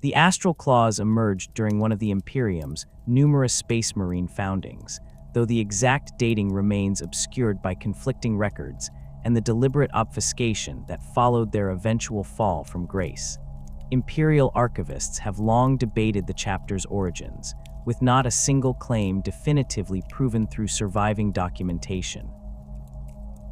The Astral Claws emerged during one of the Imperium's numerous Space Marine foundings, though the exact dating remains obscured by conflicting records and the deliberate obfuscation that followed their eventual fall from grace. Imperial archivists have long debated the chapter's origins, with not a single claim definitively proven through surviving documentation.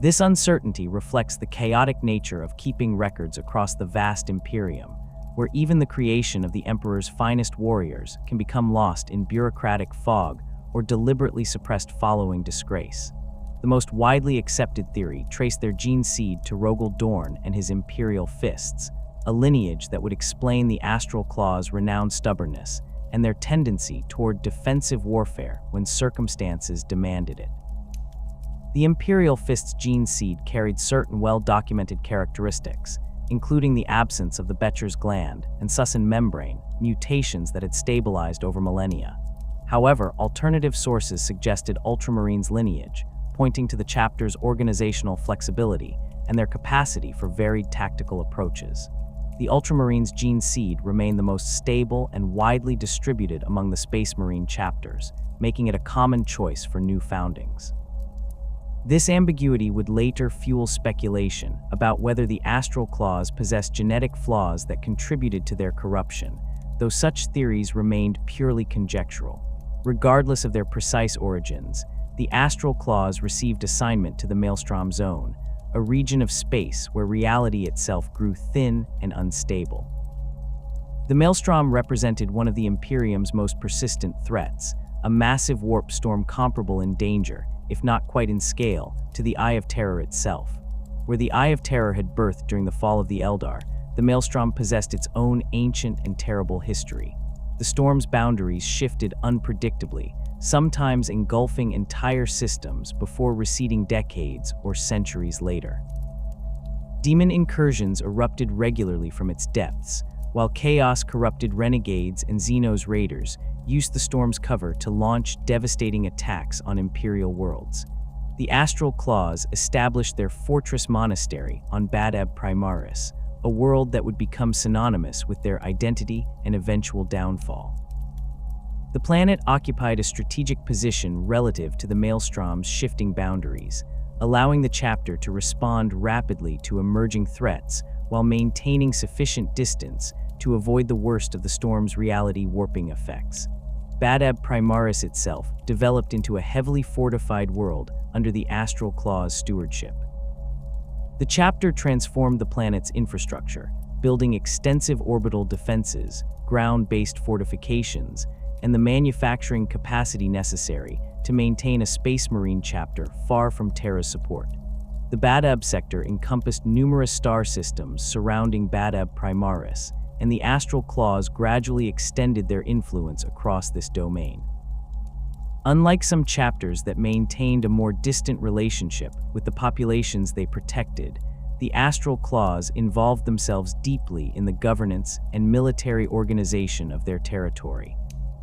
This uncertainty reflects the chaotic nature of keeping records across the vast Imperium, where even the creation of the Emperor's finest warriors can become lost in bureaucratic fog or deliberately suppressed following disgrace. The most widely accepted theory traced their gene seed to Rogel Dorn and his Imperial fists, a lineage that would explain the Astral Claws' renowned stubbornness and their tendency toward defensive warfare when circumstances demanded it. The Imperial fist's gene seed carried certain well-documented characteristics, including the absence of the Becher's gland and Susan membrane, mutations that had stabilized over millennia. However, alternative sources suggested Ultramarines' lineage, pointing to the chapter's organizational flexibility and their capacity for varied tactical approaches. The Ultramarines' gene seed remained the most stable and widely distributed among the Space Marine chapters, making it a common choice for new foundings. This ambiguity would later fuel speculation about whether the Astral Claws possessed genetic flaws that contributed to their corruption, though such theories remained purely conjectural. Regardless of their precise origins, the Astral Claws received assignment to the Maelstrom Zone, a region of space where reality itself grew thin and unstable. The Maelstrom represented one of the Imperium's most persistent threats, a massive warp storm comparable in danger, if not quite in scale, to the Eye of Terror itself. Where the Eye of Terror had birthed during the fall of the Eldar, the Maelstrom possessed its own ancient and terrible history. The storm's boundaries shifted unpredictably, sometimes engulfing entire systems before receding decades or centuries later. Demon incursions erupted regularly from its depths, while chaos corrupted renegades and Xenos raiders used the storm's cover to launch devastating attacks on Imperial worlds. The Astral Claws established their fortress monastery on Badab Primaris, a world that would become synonymous with their identity and eventual downfall. The planet occupied a strategic position relative to the Maelstrom's shifting boundaries, allowing the chapter to respond rapidly to emerging threats while maintaining sufficient distance to avoid the worst of the storm's reality warping effects. Badab Primaris itself developed into a heavily fortified world under the Astral Claws' stewardship. The chapter transformed the planet's infrastructure, building extensive orbital defenses, ground-based fortifications, and the manufacturing capacity necessary to maintain a Space Marine chapter far from Terra's support. The Badab sector encompassed numerous star systems surrounding Badab Primaris, and the Astral Claws gradually extended their influence across this domain. Unlike some chapters that maintained a more distant relationship with the populations they protected, the Astral Claws involved themselves deeply in the governance and military organization of their territory.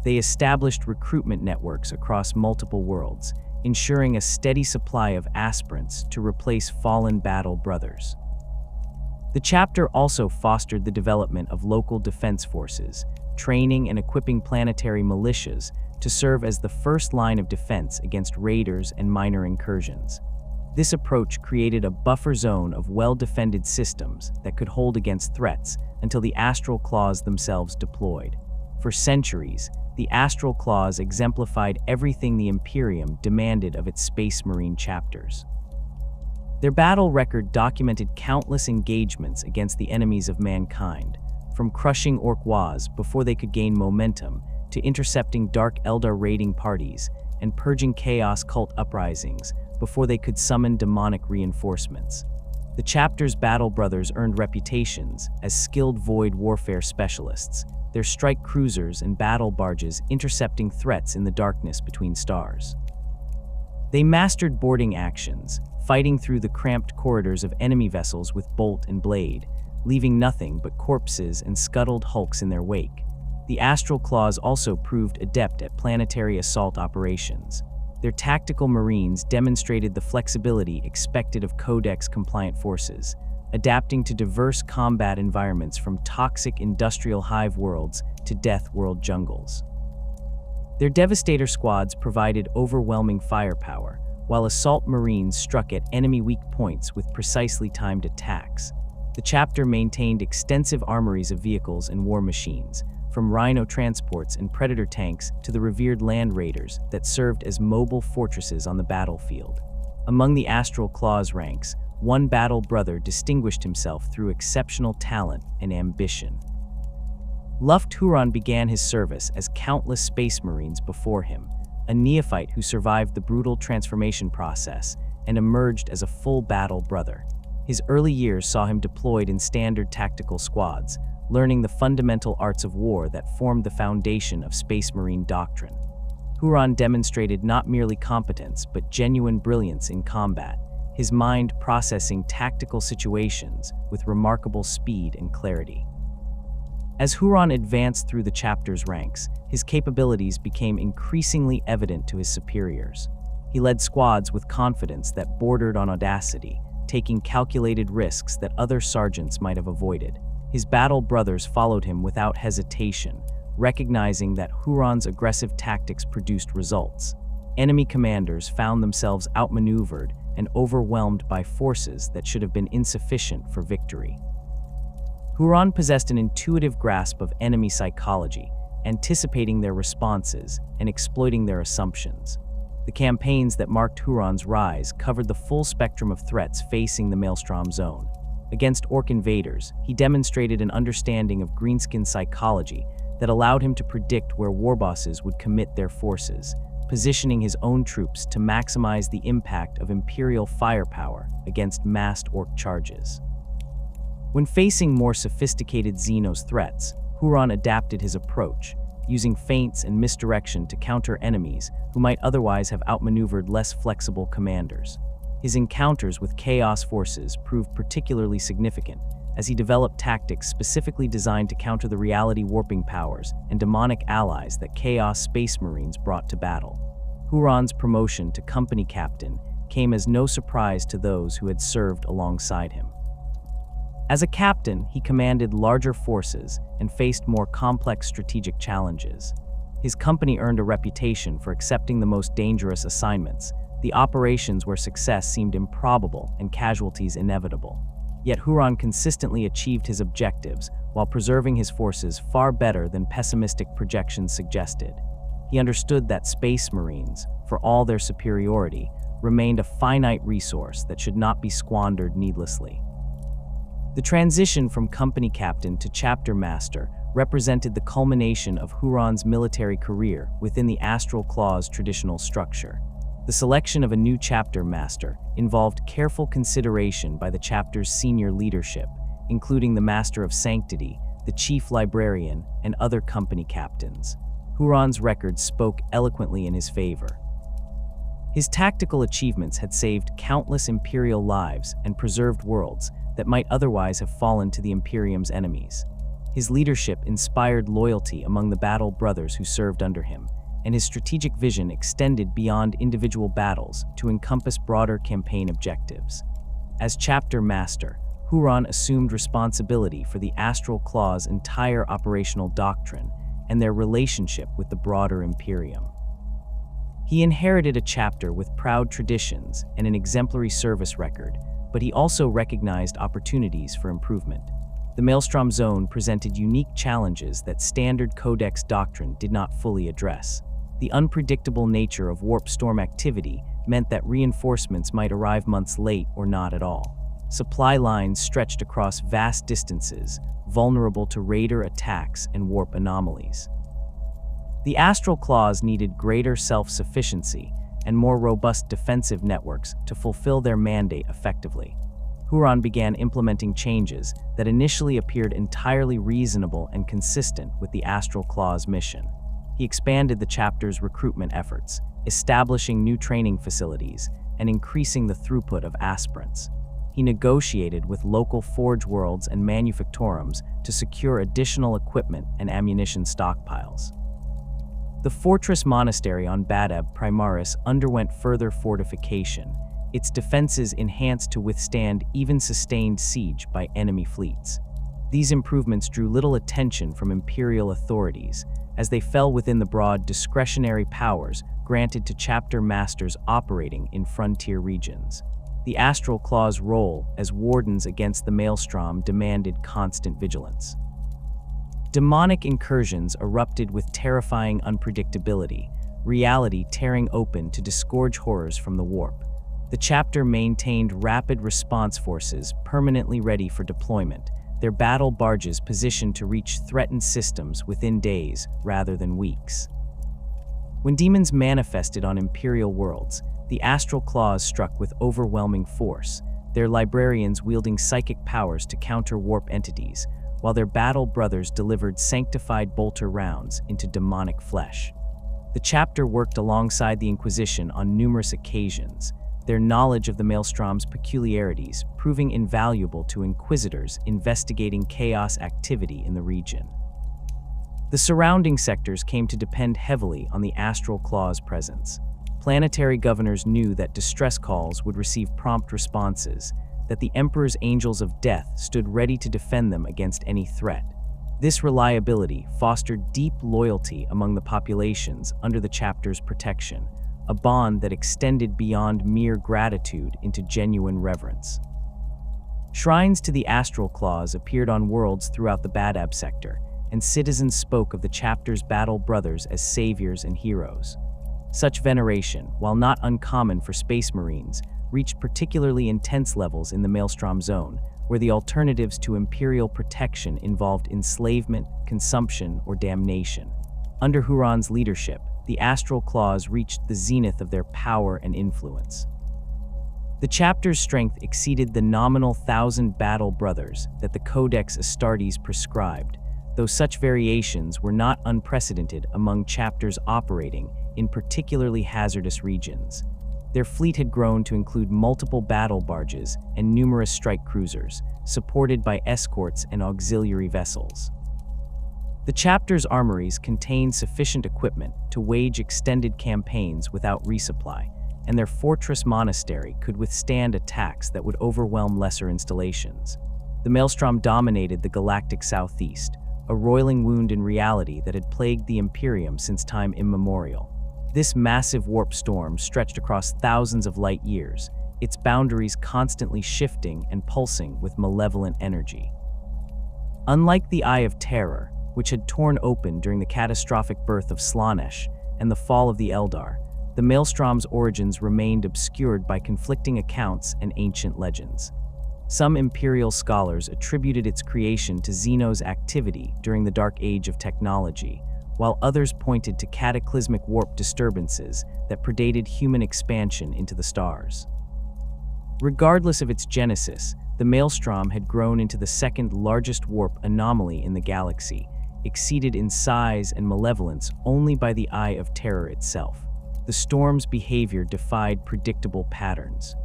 They established recruitment networks across multiple worlds, ensuring a steady supply of aspirants to replace fallen battle brothers. The chapter also fostered the development of local defense forces, training and equipping planetary militias to serve as the first line of defense against raiders and minor incursions. This approach created a buffer zone of well-defended systems that could hold against threats until the Astral Claws themselves deployed. For centuries, the Astral Claws exemplified everything the Imperium demanded of its Space Marine chapters. Their battle record documented countless engagements against the enemies of mankind, from crushing Orquois before they could gain momentum to intercepting Dark Eldar raiding parties and purging Chaos cult uprisings before they could summon demonic reinforcements. The chapter's battle brothers earned reputations as skilled void warfare specialists, their strike cruisers and battle barges intercepting threats in the darkness between stars. They mastered boarding actions, fighting through the cramped corridors of enemy vessels with bolt and blade, leaving nothing but corpses and scuttled hulks in their wake. The Astral Claws also proved adept at planetary assault operations. Their tactical marines demonstrated the flexibility expected of Codex-compliant forces, adapting to diverse combat environments from toxic industrial hive worlds to death world jungles. Their Devastator squads provided overwhelming firepower, while assault marines struck at enemy weak points with precisely timed attacks. The chapter maintained extensive armories of vehicles and war machines, from rhino transports and predator tanks to the revered land raiders that served as mobile fortresses on the battlefield. Among the Astral Claws ranks, one battle brother distinguished himself through exceptional talent and ambition. Lufgt Huron began his service as countless space marines before him, a neophyte who survived the brutal transformation process and emerged as a full battle brother. His early years saw him deployed in standard tactical squads, learning the fundamental arts of war that formed the foundation of Space Marine doctrine. Huron demonstrated not merely competence, but genuine brilliance in combat, his mind processing tactical situations with remarkable speed and clarity. As Huron advanced through the chapter's ranks, his capabilities became increasingly evident to his superiors. He led squads with confidence that bordered on audacity, taking calculated risks that other sergeants might have avoided. His battle brothers followed him without hesitation, recognizing that Huron's aggressive tactics produced results. Enemy commanders found themselves outmaneuvered and overwhelmed by forces that should have been insufficient for victory. Huron possessed an intuitive grasp of enemy psychology, anticipating their responses and exploiting their assumptions. The campaigns that marked Huron's rise covered the full spectrum of threats facing the Maelstrom zone. Against orc invaders, he demonstrated an understanding of greenskin psychology that allowed him to predict where warbosses would commit their forces, positioning his own troops to maximize the impact of Imperial firepower against massed orc charges. When facing more sophisticated Xenos threats, Huron adapted his approach, using feints and misdirection to counter enemies who might otherwise have outmaneuvered less flexible commanders. His encounters with Chaos forces proved particularly significant, as he developed tactics specifically designed to counter the reality warping powers and demonic allies that Chaos Space Marines brought to battle. Huron's promotion to company captain came as no surprise to those who had served alongside him. As a captain, he commanded larger forces and faced more complex strategic challenges. His company earned a reputation for accepting the most dangerous assignments, the operations where success seemed improbable and casualties inevitable. Yet Huron consistently achieved his objectives while preserving his forces far better than pessimistic projections suggested. He understood that Space Marines, for all their superiority, remained a finite resource that should not be squandered needlessly. The transition from company captain to chapter master represented the culmination of Huron's military career within the Astral Claws traditional structure. The selection of a new chapter master involved careful consideration by the chapter's senior leadership, including the Master of Sanctity, the Chief Librarian, and other company captains. Huron's record spoke eloquently in his favor. His tactical achievements had saved countless Imperial lives and preserved worlds that might otherwise have fallen to the Imperium's enemies. His leadership inspired loyalty among the battle brothers who served under him, and his strategic vision extended beyond individual battles to encompass broader campaign objectives. As chapter master, Huron assumed responsibility for the Astral Claws' entire operational doctrine and their relationship with the broader Imperium. He inherited a chapter with proud traditions and an exemplary service record, but he also recognized opportunities for improvement. The Maelstrom Zone presented unique challenges that standard Codex doctrine did not fully address. The unpredictable nature of warp storm activity meant that reinforcements might arrive months late or not at all. Supply lines stretched across vast distances, vulnerable to raider attacks and warp anomalies. The Astral Claws needed greater self-sufficiency and more robust defensive networks to fulfill their mandate effectively. Huron began implementing changes that initially appeared entirely reasonable and consistent with the Astral Claws' mission. He expanded the chapter's recruitment efforts, establishing new training facilities and increasing the throughput of aspirants. He negotiated with local forge worlds and manufactorums to secure additional equipment and ammunition stockpiles. The fortress monastery on Badab Primaris underwent further fortification, its defenses enhanced to withstand even sustained siege by enemy fleets. These improvements drew little attention from Imperial authorities, as they fell within the broad discretionary powers granted to chapter masters operating in frontier regions. The Astral Claws' role as wardens against the Maelstrom demanded constant vigilance. Demonic incursions erupted with terrifying unpredictability, reality tearing open to disgorge horrors from the warp. The chapter maintained rapid response forces permanently ready for deployment, their battle barges positioned to reach threatened systems within days rather than weeks. When demons manifested on Imperial worlds, the Astral Claws struck with overwhelming force, their librarians wielding psychic powers to counter warp entities, while their battle brothers delivered sanctified bolter rounds into demonic flesh. The chapter worked alongside the Inquisition on numerous occasions, their knowledge of the Maelstrom's peculiarities proving invaluable to inquisitors investigating chaos activity in the region. The surrounding sectors came to depend heavily on the Astral Claws' presence. Planetary governors knew that distress calls would receive prompt responses, that the Emperor's Angels of Death stood ready to defend them against any threat. This reliability fostered deep loyalty among the populations under the chapter's protection, a bond that extended beyond mere gratitude into genuine reverence. Shrines to the Astral Claws appeared on worlds throughout the Badab sector, and citizens spoke of the chapter's battle brothers as saviors and heroes. Such veneration, while not uncommon for space marines, reached particularly intense levels in the Maelstrom zone, where the alternatives to Imperial protection involved enslavement, consumption, or damnation. Under Huron's leadership, the Astral Claws reached the zenith of their power and influence. The chapter's strength exceeded the nominal 1,000 battle brothers that the Codex Astartes prescribed, though such variations were not unprecedented among chapters operating in particularly hazardous regions. Their fleet had grown to include multiple battle barges and numerous strike cruisers, supported by escorts and auxiliary vessels. The chapter's armories contained sufficient equipment to wage extended campaigns without resupply, and their fortress monastery could withstand attacks that would overwhelm lesser installations. The Maelstrom dominated the galactic southeast, a roiling wound in reality that had plagued the Imperium since time immemorial. This massive warp storm stretched across thousands of light years, its boundaries constantly shifting and pulsing with malevolent energy. Unlike the Eye of Terror, which had torn open during the catastrophic birth of Slaanesh and the fall of the Eldar, the Maelstrom's origins remained obscured by conflicting accounts and ancient legends. Some Imperial scholars attributed its creation to Xeno's activity during the Dark Age of technology, while others pointed to cataclysmic warp disturbances that predated human expansion into the stars. Regardless of its genesis, the Maelstrom had grown into the second largest warp anomaly in the galaxy, exceeded in size and malevolence only by the Eye of Terror itself. The storm's behavior defied predictable patterns.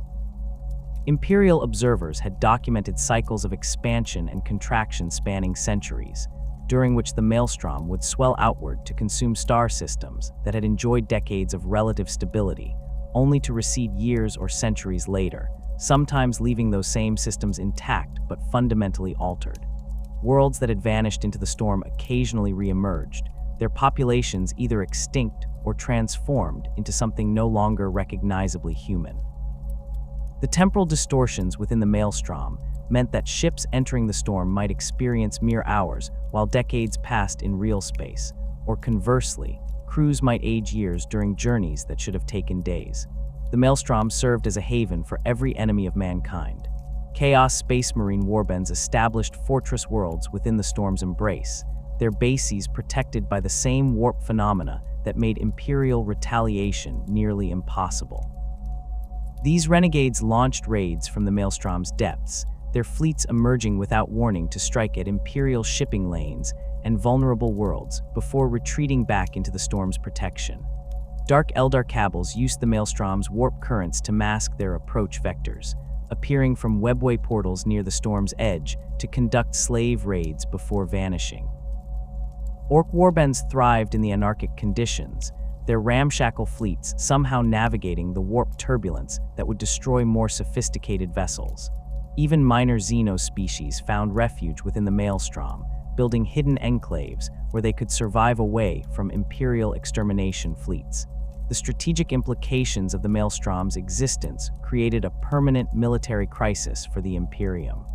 Imperial observers had documented cycles of expansion and contraction spanning centuries, during which the Maelstrom would swell outward to consume star systems that had enjoyed decades of relative stability, only to recede years or centuries later, sometimes leaving those same systems intact but fundamentally altered. Worlds that had vanished into the storm occasionally re-emerged, their populations either extinct or transformed into something no longer recognizably human. The temporal distortions within the Maelstrom meant that ships entering the storm might experience mere hours while decades passed in real space, or conversely, crews might age years during journeys that should have taken days. The Maelstrom served as a haven for every enemy of mankind. Chaos Space Marine warbands established fortress worlds within the storm's embrace, their bases protected by the same warp phenomena that made Imperial retaliation nearly impossible. These renegades launched raids from the Maelstrom's depths, their fleets emerging without warning to strike at Imperial shipping lanes and vulnerable worlds before retreating back into the storm's protection. Dark Eldar cabals used the Maelstrom's warp currents to mask their approach vectors, appearing from webway portals near the storm's edge to conduct slave raids before vanishing. Orc warbands thrived in the anarchic conditions, their ramshackle fleets somehow navigating the warp turbulence that would destroy more sophisticated vessels. Even minor Xeno species found refuge within the Maelstrom, building hidden enclaves where they could survive away from Imperial extermination fleets. The strategic implications of the Maelstrom's existence created a permanent military crisis for the Imperium.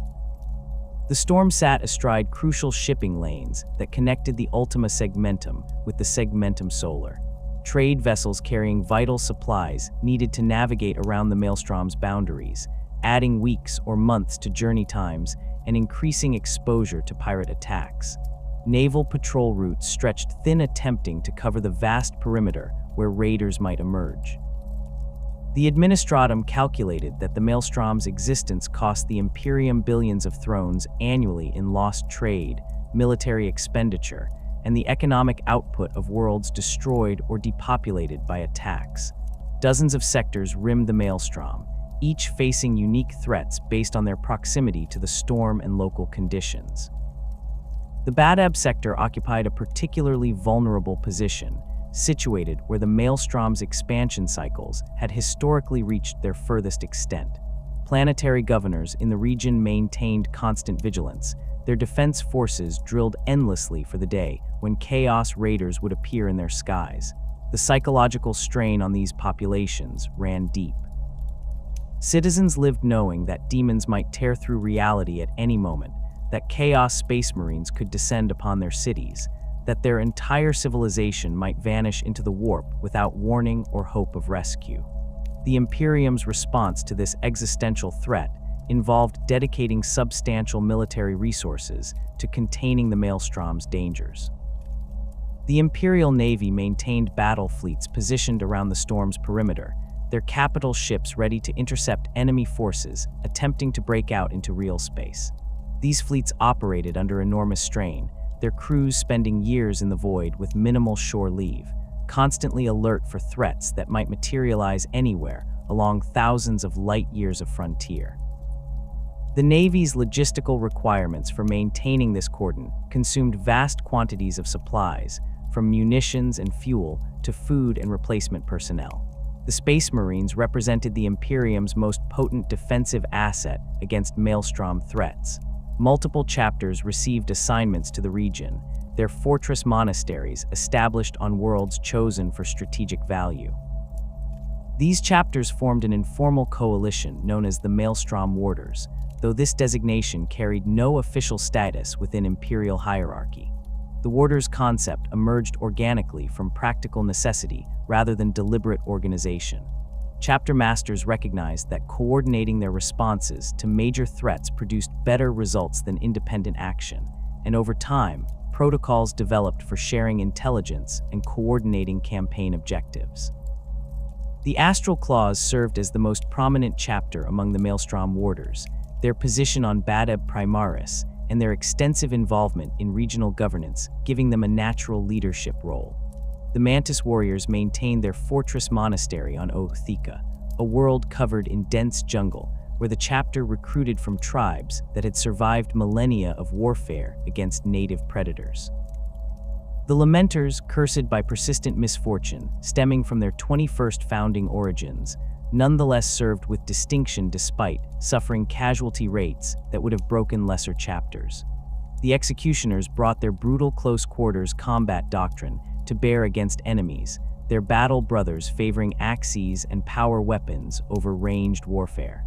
The storm sat astride crucial shipping lanes that connected the Ultima Segmentum with the Segmentum Solar. Trade vessels carrying vital supplies needed to navigate around the Maelstrom's boundaries, adding weeks or months to journey times and increasing exposure to pirate attacks. Naval patrol routes stretched thin, attempting to cover the vast perimeter where raiders might emerge. The Administratum calculated that the Maelstrom's existence cost the Imperium billions of thrones annually in lost trade, military expenditure, and the economic output of worlds destroyed or depopulated by attacks. Dozens of sectors rimmed the Maelstrom, each facing unique threats based on their proximity to the storm and local conditions. The Badab sector occupied a particularly vulnerable position, situated where the Maelstrom's expansion cycles had historically reached their furthest extent. Planetary governors in the region maintained constant vigilance. Their defense forces drilled endlessly for the day when chaos raiders would appear in their skies. The psychological strain on these populations ran deep. Citizens lived knowing that demons might tear through reality at any moment, that Chaos Space Marines could descend upon their cities, that their entire civilization might vanish into the warp without warning or hope of rescue. The Imperium's response to this existential threat involved dedicating substantial military resources to containing the Maelstrom's dangers. The Imperial Navy maintained battle fleets positioned around the storm's perimeter, their capital ships ready to intercept enemy forces attempting to break out into real space. These fleets operated under enormous strain, their crews spending years in the void with minimal shore leave, constantly alert for threats that might materialize anywhere along thousands of light years of frontier. The Navy's logistical requirements for maintaining this cordon consumed vast quantities of supplies, from munitions and fuel to food and replacement personnel. The Space Marines represented the Imperium's most potent defensive asset against Maelstrom threats. Multiple chapters received assignments to the region, their fortress monasteries established on worlds chosen for strategic value. These chapters formed an informal coalition known as the Maelstrom Warders, though this designation carried no official status within Imperial hierarchy. The Warders concept emerged organically from practical necessity rather than deliberate organization. Chapter masters recognized that coordinating their responses to major threats produced better results than independent action, and over time, protocols developed for sharing intelligence and coordinating campaign objectives. The Astral Claws served as the most prominent chapter among the Maelstrom Warders, their position on Badab Primaris, and their extensive involvement in regional governance, giving them a natural leadership role. The Mantis Warriors maintained their fortress monastery on Othika, a world covered in dense jungle, where the chapter recruited from tribes that had survived millennia of warfare against native predators. The Lamenters, cursed by persistent misfortune stemming from their 21st founding origins, nonetheless served with distinction despite suffering casualty rates that would have broken lesser chapters. The Executioners brought their brutal close-quarters combat doctrine to bear against enemies, their battle brothers favoring axes and power weapons over ranged warfare.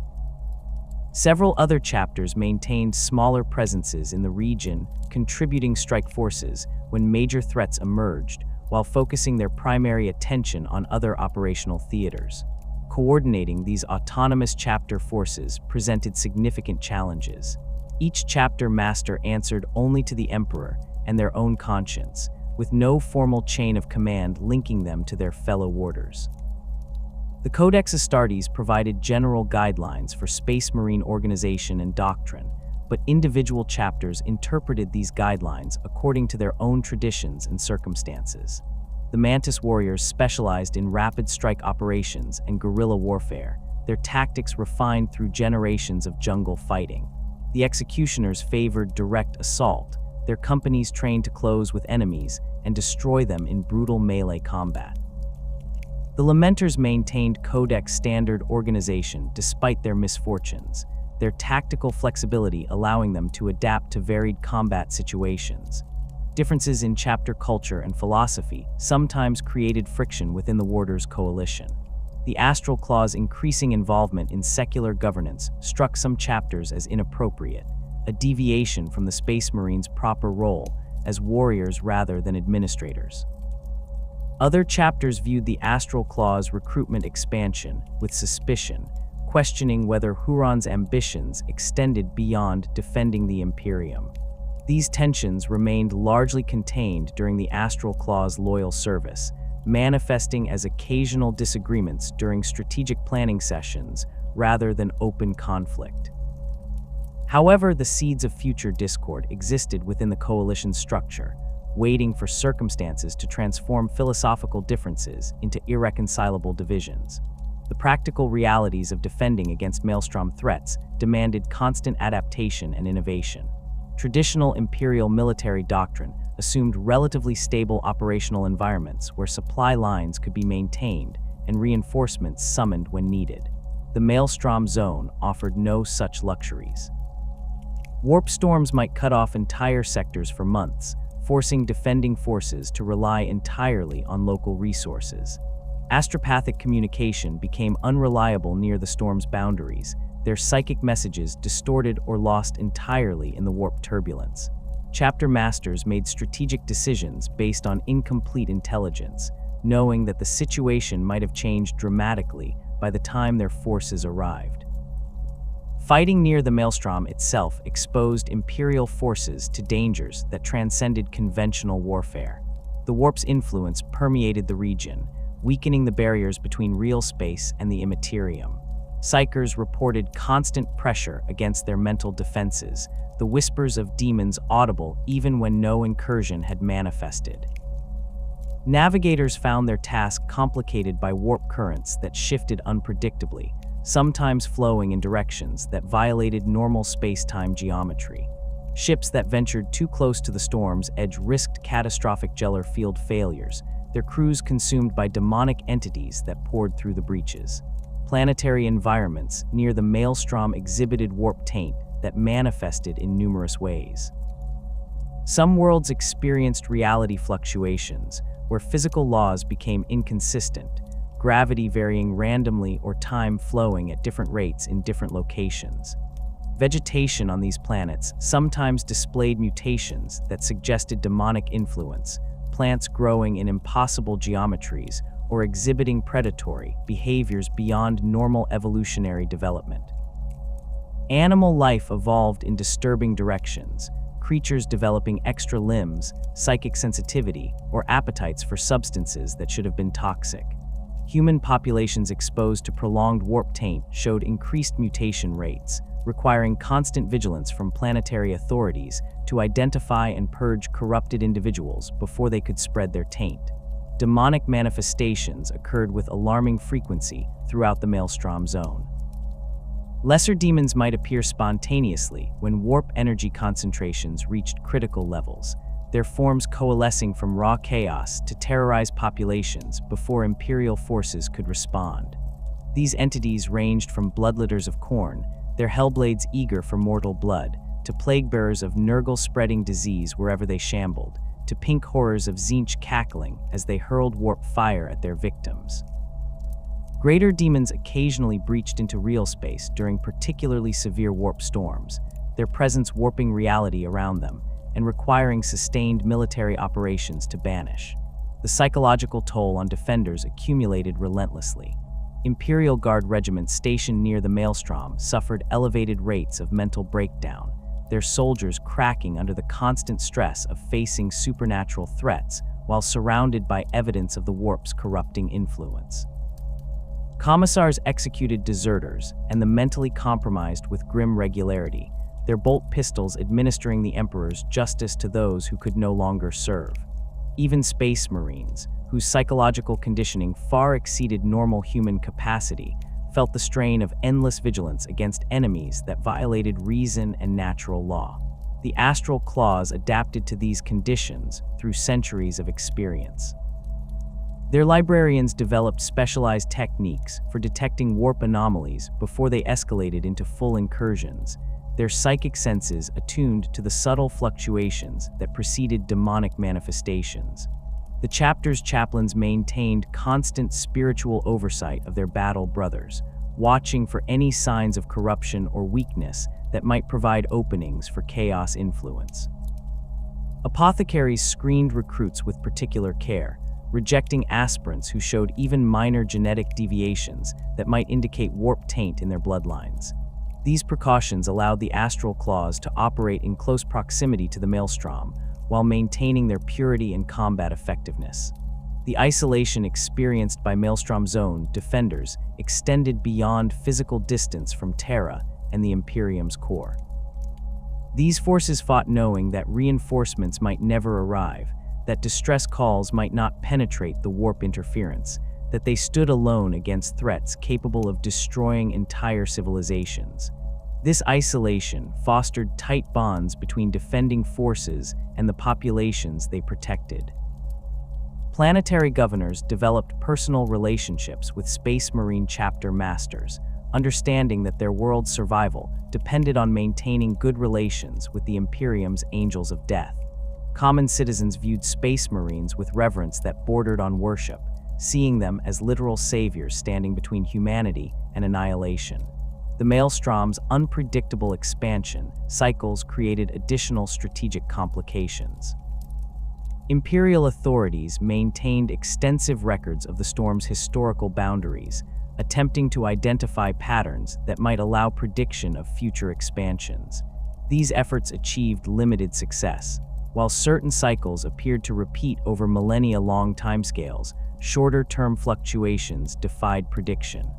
Several other chapters maintained smaller presences in the region, contributing strike forces when major threats emerged, while focusing their primary attention on other operational theaters. Coordinating these autonomous chapter forces presented significant challenges. Each chapter master answered only to the Emperor and their own conscience, with no formal chain of command linking them to their fellow warders. The Codex Astartes provided general guidelines for Space Marine organization and doctrine, but individual chapters interpreted these guidelines according to their own traditions and circumstances. The Mantis Warriors specialized in rapid strike operations and guerrilla warfare, their tactics refined through generations of jungle fighting. The Executioners favored direct assault, their companies trained to close with enemies and destroy them in brutal melee combat. The Lamenters maintained Codex Standard organization despite their misfortunes, their tactical flexibility allowing them to adapt to varied combat situations. Differences in chapter culture and philosophy sometimes created friction within the Warders' coalition. The Astral Claws' increasing involvement in secular governance struck some chapters as inappropriate, a deviation from the Space Marines' proper role as warriors rather than administrators. Other chapters viewed the Astral Claws' recruitment expansion with suspicion, questioning whether Huron's ambitions extended beyond defending the Imperium. These tensions remained largely contained during the Astral Claws' loyal service, manifesting as occasional disagreements during strategic planning sessions rather than open conflict. However, the seeds of future discord existed within the coalition's structure, waiting for circumstances to transform philosophical differences into irreconcilable divisions. The practical realities of defending against Maelstrom threats demanded constant adaptation and innovation. Traditional Imperial military doctrine assumed relatively stable operational environments where supply lines could be maintained and reinforcements summoned when needed. The Maelstrom zone offered no such luxuries. Warp storms might cut off entire sectors for months, forcing defending forces to rely entirely on local resources. Astropathic communication became unreliable near the storm's boundaries, their psychic messages distorted or lost entirely in the warp turbulence. Chapter masters made strategic decisions based on incomplete intelligence, knowing that the situation might have changed dramatically by the time their forces arrived. Fighting near the Maelstrom itself exposed Imperial forces to dangers that transcended conventional warfare. The warp's influence permeated the region, weakening the barriers between real space and the immaterium. Psychers reported constant pressure against their mental defenses, the whispers of demons audible even when no incursion had manifested. Navigators found their task complicated by warp currents that shifted unpredictably, sometimes flowing in directions that violated normal space-time geometry. Ships that ventured too close to the storm's edge risked catastrophic gellar field failures, their crews consumed by demonic entities that poured through the breaches. Planetary environments near the Maelstrom exhibited warp taint that manifested in numerous ways. Some worlds experienced reality fluctuations, where physical laws became inconsistent, gravity varying randomly or time flowing at different rates in different locations. Vegetation on these planets sometimes displayed mutations that suggested demonic influence, plants growing in impossible geometries or exhibiting predatory behaviors beyond normal evolutionary development. Animal life evolved in disturbing directions, creatures developing extra limbs, psychic sensitivity, or appetites for substances that should have been toxic. Human populations exposed to prolonged warp taint showed increased mutation rates, requiring constant vigilance from planetary authorities to identify and purge corrupted individuals before they could spread their taint. Demonic manifestations occurred with alarming frequency throughout the Maelstrom zone. Lesser demons might appear spontaneously when warp energy concentrations reached critical levels, their forms coalescing from raw chaos to terrorize populations before Imperial forces could respond. These entities ranged from bloodletters of Khorne, their hellblades eager for mortal blood, to plague-bearers of Nurgle-spreading disease wherever they shambled, to pink horrors of Tzeentch cackling as they hurled warp fire at their victims. Greater demons occasionally breached into real space during particularly severe warp storms, their presence warping reality around them and requiring sustained military operations to banish. The psychological toll on defenders accumulated relentlessly. Imperial Guard regiments stationed near the Maelstrom suffered elevated rates of mental breakdown, their soldiers cracking under the constant stress of facing supernatural threats while surrounded by evidence of the warp's corrupting influence. Commissars executed deserters and the mentally compromised with grim regularity, their bolt pistols administering the Emperor's justice to those who could no longer serve. Even Space Marines, whose psychological conditioning far exceeded normal human capacity, felt the strain of endless vigilance against enemies that violated reason and natural law. The Astral Claws adapted to these conditions through centuries of experience. Their librarians developed specialized techniques for detecting warp anomalies before they escalated into full incursions, their psychic senses attuned to the subtle fluctuations that preceded demonic manifestations. The chapter's chaplains maintained constant spiritual oversight of their battle brothers, watching for any signs of corruption or weakness that might provide openings for chaos influence. Apothecaries screened recruits with particular care, rejecting aspirants who showed even minor genetic deviations that might indicate warp taint in their bloodlines. These precautions allowed the Astral Claws to operate in close proximity to the Maelstrom, while maintaining their purity and combat effectiveness. The isolation experienced by Maelstrom's own defenders extended beyond physical distance from Terra and the Imperium's core. These forces fought knowing that reinforcements might never arrive, that distress calls might not penetrate the warp interference, that they stood alone against threats capable of destroying entire civilizations. This isolation fostered tight bonds between defending forces and the populations they protected. Planetary governors developed personal relationships with Space Marine chapter masters, understanding that their world's survival depended on maintaining good relations with the Imperium's Angels of Death. Common citizens viewed Space Marines with reverence that bordered on worship, seeing them as literal saviors standing between humanity and annihilation. The Maelstrom's unpredictable expansion cycles created additional strategic complications. Imperial authorities maintained extensive records of the storm's historical boundaries, attempting to identify patterns that might allow prediction of future expansions. These efforts achieved limited success. While certain cycles appeared to repeat over millennia-long timescales, shorter-term fluctuations defied prediction.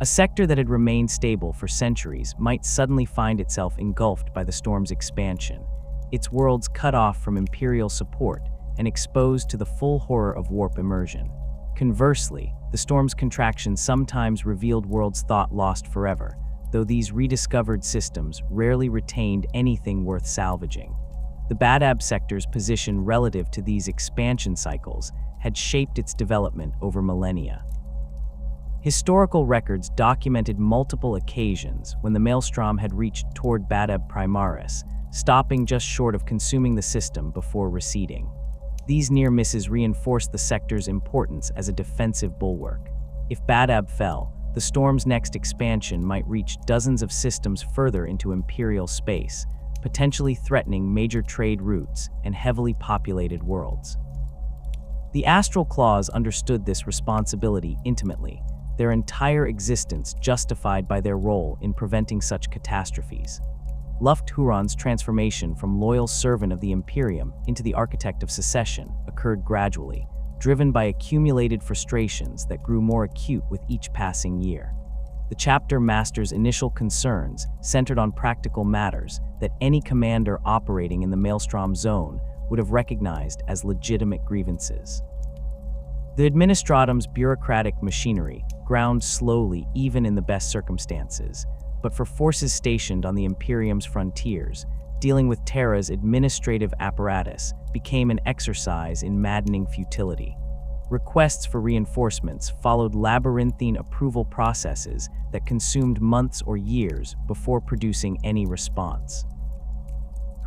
A sector that had remained stable for centuries might suddenly find itself engulfed by the storm's expansion, its worlds cut off from Imperial support and exposed to the full horror of warp immersion. Conversely, the storm's contraction sometimes revealed worlds thought lost forever, though these rediscovered systems rarely retained anything worth salvaging. The Badab sector's position relative to these expansion cycles had shaped its development over millennia. Historical records documented multiple occasions when the Maelstrom had reached toward Badab Primaris, stopping just short of consuming the system before receding. These near misses reinforced the sector's importance as a defensive bulwark. If Badab fell, the storm's next expansion might reach dozens of systems further into Imperial space, potentially threatening major trade routes and heavily populated worlds. The Astral Claws understood this responsibility intimately, their entire existence justified by their role in preventing such catastrophes. Lufgt Huron's transformation from loyal servant of the Imperium into the architect of secession occurred gradually, driven by accumulated frustrations that grew more acute with each passing year. The chapter master's initial concerns centered on practical matters that any commander operating in the Maelstrom zone would have recognized as legitimate grievances. The Administratum's bureaucratic machinery ground slowly even in the best circumstances, but for forces stationed on the Imperium's frontiers, dealing with Terra's administrative apparatus became an exercise in maddening futility. Requests for reinforcements followed labyrinthine approval processes that consumed months or years before producing any response.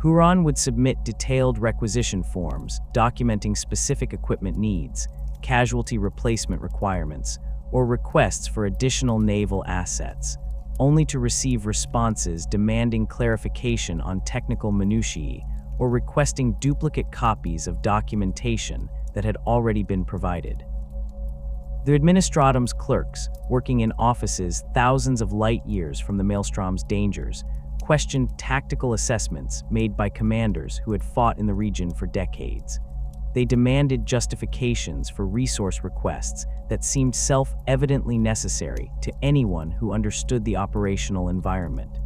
Huron would submit detailed requisition forms documenting specific equipment needs, casualty replacement requirements, or requests for additional naval assets, only to receive responses demanding clarification on technical minutiae or requesting duplicate copies of documentation that had already been provided. The Administratum's clerks, working in offices thousands of light years from the Maelstrom's dangers, questioned tactical assessments made by commanders who had fought in the region for decades. They demanded justifications for resource requests that seemed self-evidently necessary to anyone who understood the operational environment.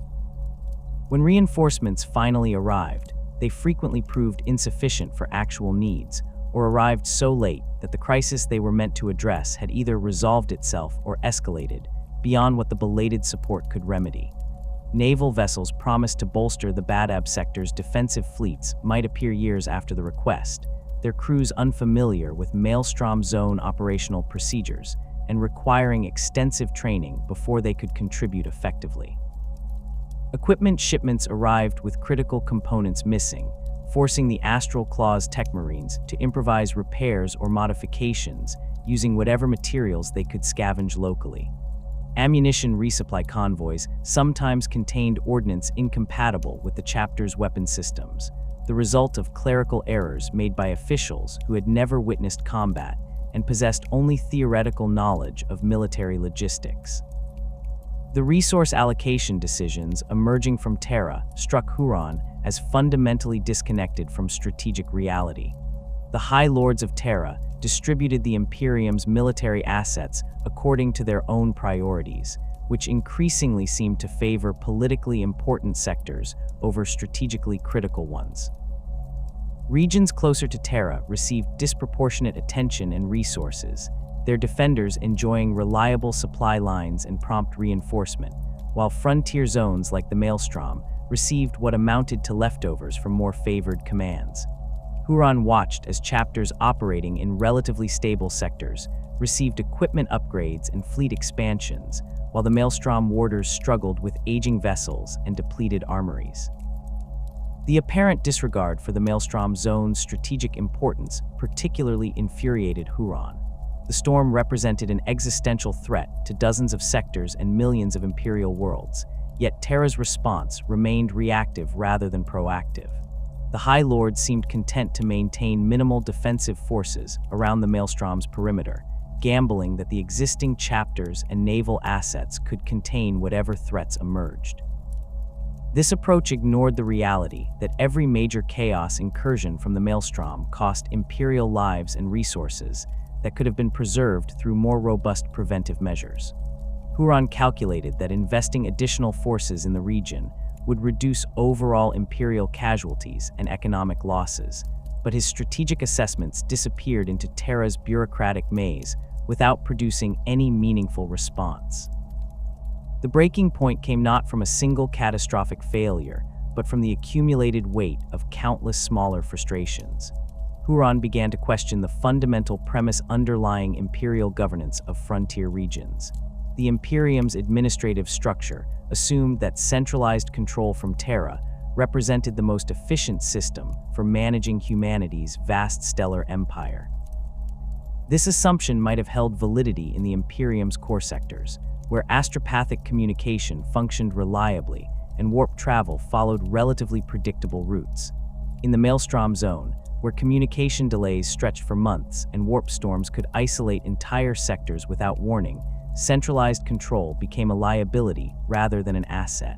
When reinforcements finally arrived, they frequently proved insufficient for actual needs, or arrived so late that the crisis they were meant to address had either resolved itself or escalated beyond what the belated support could remedy. Naval vessels promised to bolster the Badab sector's defensive fleets might appear years after the request, their crews unfamiliar with Maelstrom zone operational procedures and requiring extensive training before they could contribute effectively. Equipment shipments arrived with critical components missing, forcing the Astral Claws tech marines to improvise repairs or modifications using whatever materials they could scavenge locally. Ammunition resupply convoys sometimes contained ordnance incompatible with the chapter's weapon systems, the result of clerical errors made by officials who had never witnessed combat and possessed only theoretical knowledge of military logistics. The resource allocation decisions emerging from Terra struck Huron as fundamentally disconnected from strategic reality. The High Lords of Terra distributed the Imperium's military assets according to their own priorities, which increasingly seemed to favor politically important sectors over strategically critical ones. Regions closer to Terra received disproportionate attention and resources, their defenders enjoying reliable supply lines and prompt reinforcement, while frontier zones like the Maelstrom received what amounted to leftovers from more favored commands. Huron watched as chapters operating in relatively stable sectors received equipment upgrades and fleet expansions, while the Maelstrom warders struggled with aging vessels and depleted armories. The apparent disregard for the Maelstrom zone's strategic importance particularly infuriated Huron. The storm represented an existential threat to dozens of sectors and millions of Imperial worlds, yet Terra's response remained reactive rather than proactive. The High Lords seemed content to maintain minimal defensive forces around the Maelstrom's perimeter, gambling that the existing chapters and naval assets could contain whatever threats emerged. This approach ignored the reality that every major chaos incursion from the Maelstrom cost Imperial lives and resources that could have been preserved through more robust preventive measures. Huron calculated that investing additional forces in the region would reduce overall Imperial casualties and economic losses, but his strategic assessments disappeared into Terra's bureaucratic maze without producing any meaningful response. The breaking point came not from a single catastrophic failure, but from the accumulated weight of countless smaller frustrations. Huron began to question the fundamental premise underlying Imperial governance of frontier regions. The Imperium's administrative structure assumed that centralized control from Terra represented the most efficient system for managing humanity's vast stellar empire. This assumption might have held validity in the Imperium's core sectors, where astropathic communication functioned reliably and warp travel followed relatively predictable routes. In the Maelstrom zone, where communication delays stretched for months and warp storms could isolate entire sectors without warning, centralized control became a liability rather than an asset.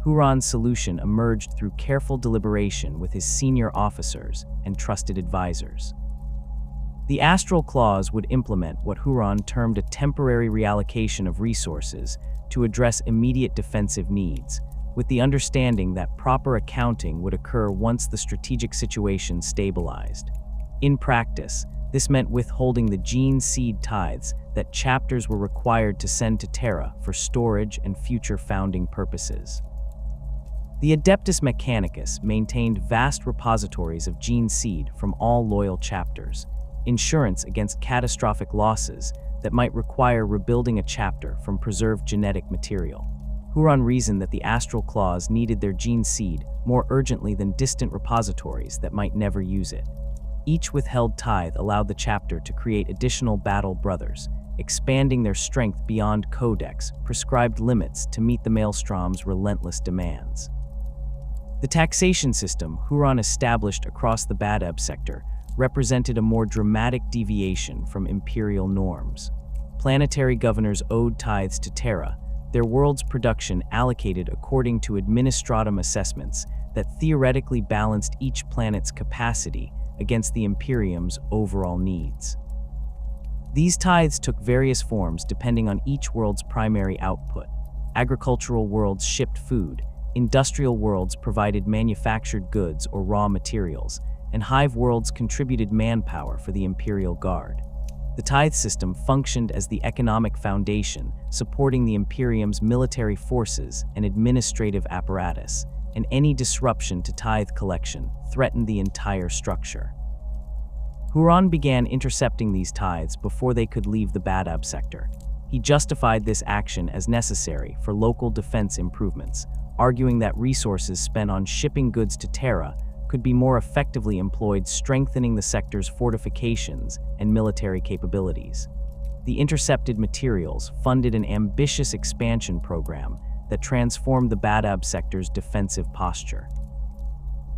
Huron's solution emerged through careful deliberation with his senior officers and trusted advisors. The Astral Claws would implement what Huron termed a temporary reallocation of resources to address immediate defensive needs, with the understanding that proper accounting would occur once the strategic situation stabilized. In practice, this meant withholding the gene seed tithes that chapters were required to send to Terra for storage and future founding purposes. The Adeptus Mechanicus maintained vast repositories of gene seed from all loyal chapters, insurance against catastrophic losses that might require rebuilding a chapter from preserved genetic material. Huron reasoned that the Astral Claws needed their gene seed more urgently than distant repositories that might never use it. Each withheld tithe allowed the chapter to create additional battle brothers, expanding their strength beyond Codex prescribed limits to meet the Maelstrom's relentless demands. The taxation system Huron established across the Badab sector represented a more dramatic deviation from Imperial norms. Planetary governors owed tithes to Terra, their world's production allocated according to administratum assessments that theoretically balanced each planet's capacity against the Imperium's overall needs. These tithes took various forms depending on each world's primary output. Agricultural worlds shipped food, industrial worlds provided manufactured goods or raw materials, and hive worlds contributed manpower for the Imperial Guard. The tithe system functioned as the economic foundation, supporting the Imperium's military forces and administrative apparatus, and any disruption to tithe collection threatened the entire structure. Huron began intercepting these tithes before they could leave the Badab sector. He justified this action as necessary for local defense improvements, arguing that resources spent on shipping goods to Terra could be more effectively employed strengthening the sector's fortifications and military capabilities. The intercepted materials funded an ambitious expansion program that transformed the Badab sector's defensive posture.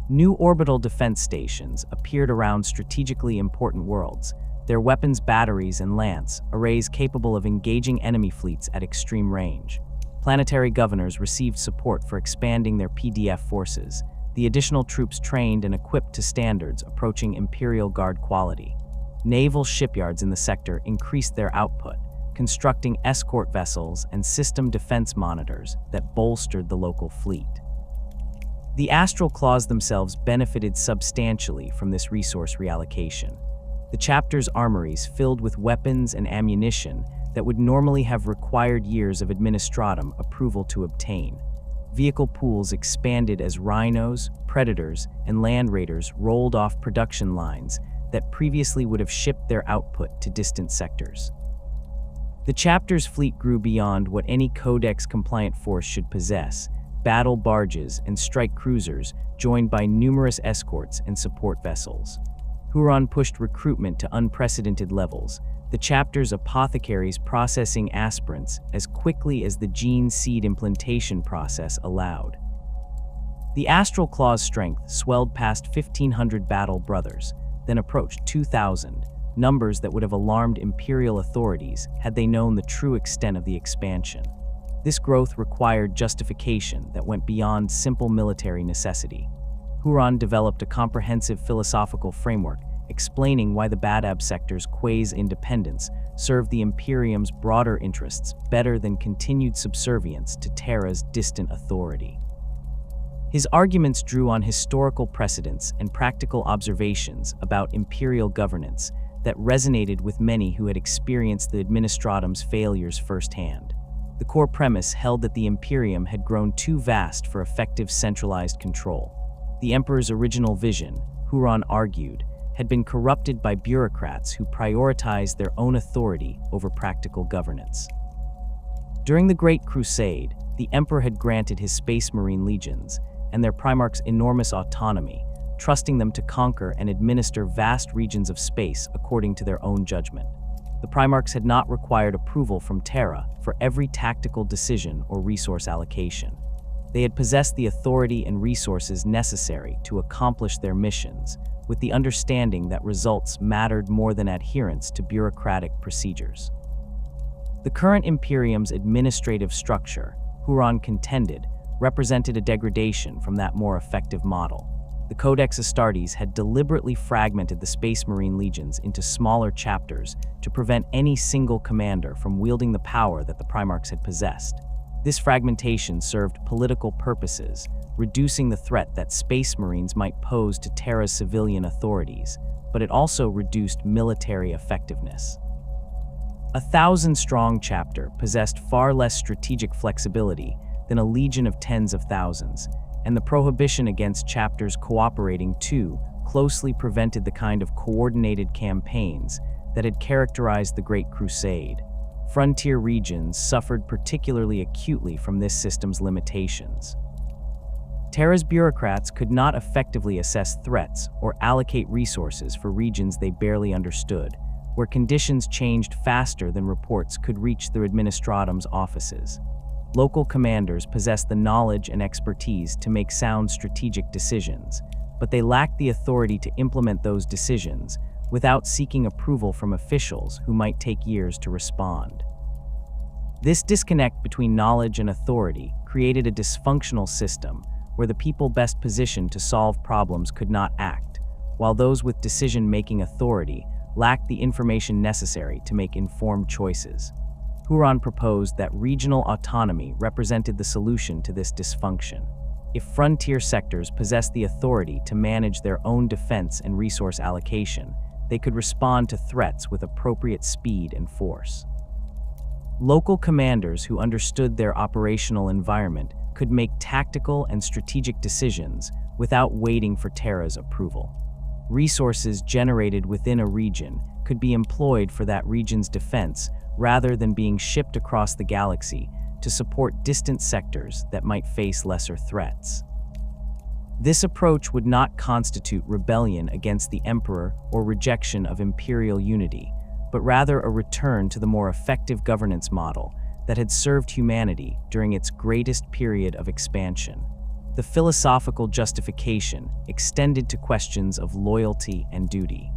New orbital defense stations appeared around strategically important worlds, their weapons batteries and lance arrays capable of engaging enemy fleets at extreme range. Planetary governors received support for expanding their PDF forces, the additional troops trained and equipped to standards approaching Imperial Guard quality. Naval shipyards in the sector increased their output, constructing escort vessels and system defense monitors that bolstered the local fleet. The Astral Claws themselves benefited substantially from this resource reallocation. The chapter's armories filled with weapons and ammunition that would normally have required years of administratum approval to obtain. Vehicle pools expanded as rhinos, predators, and land raiders rolled off production lines that previously would have shipped their output to distant sectors. The chapter's fleet grew beyond what any Codex-compliant force should possess: battle barges and strike cruisers joined by numerous escorts and support vessels. Huron pushed recruitment to unprecedented levels, the chapter's apothecaries processing aspirants as quickly as the gene seed implantation process allowed. The Astral Claws' strength swelled past 1,500 battle brothers, then approached 2,000, numbers that would have alarmed Imperial authorities had they known the true extent of the expansion. This growth required justification that went beyond simple military necessity. Huron developed a comprehensive philosophical framework explaining why the Badab sector's quasi-independence served the Imperium's broader interests better than continued subservience to Terra's distant authority. His arguments drew on historical precedents and practical observations about Imperial governance that resonated with many who had experienced the administratum's failures firsthand. The core premise held that the Imperium had grown too vast for effective centralized control. The Emperor's original vision, Huron argued, had been corrupted by bureaucrats who prioritized their own authority over practical governance. During the Great Crusade, the Emperor had granted his Space Marine legions and their Primarchs enormous autonomy, trusting them to conquer and administer vast regions of space according to their own judgment. The Primarchs had not required approval from Terra for every tactical decision or resource allocation. They had possessed the authority and resources necessary to accomplish their missions, with the understanding that results mattered more than adherence to bureaucratic procedures. The current Imperium's administrative structure, Huron contended, represented a degradation from that more effective model. The Codex Astartes had deliberately fragmented the Space Marine legions into smaller chapters to prevent any single commander from wielding the power that the Primarchs had possessed. This fragmentation served political purposes, reducing the threat that Space Marines might pose to Terra's civilian authorities, but it also reduced military effectiveness. A 1,000-strong chapter possessed far less strategic flexibility than a legion of tens of thousands, and the prohibition against chapters cooperating too closely prevented the kind of coordinated campaigns that had characterized the Great Crusade. Frontier regions suffered particularly acutely from this system's limitations. Terra's bureaucrats could not effectively assess threats or allocate resources for regions they barely understood, where conditions changed faster than reports could reach the administratum's offices. Local commanders possessed the knowledge and expertise to make sound strategic decisions, but they lacked the authority to implement those decisions without seeking approval from officials who might take years to respond. This disconnect between knowledge and authority created a dysfunctional system where the people best positioned to solve problems could not act, while those with decision-making authority lacked the information necessary to make informed choices. Huron proposed that regional autonomy represented the solution to this dysfunction. If frontier sectors possessed the authority to manage their own defense and resource allocation, they could respond to threats with appropriate speed and force. Local commanders who understood their operational environment could make tactical and strategic decisions without waiting for Terra's approval. Resources generated within a region could be employed for that region's defense rather than being shipped across the galaxy to support distant sectors that might face lesser threats. This approach would not constitute rebellion against the Emperor or rejection of imperial unity, but rather a return to the more effective governance model that had served humanity during its greatest period of expansion. The philosophical justification extended to questions of loyalty and duty.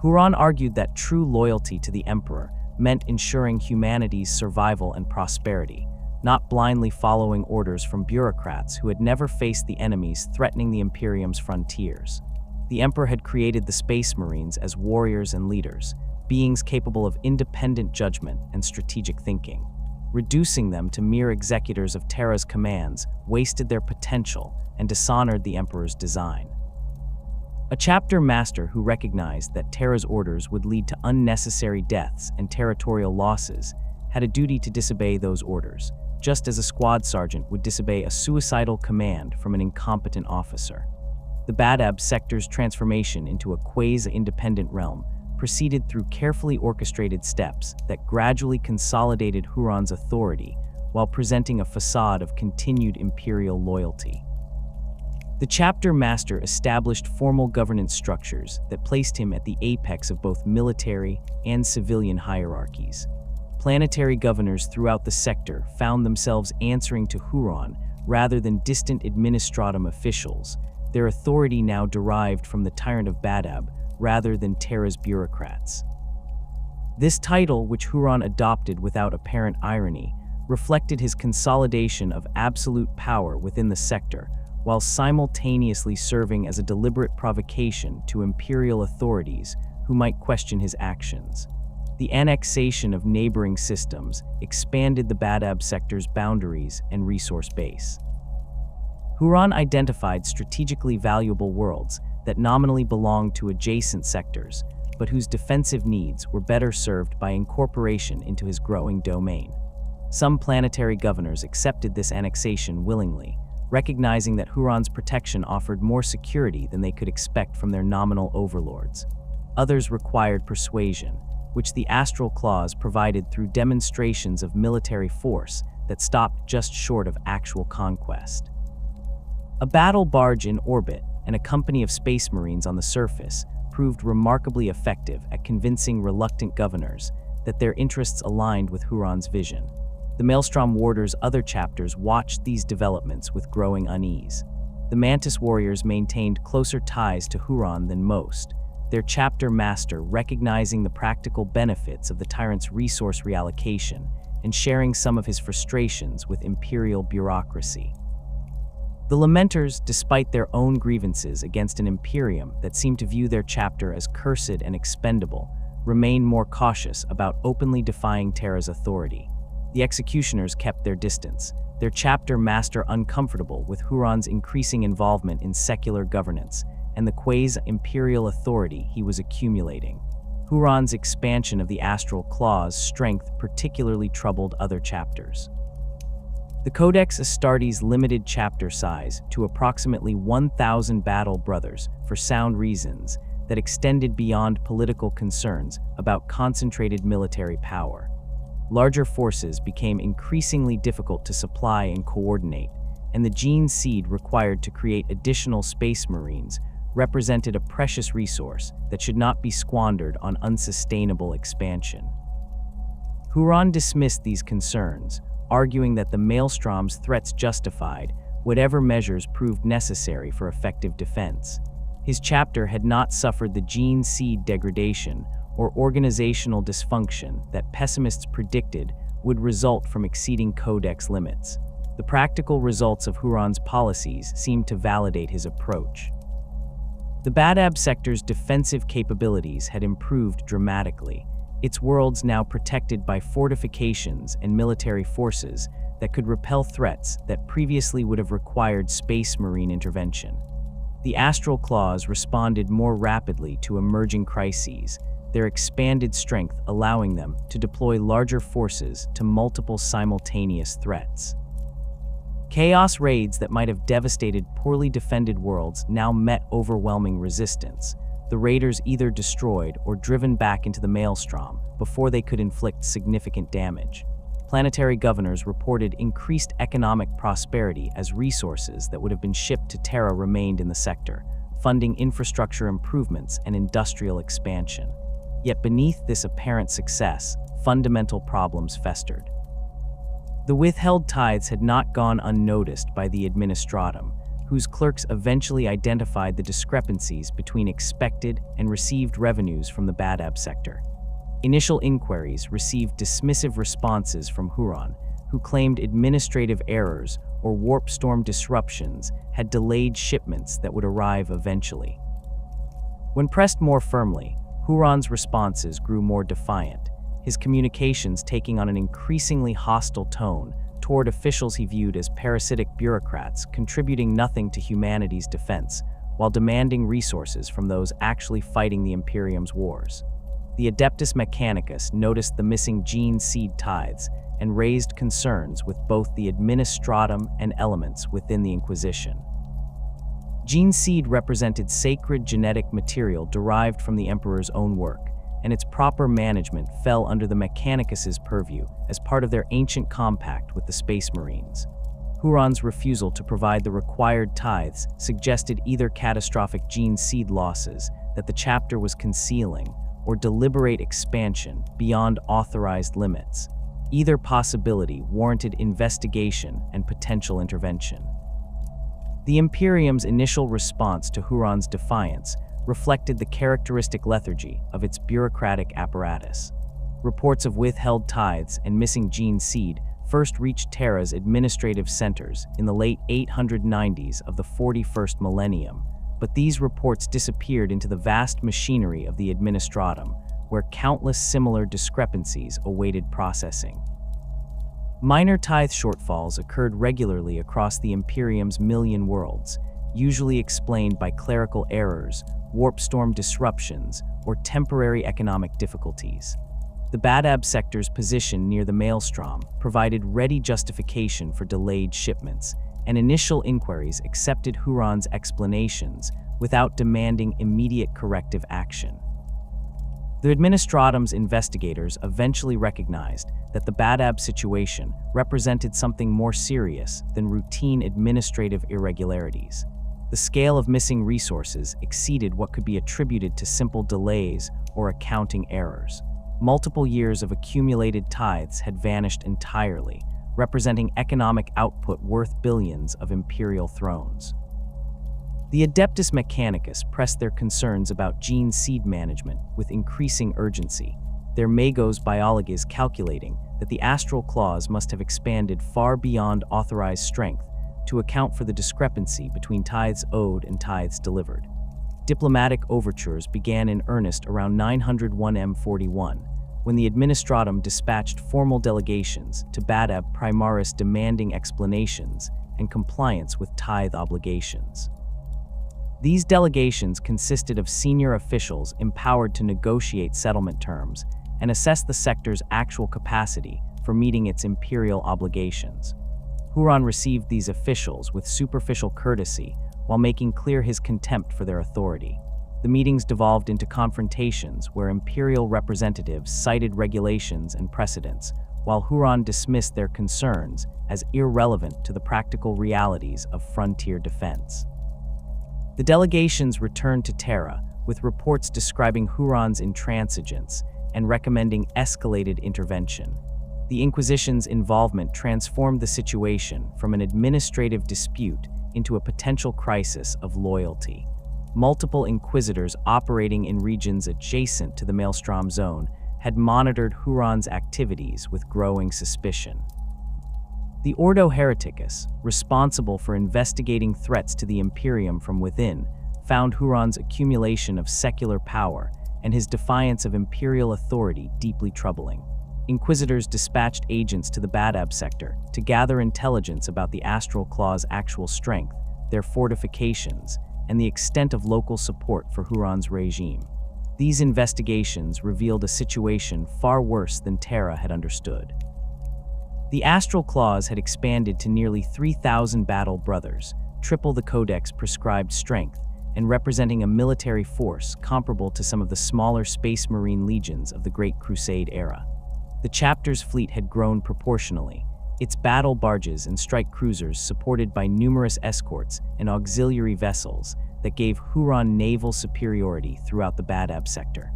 Huron argued that true loyalty to the Emperor meant ensuring humanity's survival and prosperity, not blindly following orders from bureaucrats who had never faced the enemies threatening the Imperium's frontiers. The Emperor had created the Space Marines as warriors and leaders, beings capable of independent judgment and strategic thinking. Reducing them to mere executors of Terra's commands wasted their potential and dishonored the Emperor's design. A chapter master who recognized that Terra's orders would lead to unnecessary deaths and territorial losses had a duty to disobey those orders, just as a squad sergeant would disobey a suicidal command from an incompetent officer. The Badab sector's transformation into a quasi-independent realm proceeded through carefully orchestrated steps that gradually consolidated Huron's authority while presenting a facade of continued imperial loyalty. The chapter master established formal governance structures that placed him at the apex of both military and civilian hierarchies. Planetary governors throughout the sector found themselves answering to Huron rather than distant administratum officials, their authority now derived from the tyrant of Badab rather than Terra's bureaucrats. This title, which Huron adopted without apparent irony, reflected his consolidation of absolute power within the sector, while simultaneously serving as a deliberate provocation to imperial authorities who might question his actions. The annexation of neighboring systems expanded the Badab sector's boundaries and resource base. Huron identified strategically valuable worlds that nominally belonged to adjacent sectors, but whose defensive needs were better served by incorporation into his growing domain. Some planetary governors accepted this annexation willingly, recognizing that Huron's protection offered more security than they could expect from their nominal overlords. Others required persuasion, which the Astral Claws provided through demonstrations of military force that stopped just short of actual conquest. A battle barge in orbit and a company of Space Marines on the surface proved remarkably effective at convincing reluctant governors that their interests aligned with Huron's vision. The Maelstrom Warder's other chapters watched these developments with growing unease. The Mantis Warriors maintained closer ties to Huron than most, their chapter master recognizing the practical benefits of the tyrant's resource reallocation and sharing some of his frustrations with imperial bureaucracy. The Lamenters, despite their own grievances against an Imperium that seemed to view their chapter as cursed and expendable, remained more cautious about openly defying Terra's authority. The Executioners kept their distance, their chapter master uncomfortable with Huron's increasing involvement in secular governance and the quasi-imperial authority he was accumulating. Huron's expansion of the Astral Claws' strength particularly troubled other chapters. The Codex Astartes limited chapter size to approximately 1,000 battle brothers for sound reasons that extended beyond political concerns about concentrated military power. Larger forces became increasingly difficult to supply and coordinate, and the gene seed required to create additional Space Marines represented a precious resource that should not be squandered on unsustainable expansion. Huron dismissed these concerns, arguing that the Maelstrom's threats justified whatever measures proved necessary for effective defense. His chapter had not suffered the gene seed degradation or organizational dysfunction that pessimists predicted would result from exceeding Codex limits. The practical results of Huron's policies seemed to validate his approach. The Badab sector's defensive capabilities had improved dramatically, its worlds now protected by fortifications and military forces that could repel threats that previously would have required Space Marine intervention. The Astral Claws responded more rapidly to emerging crises, their expanded strength allowing them to deploy larger forces to multiple simultaneous threats. Chaos raids that might have devastated poorly defended worlds now met overwhelming resistance, the raiders either destroyed or driven back into the Maelstrom before they could inflict significant damage. Planetary governors reported increased economic prosperity as resources that would have been shipped to Terra remained in the sector, funding infrastructure improvements and industrial expansion. Yet beneath this apparent success, fundamental problems festered. The withheld tithes had not gone unnoticed by the administratum, whose clerks eventually identified the discrepancies between expected and received revenues from the Badab sector. Initial inquiries received dismissive responses from Huron, who claimed administrative errors or warp storm disruptions had delayed shipments that would arrive eventually. When pressed more firmly, Huron's responses grew more defiant, his communications taking on an increasingly hostile tone toward officials he viewed as parasitic bureaucrats contributing nothing to humanity's defense, while demanding resources from those actually fighting the Imperium's wars. The Adeptus Mechanicus noticed the missing gene seed tithes and raised concerns with both the administratum and elements within the Inquisition. Gene seed represented sacred genetic material derived from the Emperor's own work, and its proper management fell under the Mechanicus's purview as part of their ancient compact with the Space Marines. Huron's refusal to provide the required tithes suggested either catastrophic gene seed losses that the chapter was concealing or deliberate expansion beyond authorized limits. Either possibility warranted investigation and potential intervention. The Imperium's initial response to Huron's defiance reflected the characteristic lethargy of its bureaucratic apparatus. Reports of withheld tithes and missing gene seed first reached Terra's administrative centers in the late 890s of the 41st millennium, but these reports disappeared into the vast machinery of the administratum, where countless similar discrepancies awaited processing. Minor tithe shortfalls occurred regularly across the Imperium's million worlds, usually explained by clerical errors, warp storm disruptions, or temporary economic difficulties. The Badab sector's position near the Maelstrom provided ready justification for delayed shipments, and initial inquiries accepted Huron's explanations without demanding immediate corrective action. The administratum's investigators eventually recognized that the Badab situation represented something more serious than routine administrative irregularities. The scale of missing resources exceeded what could be attributed to simple delays or accounting errors. Multiple years of accumulated tithes had vanished entirely, representing economic output worth billions of imperial thrones. The Adeptus Mechanicus pressed their concerns about gene seed management with increasing urgency, their Magos Biologists calculating that the Astral Claws must have expanded far beyond authorized strength to account for the discrepancy between tithes owed and tithes delivered. Diplomatic overtures began in earnest around 901 M41, when the administratum dispatched formal delegations to Badab Primaris demanding explanations and compliance with tithe obligations. These delegations consisted of senior officials empowered to negotiate settlement terms and assess the sector's actual capacity for meeting its imperial obligations. Huron received these officials with superficial courtesy while making clear his contempt for their authority. The meetings devolved into confrontations where imperial representatives cited regulations and precedents, while Huron dismissed their concerns as irrelevant to the practical realities of frontier defense. The delegations returned to Terra with reports describing Huron's intransigence and recommending escalated intervention. The Inquisition's involvement transformed the situation from an administrative dispute into a potential crisis of loyalty. Multiple inquisitors operating in regions adjacent to the Maelstrom zone had monitored Huron's activities with growing suspicion. The Ordo Hereticus, responsible for investigating threats to the Imperium from within, found Huron's accumulation of secular power and his defiance of imperial authority deeply troubling. Inquisitors dispatched agents to the Badab sector to gather intelligence about the Astral Claws' actual strength, their fortifications, and the extent of local support for Huron's regime. These investigations revealed a situation far worse than Terra had understood. The Astral Claws had expanded to nearly 3,000 battle brothers, triple the Codex prescribed strength, and representing a military force comparable to some of the smaller Space Marine legions of the Great Crusade era. The chapter's fleet had grown proportionally, its battle barges and strike cruisers supported by numerous escorts and auxiliary vessels that gave Huron naval superiority throughout the Badab sector.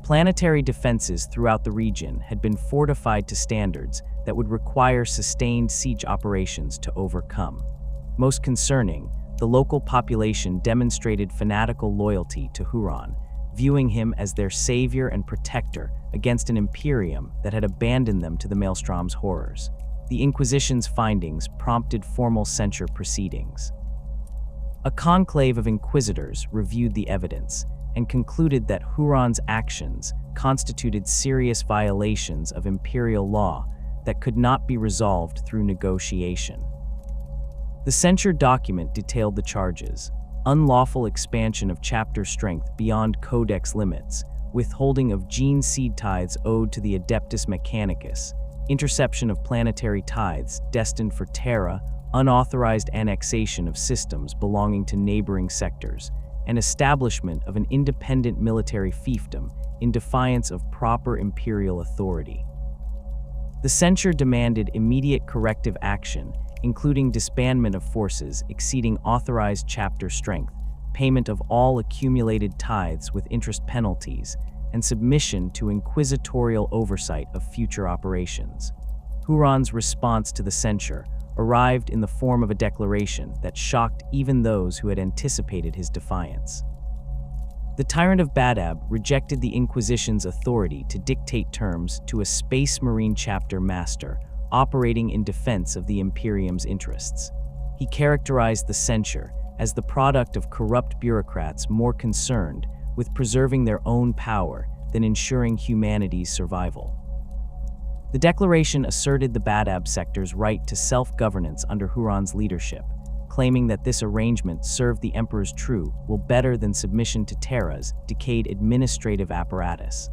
Planetary defenses throughout the region had been fortified to standards that would require sustained siege operations to overcome. Most concerning, the local population demonstrated fanatical loyalty to Huron, viewing him as their savior and protector against an Imperium that had abandoned them to the Maelstrom's horrors. The Inquisition's findings prompted formal censure proceedings. A conclave of inquisitors reviewed the evidence and concluded that Huron's actions constituted serious violations of Imperial law that could not be resolved through negotiation. The censure document detailed the charges: unlawful expansion of chapter strength beyond codex limits, withholding of gene seed tithes owed to the Adeptus Mechanicus, interception of planetary tithes destined for Terra, unauthorized annexation of systems belonging to neighboring sectors, and establishment of an independent military fiefdom in defiance of proper Imperial authority. The censure demanded immediate corrective action, including disbandment of forces exceeding authorized chapter strength, payment of all accumulated tithes with interest penalties, and submission to inquisitorial oversight of future operations. Huron's response to the censure arrived in the form of a declaration that shocked even those who had anticipated his defiance. The Tyrant of Badab rejected the Inquisition's authority to dictate terms to a Space Marine chapter master operating in defense of the Imperium's interests. He characterized the censure as the product of corrupt bureaucrats more concerned with preserving their own power than ensuring humanity's survival. The declaration asserted the Badab sector's right to self-governance under Huron's leadership, claiming that this arrangement served the Emperor's true will better than submission to Terra's decayed administrative apparatus.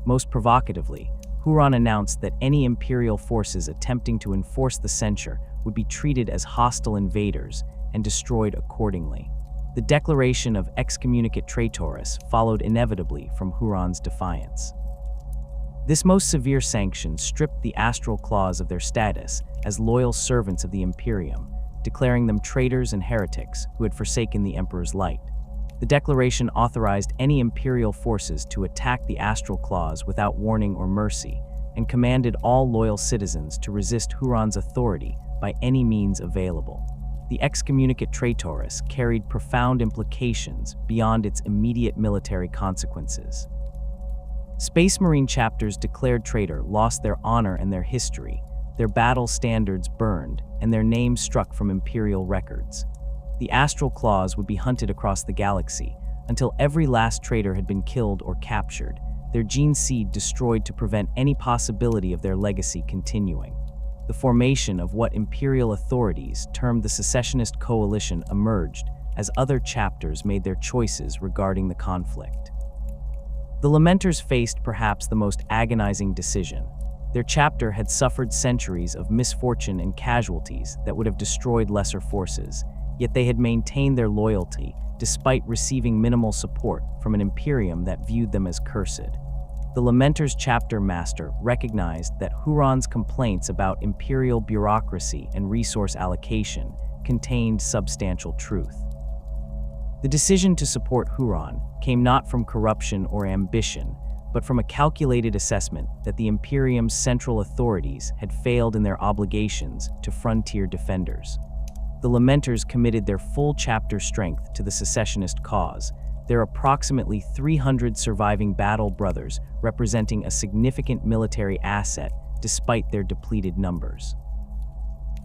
Most provocatively, Huron announced that any Imperial forces attempting to enforce the censure would be treated as hostile invaders and destroyed accordingly. The declaration of excommunicate traitoris followed inevitably from Huron's defiance. This most severe sanction stripped the Astral Claws of their status as loyal servants of the Imperium, declaring them traitors and heretics who had forsaken the Emperor's light. The declaration authorized any Imperial forces to attack the Astral Claws without warning or mercy, and commanded all loyal citizens to resist Huron's authority by any means available. The excommunicate traitoris carried profound implications beyond its immediate military consequences. Space Marine chapters declared traitor lost their honor and their history, their battle standards burned, and their names struck from Imperial records. The Astral Claws would be hunted across the galaxy until every last traitor had been killed or captured, their gene seed destroyed to prevent any possibility of their legacy continuing. The formation of what Imperial authorities termed the Secessionist Coalition emerged as other chapters made their choices regarding the conflict. The Lamenters faced perhaps the most agonizing decision. Their chapter had suffered centuries of misfortune and casualties that would have destroyed lesser forces, yet they had maintained their loyalty despite receiving minimal support from an Imperium that viewed them as cursed. The Lamenters chapter master recognized that Huron's complaints about Imperial bureaucracy and resource allocation contained substantial truth. The decision to support Huron came not from corruption or ambition, but from a calculated assessment that the Imperium's central authorities had failed in their obligations to frontier defenders. The Lamenters committed their full chapter strength to the secessionist cause, their approximately 300 surviving battle brothers representing a significant military asset despite their depleted numbers.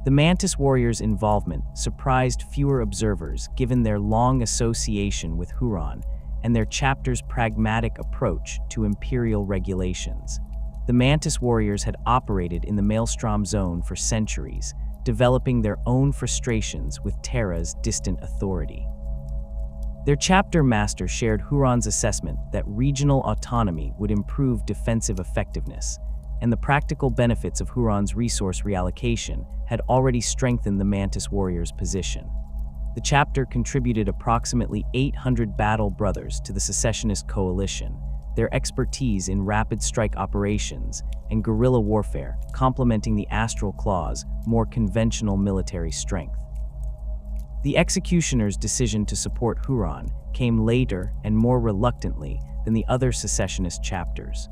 The Mantis Warriors' involvement surprised fewer observers given their long association with Huron and their chapter's pragmatic approach to Imperial regulations. The Mantis Warriors had operated in the Maelstrom zone for centuries, developing their own frustrations with Terra's distant authority. Their chapter master shared Huron's assessment that regional autonomy would improve defensive effectiveness, and the practical benefits of Huron's resource reallocation had already strengthened the Mantis warriors' position. The chapter contributed approximately 800 battle brothers to the secessionist coalition, their expertise in rapid strike operations and guerrilla warfare complementing the Astral Claws' more conventional military strength. The executioners' decision to support Huron came later and more reluctantly than the other secessionist chapters.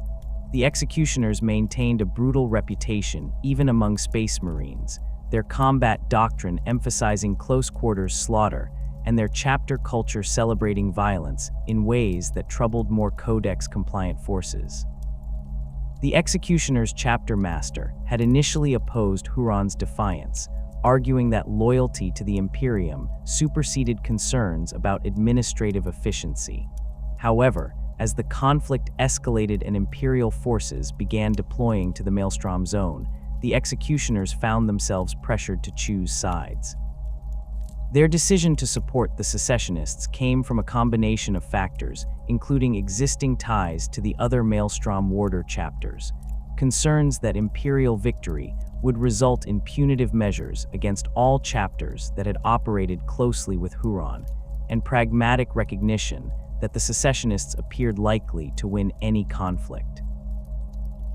The executioners maintained a brutal reputation even among Space Marines, their combat doctrine emphasizing close-quarters slaughter and their chapter culture celebrating violence in ways that troubled more Codex-compliant forces. The executioners' chapter master had initially opposed Huron's defiance, arguing that loyalty to the Imperium superseded concerns about administrative efficiency. However, as the conflict escalated and Imperial forces began deploying to the Maelstrom zone, the executioners found themselves pressured to choose sides. Their decision to support the secessionists came from a combination of factors, including existing ties to the other Maelstrom warder chapters, concerns that Imperial victory would result in punitive measures against all chapters that had operated closely with Huron, and pragmatic recognition that the secessionists appeared likely to win any conflict.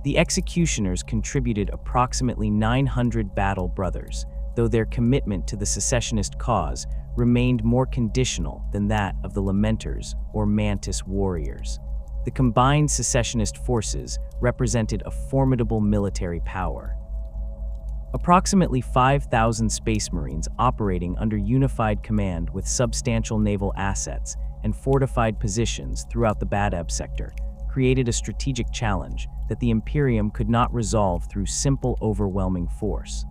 The executioners contributed approximately 900 battle brothers, though their commitment to the secessionist cause remained more conditional than that of the Lamenters or Mantis warriors. The combined secessionist forces represented a formidable military power. Approximately 5,000 Space Marines operating under unified command with substantial naval assets and fortified positions throughout the Badab sector created a strategic challenge that the Imperium could not resolve through simple overwhelming force.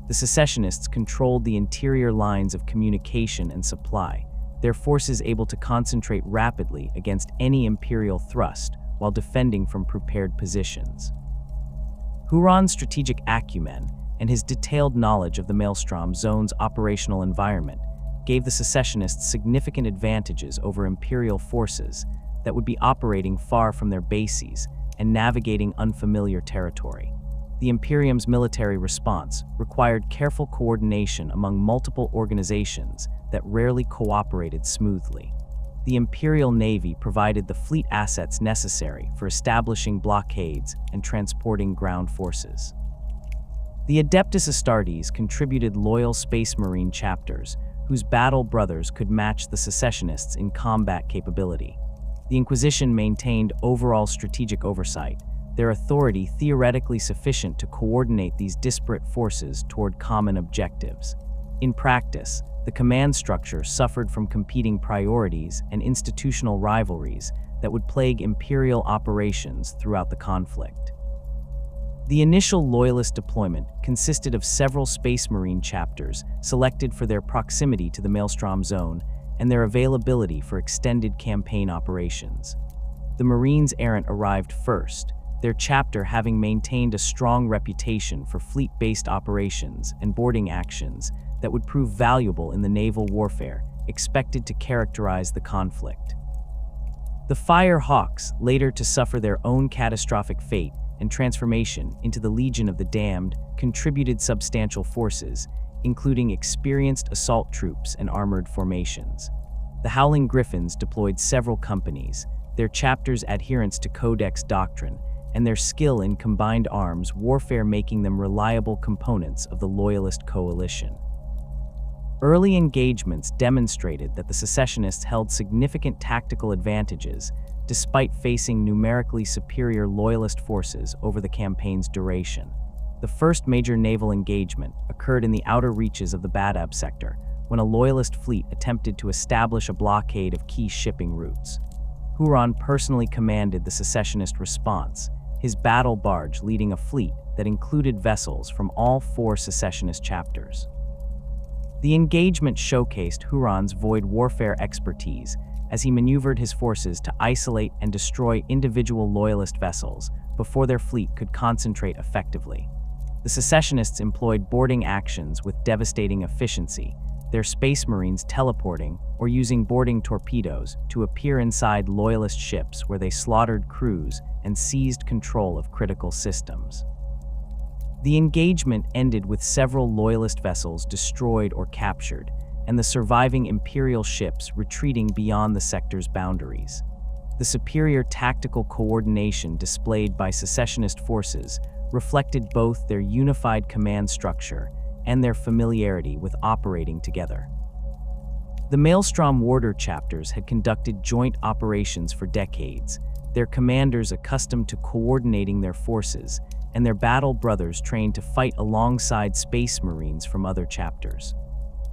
The secessionists controlled the interior lines of communication and supply, their forces able to concentrate rapidly against any Imperial thrust while defending from prepared positions. Huron's strategic acumen and his detailed knowledge of the Maelstrom zone's operational environment gave the secessionists significant advantages over Imperial forces that would be operating far from their bases and navigating unfamiliar territory. The Imperium's military response required careful coordination among multiple organizations that rarely cooperated smoothly. The Imperial Navy provided the fleet assets necessary for establishing blockades and transporting ground forces. The Adeptus Astartes contributed loyal Space Marine chapters whose battle brothers could match the secessionists in combat capability. The Inquisition maintained overall strategic oversight, their authority theoretically sufficient to coordinate these disparate forces toward common objectives. In practice, the command structure suffered from competing priorities and institutional rivalries that would plague Imperial operations throughout the conflict. The initial Loyalist deployment consisted of several Space Marine chapters selected for their proximity to the Maelstrom zone and their availability for extended campaign operations. The Marines errant arrived first, their chapter having maintained a strong reputation for fleet-based operations and boarding actions that would prove valuable in the naval warfare expected to characterize the conflict. The Fire Hawks, later to suffer their own catastrophic fate and transformation into the Legion of the Damned, contributed substantial forces, including experienced assault troops and armored formations. The Howling Griffins deployed several companies, their chapters' adherence to Codex doctrine, and their skill in combined arms warfare making them reliable components of the Loyalist coalition. Early engagements demonstrated that the secessionists held significant tactical advantages despite facing numerically superior Loyalist forces over the campaign's duration. The first major naval engagement occurred in the outer reaches of the Badab sector, when a Loyalist fleet attempted to establish a blockade of key shipping routes. Huron personally commanded the secessionist response, his battle barge leading a fleet that included vessels from all 4 secessionist chapters. The engagement showcased Huron's void warfare expertise as he maneuvered his forces to isolate and destroy individual Loyalist vessels before their fleet could concentrate effectively. The secessionists employed boarding actions with devastating efficiency, their space marines teleporting or using boarding torpedoes to appear inside loyalist ships where they slaughtered crews and seized control of critical systems. The engagement ended with several loyalist vessels destroyed or captured, and the surviving Imperial ships retreating beyond the sector's boundaries. The superior tactical coordination displayed by secessionist forces reflected both their unified command structure and their familiarity with operating together. The Maelstrom warder chapters had conducted joint operations for decades, their commanders accustomed to coordinating their forces, and their battle brothers trained to fight alongside space marines from other chapters.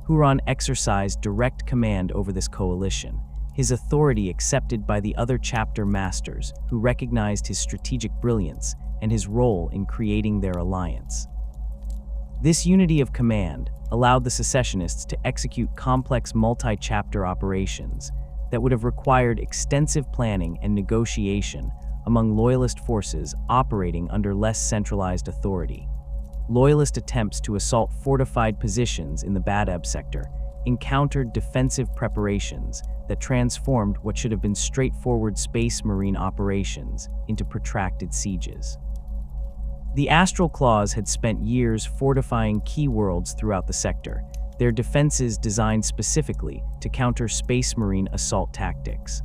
Huron exercised direct command over this coalition, his authority accepted by the other chapter masters who recognized his strategic brilliance and his role in creating their alliance. This unity of command allowed the secessionists to execute complex multi-chapter operations that would have required extensive planning and negotiation among loyalist forces operating under less centralized authority. Loyalist attempts to assault fortified positions in the Badab sector encountered defensive preparations that transformed what should have been straightforward space marine operations into protracted sieges. The Astral Claws had spent years fortifying key worlds throughout the sector, their defenses designed specifically to counter space marine assault tactics.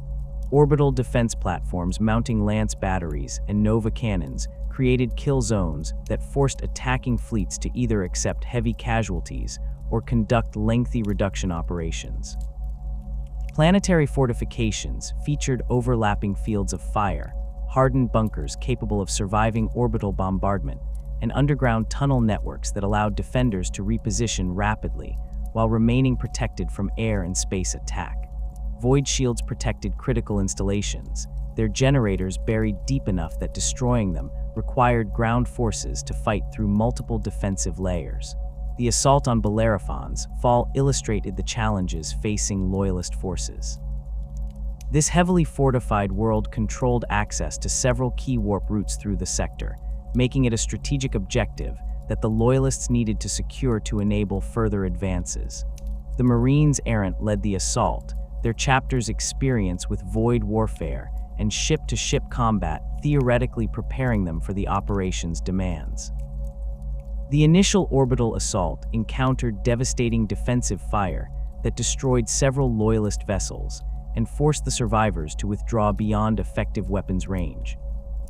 Orbital defense platforms mounting lance batteries and nova cannons created kill zones that forced attacking fleets to either accept heavy casualties or conduct lengthy reduction operations. Planetary fortifications featured overlapping fields of fire, hardened bunkers capable of surviving orbital bombardment, and underground tunnel networks that allowed defenders to reposition rapidly while remaining protected from air and space attack. Void shields protected critical installations, their generators buried deep enough that destroying them required ground forces to fight through multiple defensive layers. The assault on Bellerophon's fall illustrated the challenges facing loyalist forces. This heavily fortified world controlled access to several key warp routes through the sector, making it a strategic objective that the loyalists needed to secure to enable further advances. The Marines Errant led the assault, their chapter's experience with void warfare and ship-to-ship combat theoretically preparing them for the operation's demands. The initial orbital assault encountered devastating defensive fire that destroyed several loyalist vessels and forced the survivors to withdraw beyond effective weapons range.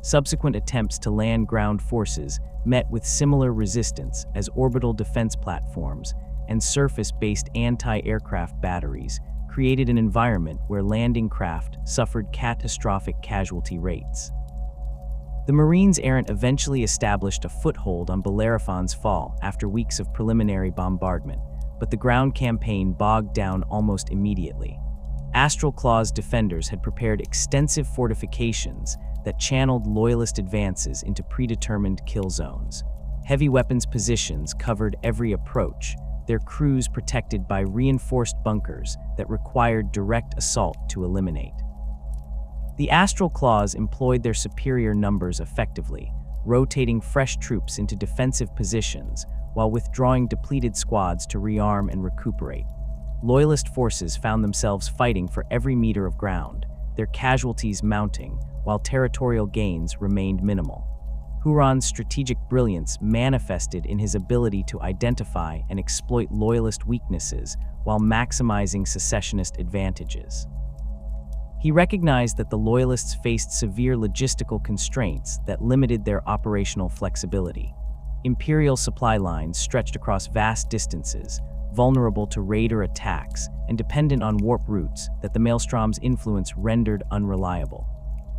Subsequent attempts to land ground forces met with similar resistance as orbital defense platforms and surface-based anti-aircraft batteries created an environment where landing craft suffered catastrophic casualty rates. The Marines Errant eventually established a foothold on Bellerophon's fall after weeks of preliminary bombardment, but the ground campaign bogged down almost immediately. Astral Claws defenders had prepared extensive fortifications that channeled loyalist advances into predetermined kill zones. Heavy weapons positions covered every approach, their crews protected by reinforced bunkers that required direct assault to eliminate. The Astral Claws employed their superior numbers effectively, rotating fresh troops into defensive positions while withdrawing depleted squads to rearm and recuperate. Loyalist forces found themselves fighting for every meter of ground, their casualties mounting, while territorial gains remained minimal. Huron's strategic brilliance manifested in his ability to identify and exploit loyalist weaknesses while maximizing secessionist advantages. He recognized that the loyalists faced severe logistical constraints that limited their operational flexibility. Imperial supply lines stretched across vast distances, vulnerable to raider attacks and dependent on warp routes that the Maelstrom's influence rendered unreliable.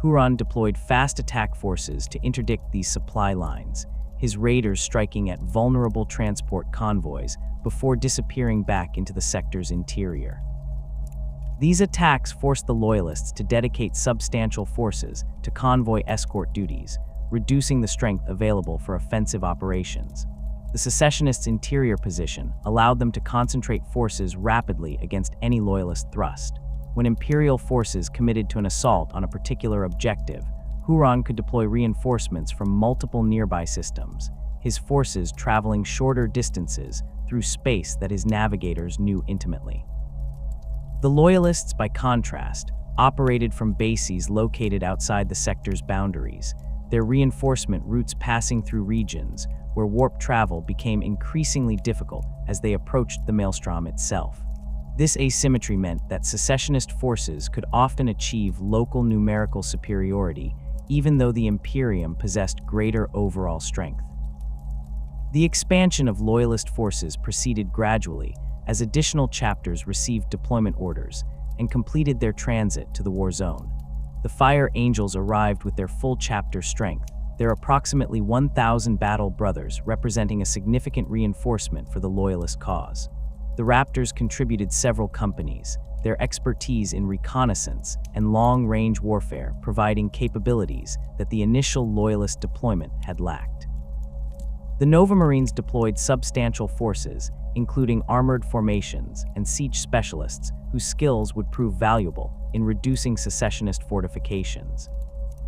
Huron deployed fast attack forces to interdict these supply lines, his raiders striking at vulnerable transport convoys before disappearing back into the sector's interior. These attacks forced the Loyalists to dedicate substantial forces to convoy escort duties, reducing the strength available for offensive operations. The secessionists' interior position allowed them to concentrate forces rapidly against any Loyalist thrust. When Imperial forces committed to an assault on a particular objective, Huron could deploy reinforcements from multiple nearby systems, his forces traveling shorter distances through space that his navigators knew intimately. The Loyalists, by contrast, operated from bases located outside the sector's boundaries, their reinforcement routes passing through regions where warp travel became increasingly difficult as they approached the Maelstrom itself. This asymmetry meant that secessionist forces could often achieve local numerical superiority, even though the Imperium possessed greater overall strength. The expansion of Loyalist forces proceeded gradually as additional chapters received deployment orders and completed their transit to the war zone. The Fire Angels arrived with their full chapter strength, their approximately 1,000 battle brothers representing a significant reinforcement for the Loyalist cause. The Raptors contributed several companies, their expertise in reconnaissance and long-range warfare providing capabilities that the initial Loyalist deployment had lacked. The Nova Marines deployed substantial forces, including armored formations and siege specialists whose skills would prove valuable in reducing secessionist fortifications.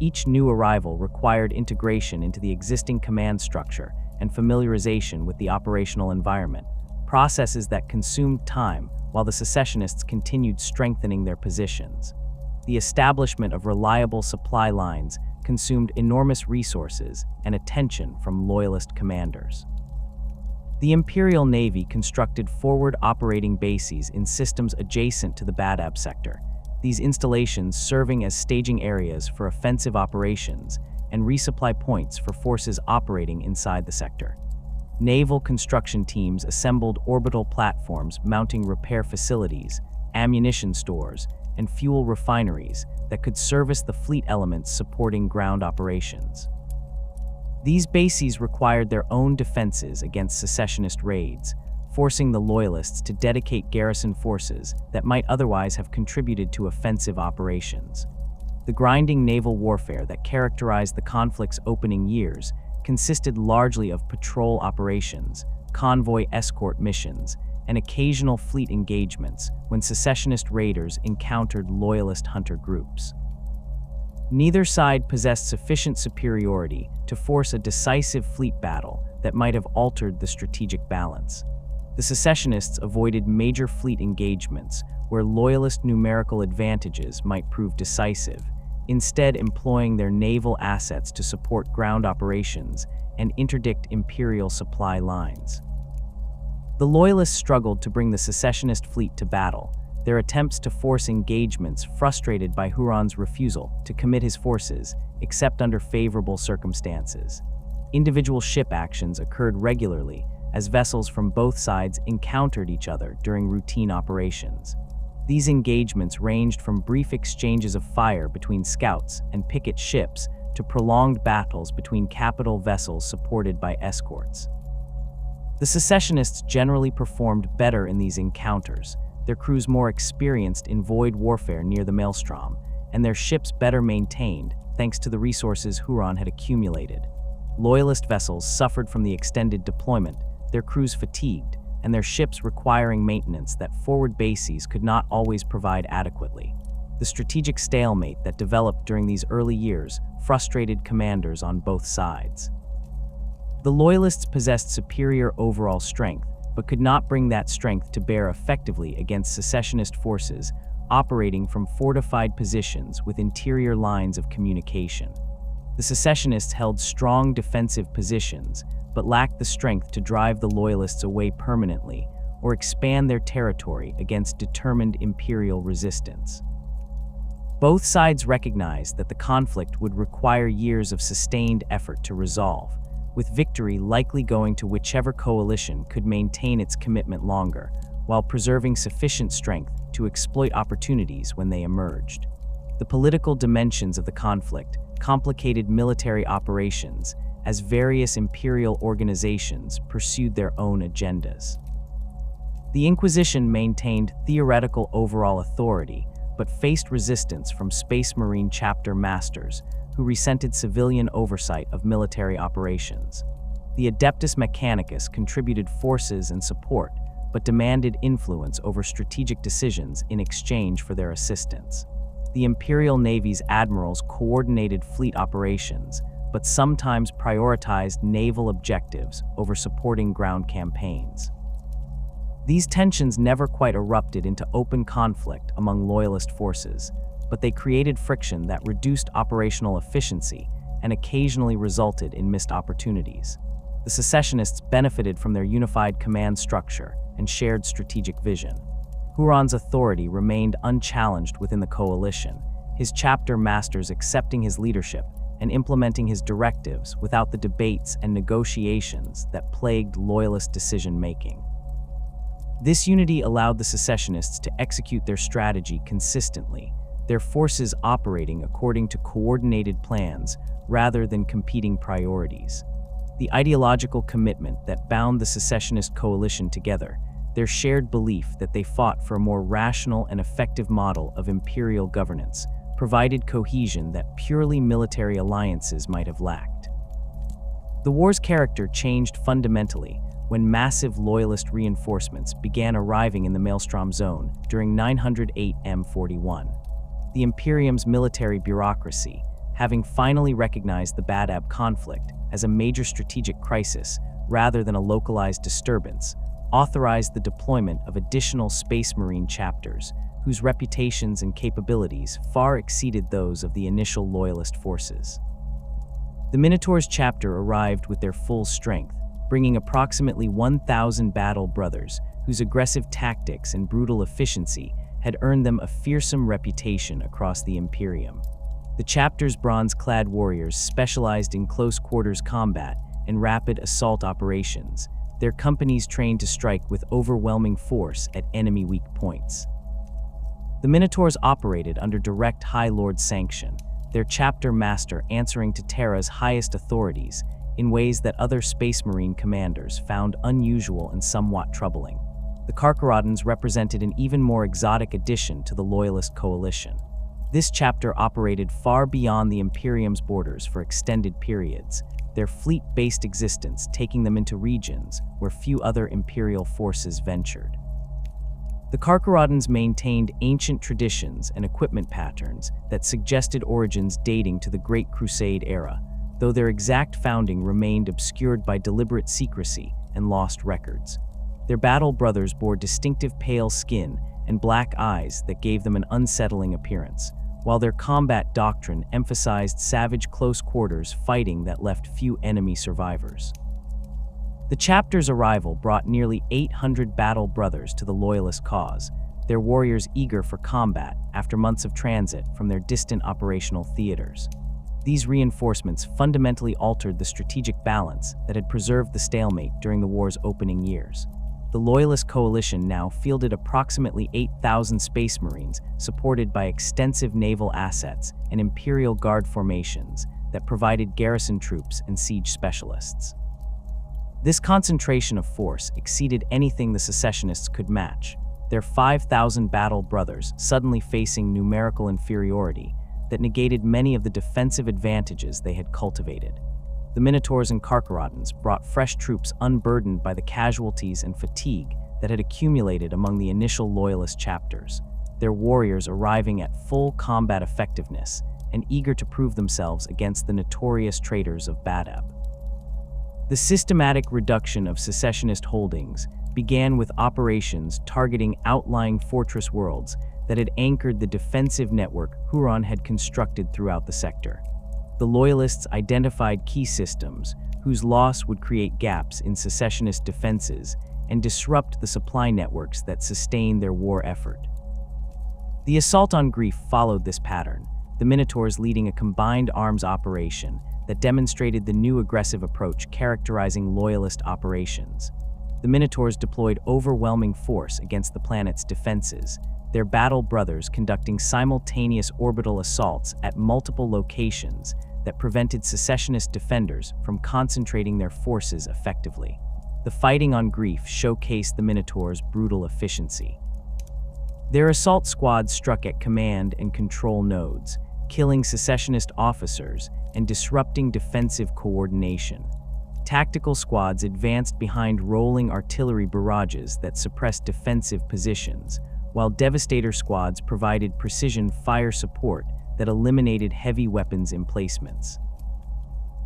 Each new arrival required integration into the existing command structure and familiarization with the operational environment, processes that consumed time while the secessionists continued strengthening their positions. The establishment of reliable supply lines consumed enormous resources and attention from Loyalist commanders. The Imperial Navy constructed forward operating bases in systems adjacent to the Badab sector, these installations serving as staging areas for offensive operations and resupply points for forces operating inside the sector. Naval construction teams assembled orbital platforms mounting repair facilities, ammunition stores, and fuel refineries that could service the fleet elements supporting ground operations. These bases required their own defenses against secessionist raids, forcing the Loyalists to dedicate garrison forces that might otherwise have contributed to offensive operations. The grinding naval warfare that characterized the conflict's opening years consisted largely of patrol operations, convoy escort missions, and occasional fleet engagements when secessionist raiders encountered Loyalist hunter groups. Neither side possessed sufficient superiority to force a decisive fleet battle that might have altered the strategic balance. The secessionists avoided major fleet engagements where Loyalist numerical advantages might prove decisive, instead employing their naval assets to support ground operations and interdict Imperial supply lines. The Loyalists struggled to bring the secessionist fleet to battle, their attempts to force engagements frustrated by Huron's refusal to commit his forces except under favorable circumstances. Individual ship actions occurred regularly as vessels from both sides encountered each other during routine operations. These engagements ranged from brief exchanges of fire between scouts and picket ships to prolonged battles between capital vessels supported by escorts. The secessionists generally performed better in these encounters, their crews more experienced in void warfare near the Maelstrom, and their ships better maintained thanks to the resources Huron had accumulated. Loyalist vessels suffered from the extended deployment, their crews fatigued, and their ships requiring maintenance that forward bases could not always provide adequately. The strategic stalemate that developed during these early years frustrated commanders on both sides. The Loyalists possessed superior overall strength, but could not bring that strength to bear effectively against secessionist forces operating from fortified positions with interior lines of communication. The secessionists held strong defensive positions, but lacked the strength to drive the Loyalists away permanently or expand their territory against determined Imperial resistance. Both sides recognized that the conflict would require years of sustained effort to resolve, with victory likely going to whichever coalition could maintain its commitment longer, while preserving sufficient strength to exploit opportunities when they emerged. The political dimensions of the conflict complicated military operations as various imperial organizations pursued their own agendas. The Inquisition maintained theoretical overall authority, but faced resistance from Space Marine chapter masters who resented civilian oversight of military operations. The Adeptus Mechanicus contributed forces and support, but demanded influence over strategic decisions in exchange for their assistance. The Imperial Navy's admirals coordinated fleet operations, but sometimes prioritized naval objectives over supporting ground campaigns. These tensions never quite erupted into open conflict among loyalist forces, but they created friction that reduced operational efficiency and occasionally resulted in missed opportunities. The secessionists benefited from their unified command structure and shared strategic vision. Huron's authority remained unchallenged within the coalition, his chapter masters accepting his leadership and implementing his directives without the debates and negotiations that plagued loyalist decision-making. This unity allowed the secessionists to execute their strategy consistently, their forces operating according to coordinated plans rather than competing priorities. The ideological commitment that bound the secessionist coalition together, their shared belief that they fought for a more rational and effective model of imperial governance, provided cohesion that purely military alliances might have lacked. The war's character changed fundamentally when massive loyalist reinforcements began arriving in the Maelstrom zone during 908 M41. The Imperium's military bureaucracy, having finally recognized the Badab conflict as a major strategic crisis rather than a localized disturbance, authorized the deployment of additional Space Marine chapters whose reputations and capabilities far exceeded those of the initial loyalist forces. The Minotaur's chapter arrived with their full strength, bringing approximately 1,000 battle brothers whose aggressive tactics and brutal efficiency had earned them a fearsome reputation across the Imperium. The chapter's bronze-clad warriors specialized in close-quarters combat and rapid assault operations, their companies trained to strike with overwhelming force at enemy weak points. The Minotaurs operated under direct High Lord sanction, their chapter master answering to Terra's highest authorities in ways that other Space Marine commanders found unusual and somewhat troubling. The Carcharoddans represented an even more exotic addition to the Loyalist coalition. This chapter operated far beyond the Imperium's borders for extended periods, their fleet-based existence taking them into regions where few other Imperial forces ventured. The Carcharoddans maintained ancient traditions and equipment patterns that suggested origins dating to the Great Crusade era, though their exact founding remained obscured by deliberate secrecy and lost records. Their battle brothers bore distinctive pale skin and black eyes that gave them an unsettling appearance, while their combat doctrine emphasized savage close-quarters fighting that left few enemy survivors. The chapter's arrival brought nearly 800 battle brothers to the Loyalist cause, their warriors eager for combat after months of transit from their distant operational theaters. These reinforcements fundamentally altered the strategic balance that had preserved the stalemate during the war's opening years. The Loyalist coalition now fielded approximately 8,000 Space Marines supported by extensive naval assets and Imperial Guard formations that provided garrison troops and siege specialists. This concentration of force exceeded anything the secessionists could match, their 5,000 battle brothers suddenly facing numerical inferiority that negated many of the defensive advantages they had cultivated. The Minotaurs and Carcharoddans brought fresh troops unburdened by the casualties and fatigue that had accumulated among the initial Loyalist chapters, their warriors arriving at full combat effectiveness and eager to prove themselves against the notorious traitors of Badab. The systematic reduction of secessionist holdings began with operations targeting outlying fortress worlds that had anchored the defensive network Huron had constructed throughout the sector. The Loyalists identified key systems whose loss would create gaps in secessionist defenses and disrupt the supply networks that sustained their war effort. The assault on Grief followed this pattern, the Minotaurs leading a combined arms operation that demonstrated the new aggressive approach characterizing Loyalist operations. The Minotaurs deployed overwhelming force against the planet's defenses, their battle brothers conducting simultaneous orbital assaults at multiple locations that prevented secessionist defenders from concentrating their forces effectively. The fighting on Grief showcased the Minotaurs' brutal efficiency. Their assault squads struck at command and control nodes, killing secessionist officers and disrupting defensive coordination. Tactical squads advanced behind rolling artillery barrages that suppressed defensive positions, while Devastator squads provided precision fire support that eliminated heavy weapons emplacements.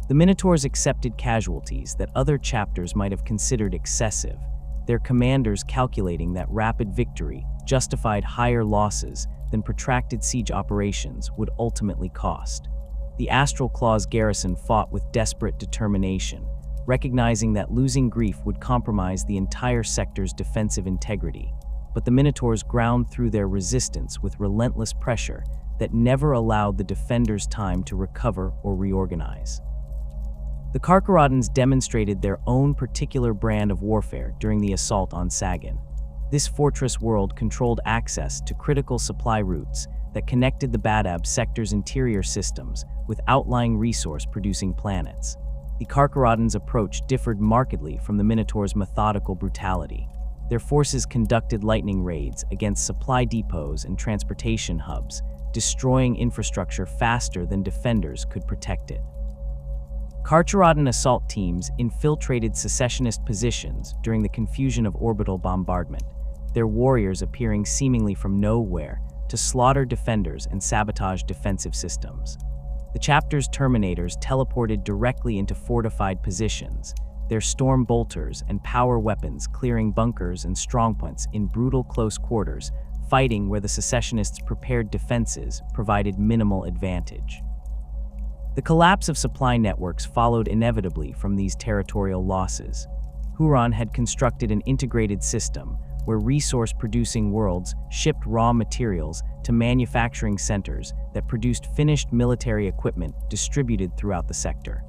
The Minotaurs accepted casualties that other chapters might have considered excessive, their commanders calculating that rapid victory justified higher losses than protracted siege operations would ultimately cost. The Astral Claws garrison fought with desperate determination, recognizing that losing Grief would compromise the entire sector's defensive integrity. But the Minotaurs ground through their resistance with relentless pressure that never allowed the defenders time to recover or reorganize. The Carcharoddans demonstrated their own particular brand of warfare during the assault on Sagan. This fortress world controlled access to critical supply routes that connected the Badab sector's interior systems with outlying resource-producing planets. The Carcharoddans' approach differed markedly from the Minotaurs' methodical brutality. Their forces conducted lightning raids against supply depots and transportation hubs, destroying infrastructure faster than defenders could protect it. Carcharoddan assault teams infiltrated secessionist positions during the confusion of orbital bombardment, their warriors appearing seemingly from nowhere to slaughter defenders and sabotage defensive systems. The chapter's Terminators teleported directly into fortified positions, their storm bolters and power weapons clearing bunkers and strongpoints in brutal close quarters, fighting where the secessionists' prepared defenses provided minimal advantage. The collapse of supply networks followed inevitably from these territorial losses. Huron had constructed an integrated system where resource-producing worlds shipped raw materials to manufacturing centers that produced finished military equipment distributed throughout the sector.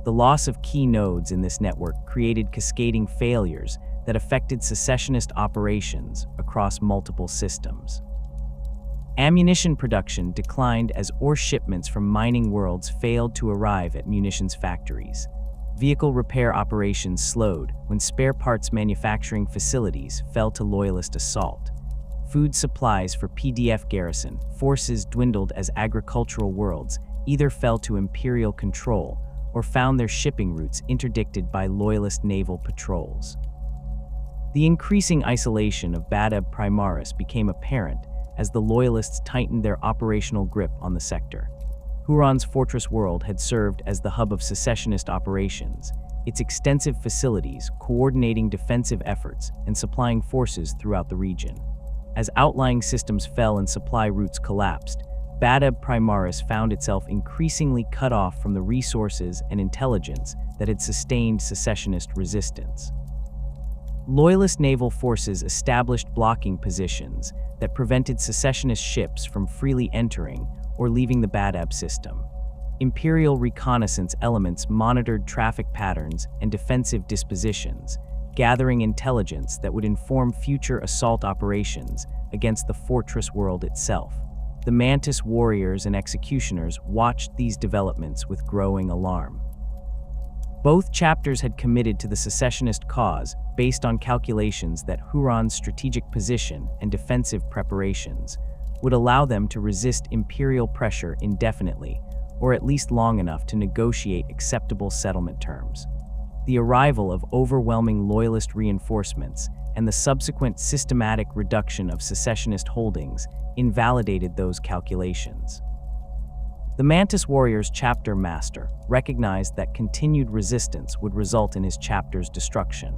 The loss of key nodes in this network created cascading failures that affected secessionist operations across multiple systems. Ammunition production declined as ore shipments from mining worlds failed to arrive at munitions factories. Vehicle repair operations slowed when spare parts manufacturing facilities fell to Loyalist assault. Food supplies for PDF garrison forces dwindled as agricultural worlds either fell to Imperial control or found their shipping routes interdicted by Loyalist naval patrols. The increasing isolation of Badab Primaris became apparent as the Loyalists tightened their operational grip on the sector. Huron's fortress world had served as the hub of secessionist operations, its extensive facilities coordinating defensive efforts and supplying forces throughout the region. As outlying systems fell and supply routes collapsed, Badab Primaris found itself increasingly cut off from the resources and intelligence that had sustained secessionist resistance. Loyalist naval forces established blocking positions that prevented secessionist ships from freely entering or leaving the Badab system. Imperial reconnaissance elements monitored traffic patterns and defensive dispositions, gathering intelligence that would inform future assault operations against the fortress world itself. The Mantis warriors and executioners watched these developments with growing alarm. Both chapters had committed to the secessionist cause based on calculations that Huron's strategic position and defensive preparations would allow them to resist Imperial pressure indefinitely, or at least long enough to negotiate acceptable settlement terms. The arrival of overwhelming Loyalist reinforcements and the subsequent systematic reduction of secessionist holdings invalidated those calculations. The Mantis Warrior's chapter master recognized that continued resistance would result in his chapter's destruction,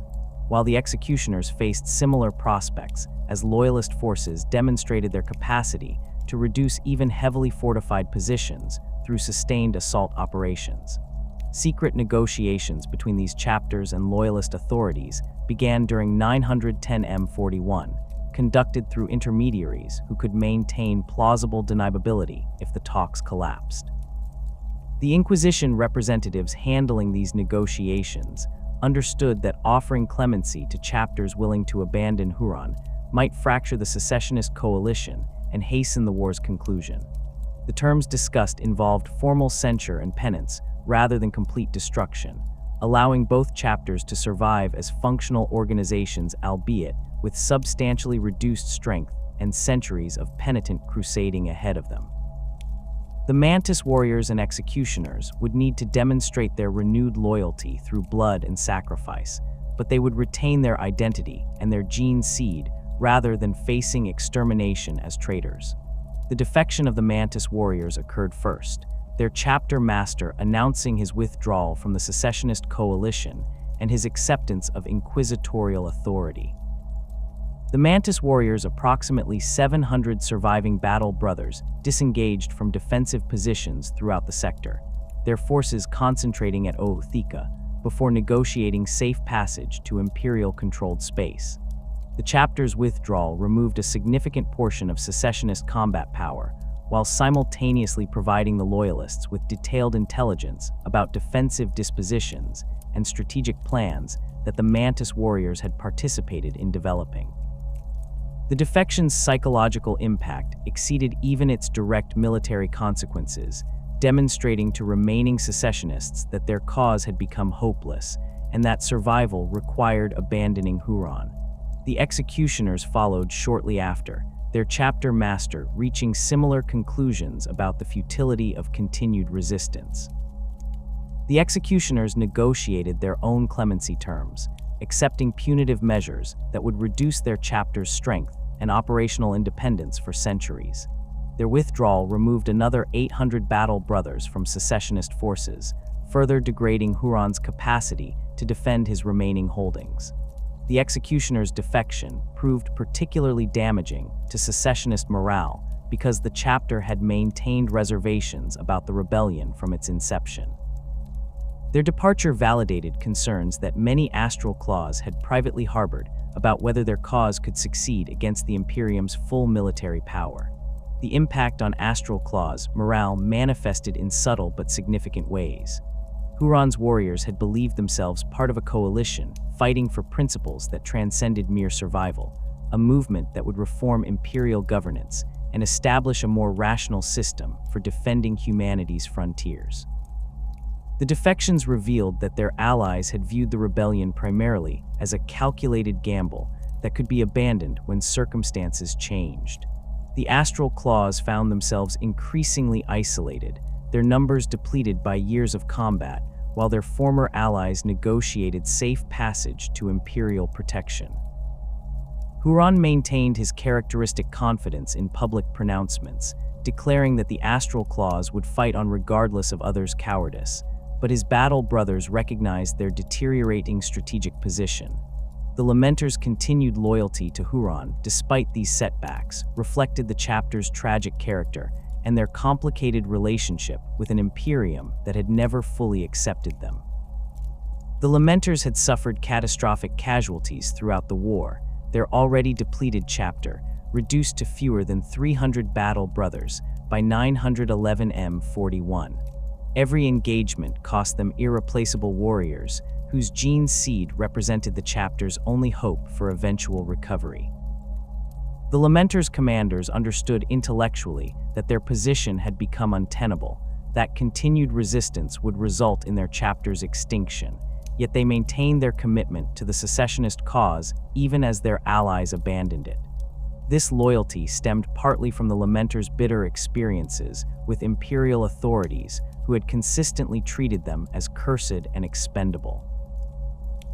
while the executioners faced similar prospects as Loyalist forces demonstrated their capacity to reduce even heavily fortified positions through sustained assault operations. Secret negotiations between these chapters and Loyalist authorities began during 910 M41, conducted through intermediaries who could maintain plausible deniability if the talks collapsed. The Inquisition representatives handling these negotiations understood that offering clemency to chapters willing to abandon Huron might fracture the secessionist coalition and hasten the war's conclusion. The terms discussed involved formal censure and penance rather than complete destruction, allowing both chapters to survive as functional organizations, albeit with substantially reduced strength and centuries of penitent crusading ahead of them. The Mantis warriors and executioners would need to demonstrate their renewed loyalty through blood and sacrifice, but they would retain their identity and their gene seed rather than facing extermination as traitors. The defection of the Mantis warriors occurred first, their chapter master announcing his withdrawal from the secessionist coalition and his acceptance of inquisitorial authority. The Mantis warriors, approximately 700 surviving battle brothers, disengaged from defensive positions throughout the sector, their forces concentrating at Oothika before negotiating safe passage to Imperial-controlled space. The chapter's withdrawal removed a significant portion of secessionist combat power, while simultaneously providing the Loyalists with detailed intelligence about defensive dispositions and strategic plans that the Mantis warriors had participated in developing. The defection's psychological impact exceeded even its direct military consequences, demonstrating to remaining secessionists that their cause had become hopeless and that survival required abandoning Huron. The executioners followed shortly after, their chapter master reaching similar conclusions about the futility of continued resistance. The executioners negotiated their own clemency terms, accepting punitive measures that would reduce their chapter's strength and operational independence for centuries. Their withdrawal removed another 800 battle brothers from secessionist forces, further degrading Huron's capacity to defend his remaining holdings. The executioners' defection proved particularly damaging to secessionist morale because the chapter had maintained reservations about the rebellion from its inception. Their departure validated concerns that many Astral Claws had privately harbored about whether their cause could succeed against the Imperium's full military power. The impact on Astral Claws' morale manifested in subtle but significant ways. Huron's warriors had believed themselves part of a coalition fighting for principles that transcended mere survival, a movement that would reform Imperial governance and establish a more rational system for defending humanity's frontiers. The defections revealed that their allies had viewed the rebellion primarily as a calculated gamble that could be abandoned when circumstances changed. The Astral Claws found themselves increasingly isolated, their numbers depleted by years of combat, while their former allies negotiated safe passage to Imperial protection. Huron maintained his characteristic confidence in public pronouncements, declaring that the Astral Claws would fight on regardless of others' cowardice, but his battle brothers recognized their deteriorating strategic position. The Lamenter's continued loyalty to Huron, despite these setbacks, reflected the chapter's tragic character and their complicated relationship with an Imperium that had never fully accepted them. The Lamenters had suffered catastrophic casualties throughout the war, their already depleted chapter reduced to fewer than 300 battle brothers by 911 M41. Every engagement cost them irreplaceable warriors whose gene seed represented the chapter's only hope for eventual recovery. The Lamenters' commanders understood intellectually that their position had become untenable, that continued resistance would result in their chapter's extinction, yet they maintained their commitment to the secessionist cause even as their allies abandoned it. This loyalty stemmed partly from the Lamenters' bitter experiences with Imperial authorities who had consistently treated them as cursed and expendable.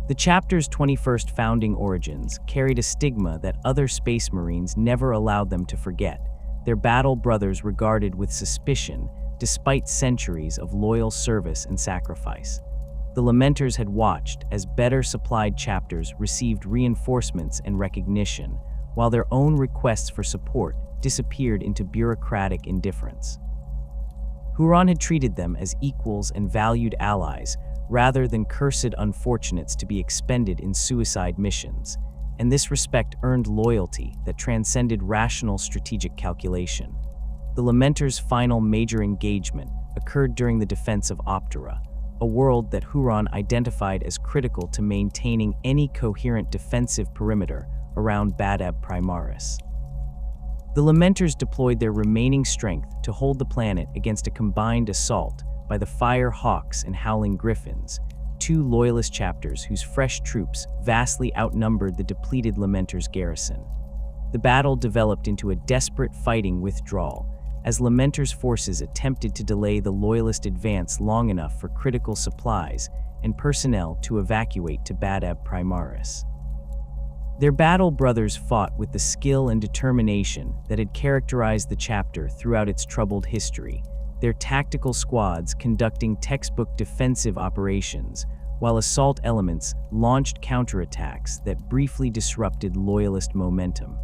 The chapter's 21st founding origins carried a stigma that other Space Marines never allowed them to forget, their battle brothers regarded with suspicion despite centuries of loyal service and sacrifice. The Lamenters had watched as better supplied chapters received reinforcements and recognition, while their own requests for support disappeared into bureaucratic indifference. Huron had treated them as equals and valued allies, rather than cursed unfortunates to be expended in suicide missions, and this respect earned loyalty that transcended rational strategic calculation. The Lamenters' final major engagement occurred during the defense of Optera, a world that Huron identified as critical to maintaining any coherent defensive perimeter around Badab Primaris. The Lamenters deployed their remaining strength to hold the planet against a combined assault by the Fire Hawks and Howling Griffins, two loyalist chapters whose fresh troops vastly outnumbered the depleted Lamenters' garrison. The battle developed into a desperate fighting withdrawal, as Lamenters' forces attempted to delay the Loyalist advance long enough for critical supplies and personnel to evacuate to Badab Primaris. Their battle brothers fought with the skill and determination that had characterized the chapter throughout its troubled history, their tactical squads conducting textbook defensive operations while assault elements launched counterattacks that briefly disrupted Loyalist momentum.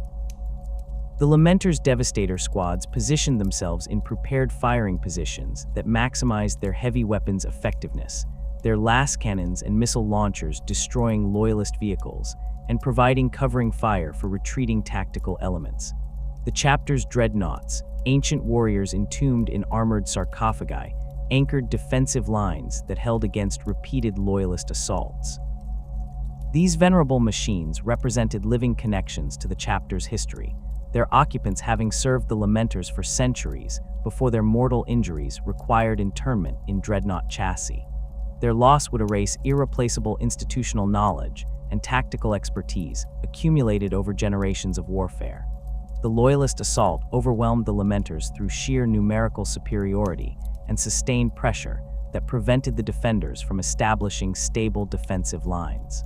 The Lamenter's Devastator squads positioned themselves in prepared firing positions that maximized their heavy weapons' effectiveness, their las cannons and missile launchers destroying Loyalist vehicles and providing covering fire for retreating tactical elements. The chapter's dreadnoughts, ancient warriors entombed in armored sarcophagi, anchored defensive lines that held against repeated Loyalist assaults. These venerable machines represented living connections to the chapter's history, their occupants having served the Lamenters for centuries before their mortal injuries required internment in dreadnought chassis. Their loss would erase irreplaceable institutional knowledge and tactical expertise accumulated over generations of warfare. The Loyalist assault overwhelmed the Lamenters through sheer numerical superiority and sustained pressure that prevented the defenders from establishing stable defensive lines.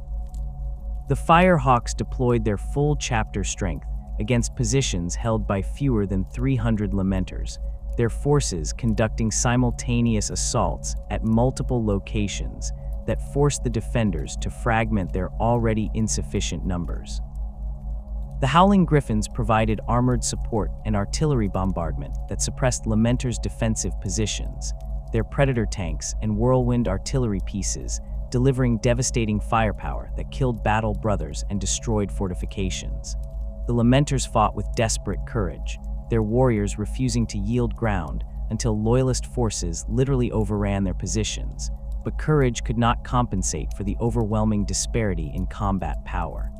The Firehawks deployed their full chapter strength against positions held by fewer than 300 Lamenters, their forces conducting simultaneous assaults at multiple locations that forced the defenders to fragment their already insufficient numbers. The Howling Griffins provided armored support and artillery bombardment that suppressed Lamenter's defensive positions, their Predator tanks and Whirlwind artillery pieces delivering devastating firepower that killed battle brothers and destroyed fortifications. The Lamenters fought with desperate courage, their warriors refusing to yield ground until Loyalist forces literally overran their positions, but courage could not compensate for the overwhelming disparity in combat power.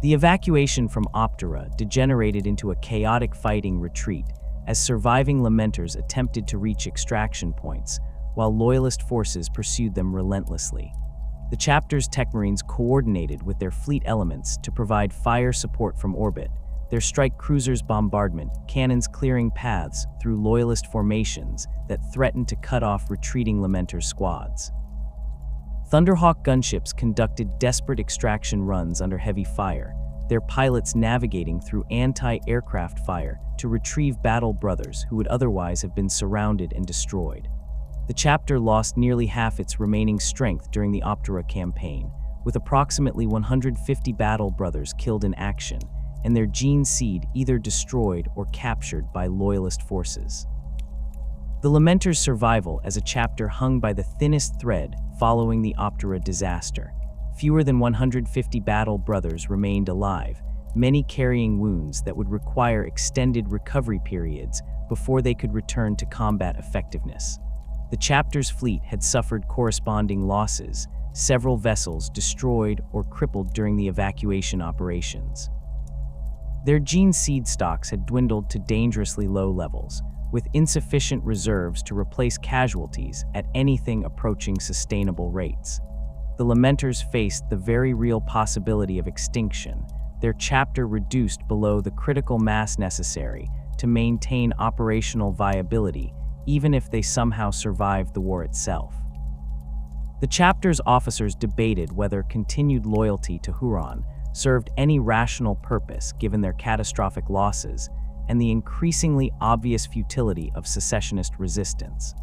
The evacuation from Optera degenerated into a chaotic fighting retreat as surviving Lamenters attempted to reach extraction points, while Loyalist forces pursued them relentlessly. The chapter's Tech Marines coordinated with their fleet elements to provide fire support from orbit, their strike cruisers' bombardment, cannons clearing paths through Loyalist formations that threatened to cut off retreating Lamenters' squads. Thunderhawk gunships conducted desperate extraction runs under heavy fire, their pilots navigating through anti-aircraft fire to retrieve battle brothers who would otherwise have been surrounded and destroyed. The chapter lost nearly half its remaining strength during the Optera campaign, with approximately 150 battle brothers killed in action, and their gene seed either destroyed or captured by Loyalist forces. The Lamenter's survival as a chapter hung by the thinnest thread following the Optera disaster. Fewer than 150 battle brothers remained alive, many carrying wounds that would require extended recovery periods before they could return to combat effectiveness. The chapter's fleet had suffered corresponding losses, several vessels destroyed or crippled during the evacuation operations. Their gene seed stocks had dwindled to dangerously low levels, with insufficient reserves to replace casualties at anything approaching sustainable rates. The Lamenters faced the very real possibility of extinction, their chapter reduced below the critical mass necessary to maintain operational viability, even if they somehow survived the war itself. The chapter's officers debated whether continued loyalty to Huron served any rational purpose given their catastrophic losses and the increasingly obvious futility of secessionist resistance.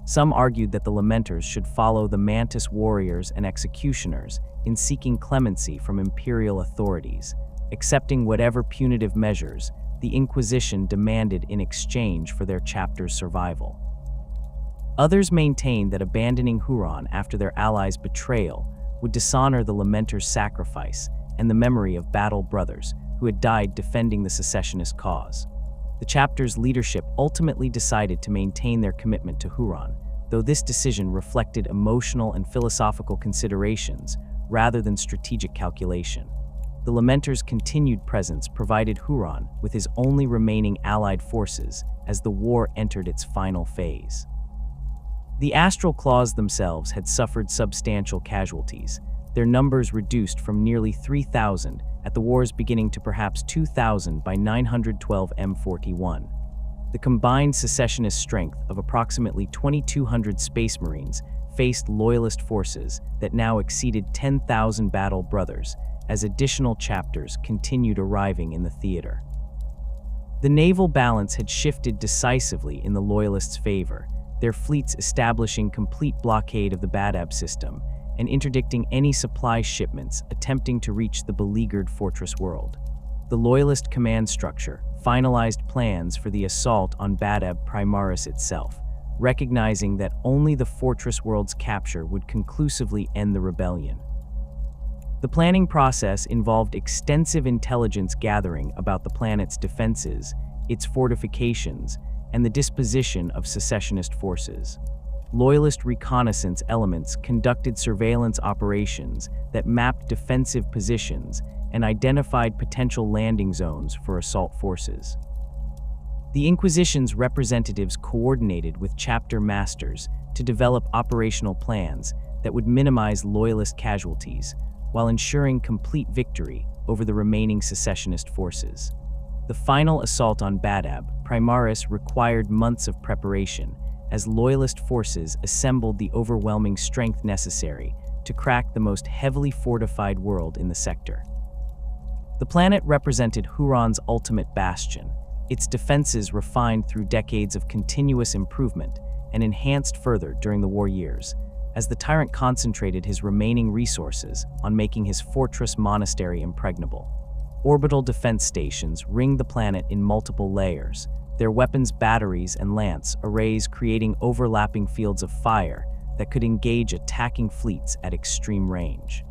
Some argued that the Lamenters should follow the Mantis warriors and executioners in seeking clemency from Imperial authorities, accepting whatever punitive measures the Inquisition demanded in exchange for their chapter's survival. Others maintained that abandoning Huron after their allies' betrayal would dishonor the Lamenters' sacrifice and the memory of battle brothers who had died defending the secessionist cause. The chapter's leadership ultimately decided to maintain their commitment to Huron, though this decision reflected emotional and philosophical considerations rather than strategic calculation. The Lamenters' continued presence provided Huron with his only remaining allied forces as the war entered its final phase. The Astral Claws themselves had suffered substantial casualties, their numbers reduced from nearly 3,000 at the war's beginning to perhaps 2,000 by 912 M41. The combined secessionist strength of approximately 2,200 Space Marines faced Loyalist forces that now exceeded 10,000 battle brothers as additional chapters continued arriving in the theater. The naval balance had shifted decisively in the Loyalists' favor, their fleets establishing complete blockade of the Badab system and interdicting any supply shipments attempting to reach the beleaguered fortress world. The Loyalist command structure finalized plans for the assault on Badab Primaris itself, recognizing that only the fortress world's capture would conclusively end the rebellion. The planning process involved extensive intelligence gathering about the planet's defenses, its fortifications, and the disposition of secessionist forces. Loyalist reconnaissance elements conducted surveillance operations that mapped defensive positions and identified potential landing zones for assault forces. The Inquisition's representatives coordinated with chapter masters to develop operational plans that would minimize Loyalist casualties while ensuring complete victory over the remaining secessionist forces. The final assault on Badab Primaris required months of preparation as Loyalist forces assembled the overwhelming strength necessary to crack the most heavily fortified world in the sector. The planet represented Huron's ultimate bastion, its defenses refined through decades of continuous improvement and enhanced further during the war years, as the tyrant concentrated his remaining resources on making his fortress monastery impregnable. Orbital defense stations ringed the planet in multiple layers, their weapons batteries and lance arrays creating overlapping fields of fire that could engage attacking fleets at extreme range.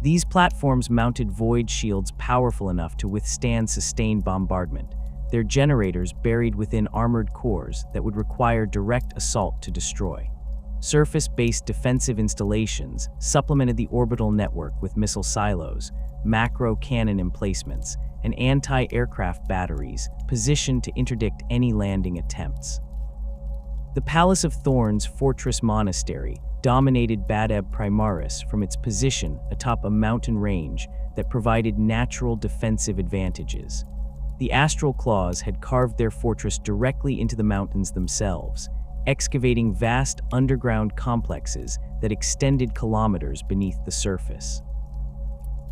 These platforms mounted void shields powerful enough to withstand sustained bombardment, their generators buried within armored cores that would require direct assault to destroy. Surface-based defensive installations supplemented the orbital network with missile silos, macro cannon emplacements, and anti-aircraft batteries positioned to interdict any landing attempts. The Palace of Thorn's fortress monastery dominated Badab Primaris from its position atop a mountain range that provided natural defensive advantages. The Astral Claws had carved their fortress directly into the mountains themselves, excavating vast underground complexes that extended kilometers beneath the surface.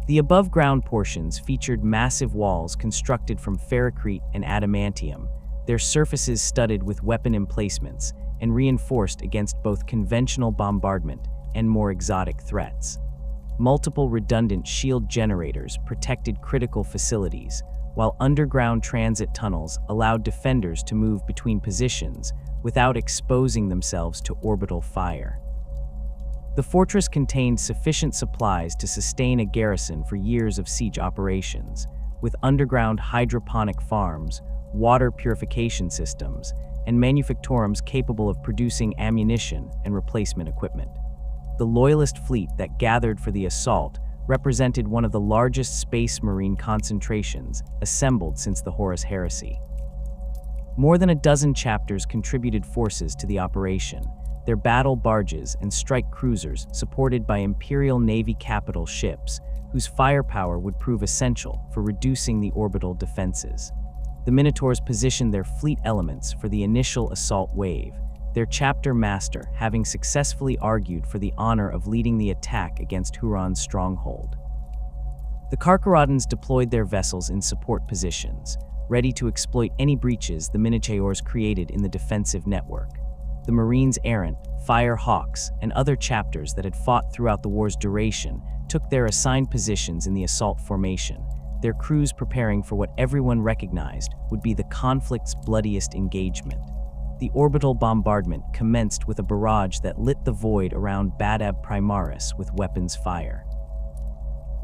The above-ground portions featured massive walls constructed from ferrocrete and adamantium, their surfaces studded with weapon emplacements and reinforced against both conventional bombardment and more exotic threats. Multiple redundant shield generators protected critical facilities, while underground transit tunnels allowed defenders to move between positions without exposing themselves to orbital fire. The fortress contained sufficient supplies to sustain a garrison for years of siege operations, with underground hydroponic farms, water purification systems, and manufactorums capable of producing ammunition and replacement equipment. The Loyalist fleet that gathered for the assault represented one of the largest space marine concentrations assembled since the Horus Heresy. More than a dozen chapters contributed forces to the operation, their battle barges and strike cruisers supported by Imperial Navy capital ships, whose firepower would prove essential for reducing the orbital defenses. The Minotaurs positioned their fleet elements for the initial assault wave, their chapter master having successfully argued for the honor of leading the attack against Huron's stronghold. The Carcharoddans deployed their vessels in support positions, ready to exploit any breaches the Minotaurs created in the defensive network. The Marines Errant, Fire Hawks, and other chapters that had fought throughout the war's duration took their assigned positions in the assault formation, their crews preparing for what everyone recognized would be the conflict's bloodiest engagement. The orbital bombardment commenced with a barrage that lit the void around Badab Primaris with weapons fire.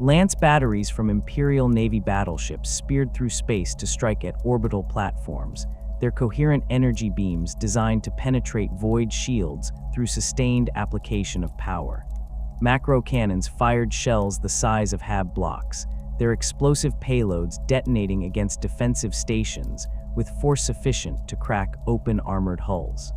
Lance batteries from Imperial Navy battleships speared through space to strike at orbital platforms, their coherent energy beams designed to penetrate void shields through sustained application of power. Macro cannons fired shells the size of HAB blocks, their explosive payloads detonating against defensive stations with force sufficient to crack open armored hulls.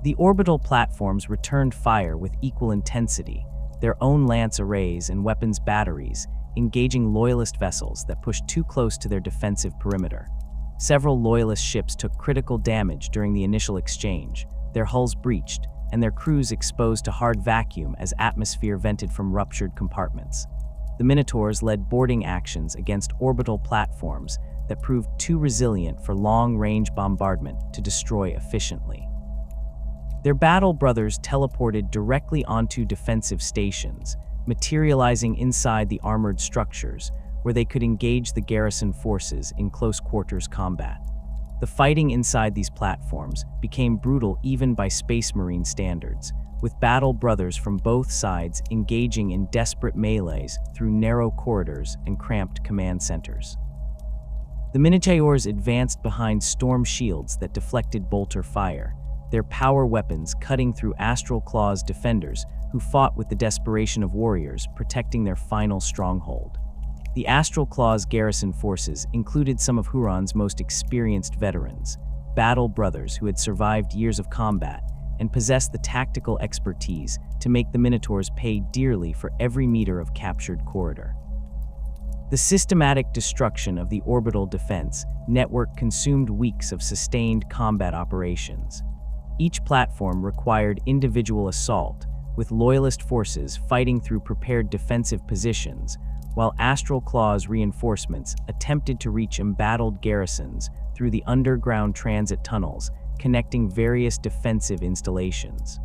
The orbital platforms returned fire with equal intensity, their own lance arrays and weapons batteries engaging Loyalist vessels that pushed too close to their defensive perimeter. Several Loyalist ships took critical damage during the initial exchange, their hulls breached, and their crews exposed to hard vacuum as atmosphere vented from ruptured compartments. The Minotaurs led boarding actions against orbital platforms that proved too resilient for long-range bombardment to destroy efficiently. Their battle brothers teleported directly onto defensive stations, materializing inside the armored structures, where they could engage the garrison forces in close-quarters combat. The fighting inside these platforms became brutal even by Space Marine standards, with battle brothers from both sides engaging in desperate melees through narrow corridors and cramped command centers. The Minotaurs advanced behind storm shields that deflected bolter fire, their power weapons cutting through Astral Claws defenders who fought with the desperation of warriors protecting their final stronghold. The Astral Claws garrison forces included some of Huron's most experienced veterans, battle brothers who had survived years of combat and possessed the tactical expertise to make the Minotaurs pay dearly for every meter of captured corridor. The systematic destruction of the orbital defense network consumed weeks of sustained combat operations. Each platform required individual assault, with loyalist forces fighting through prepared defensive positions, while Astral Claws reinforcements attempted to reach embattled garrisons through the underground transit tunnels connecting various defensive installations.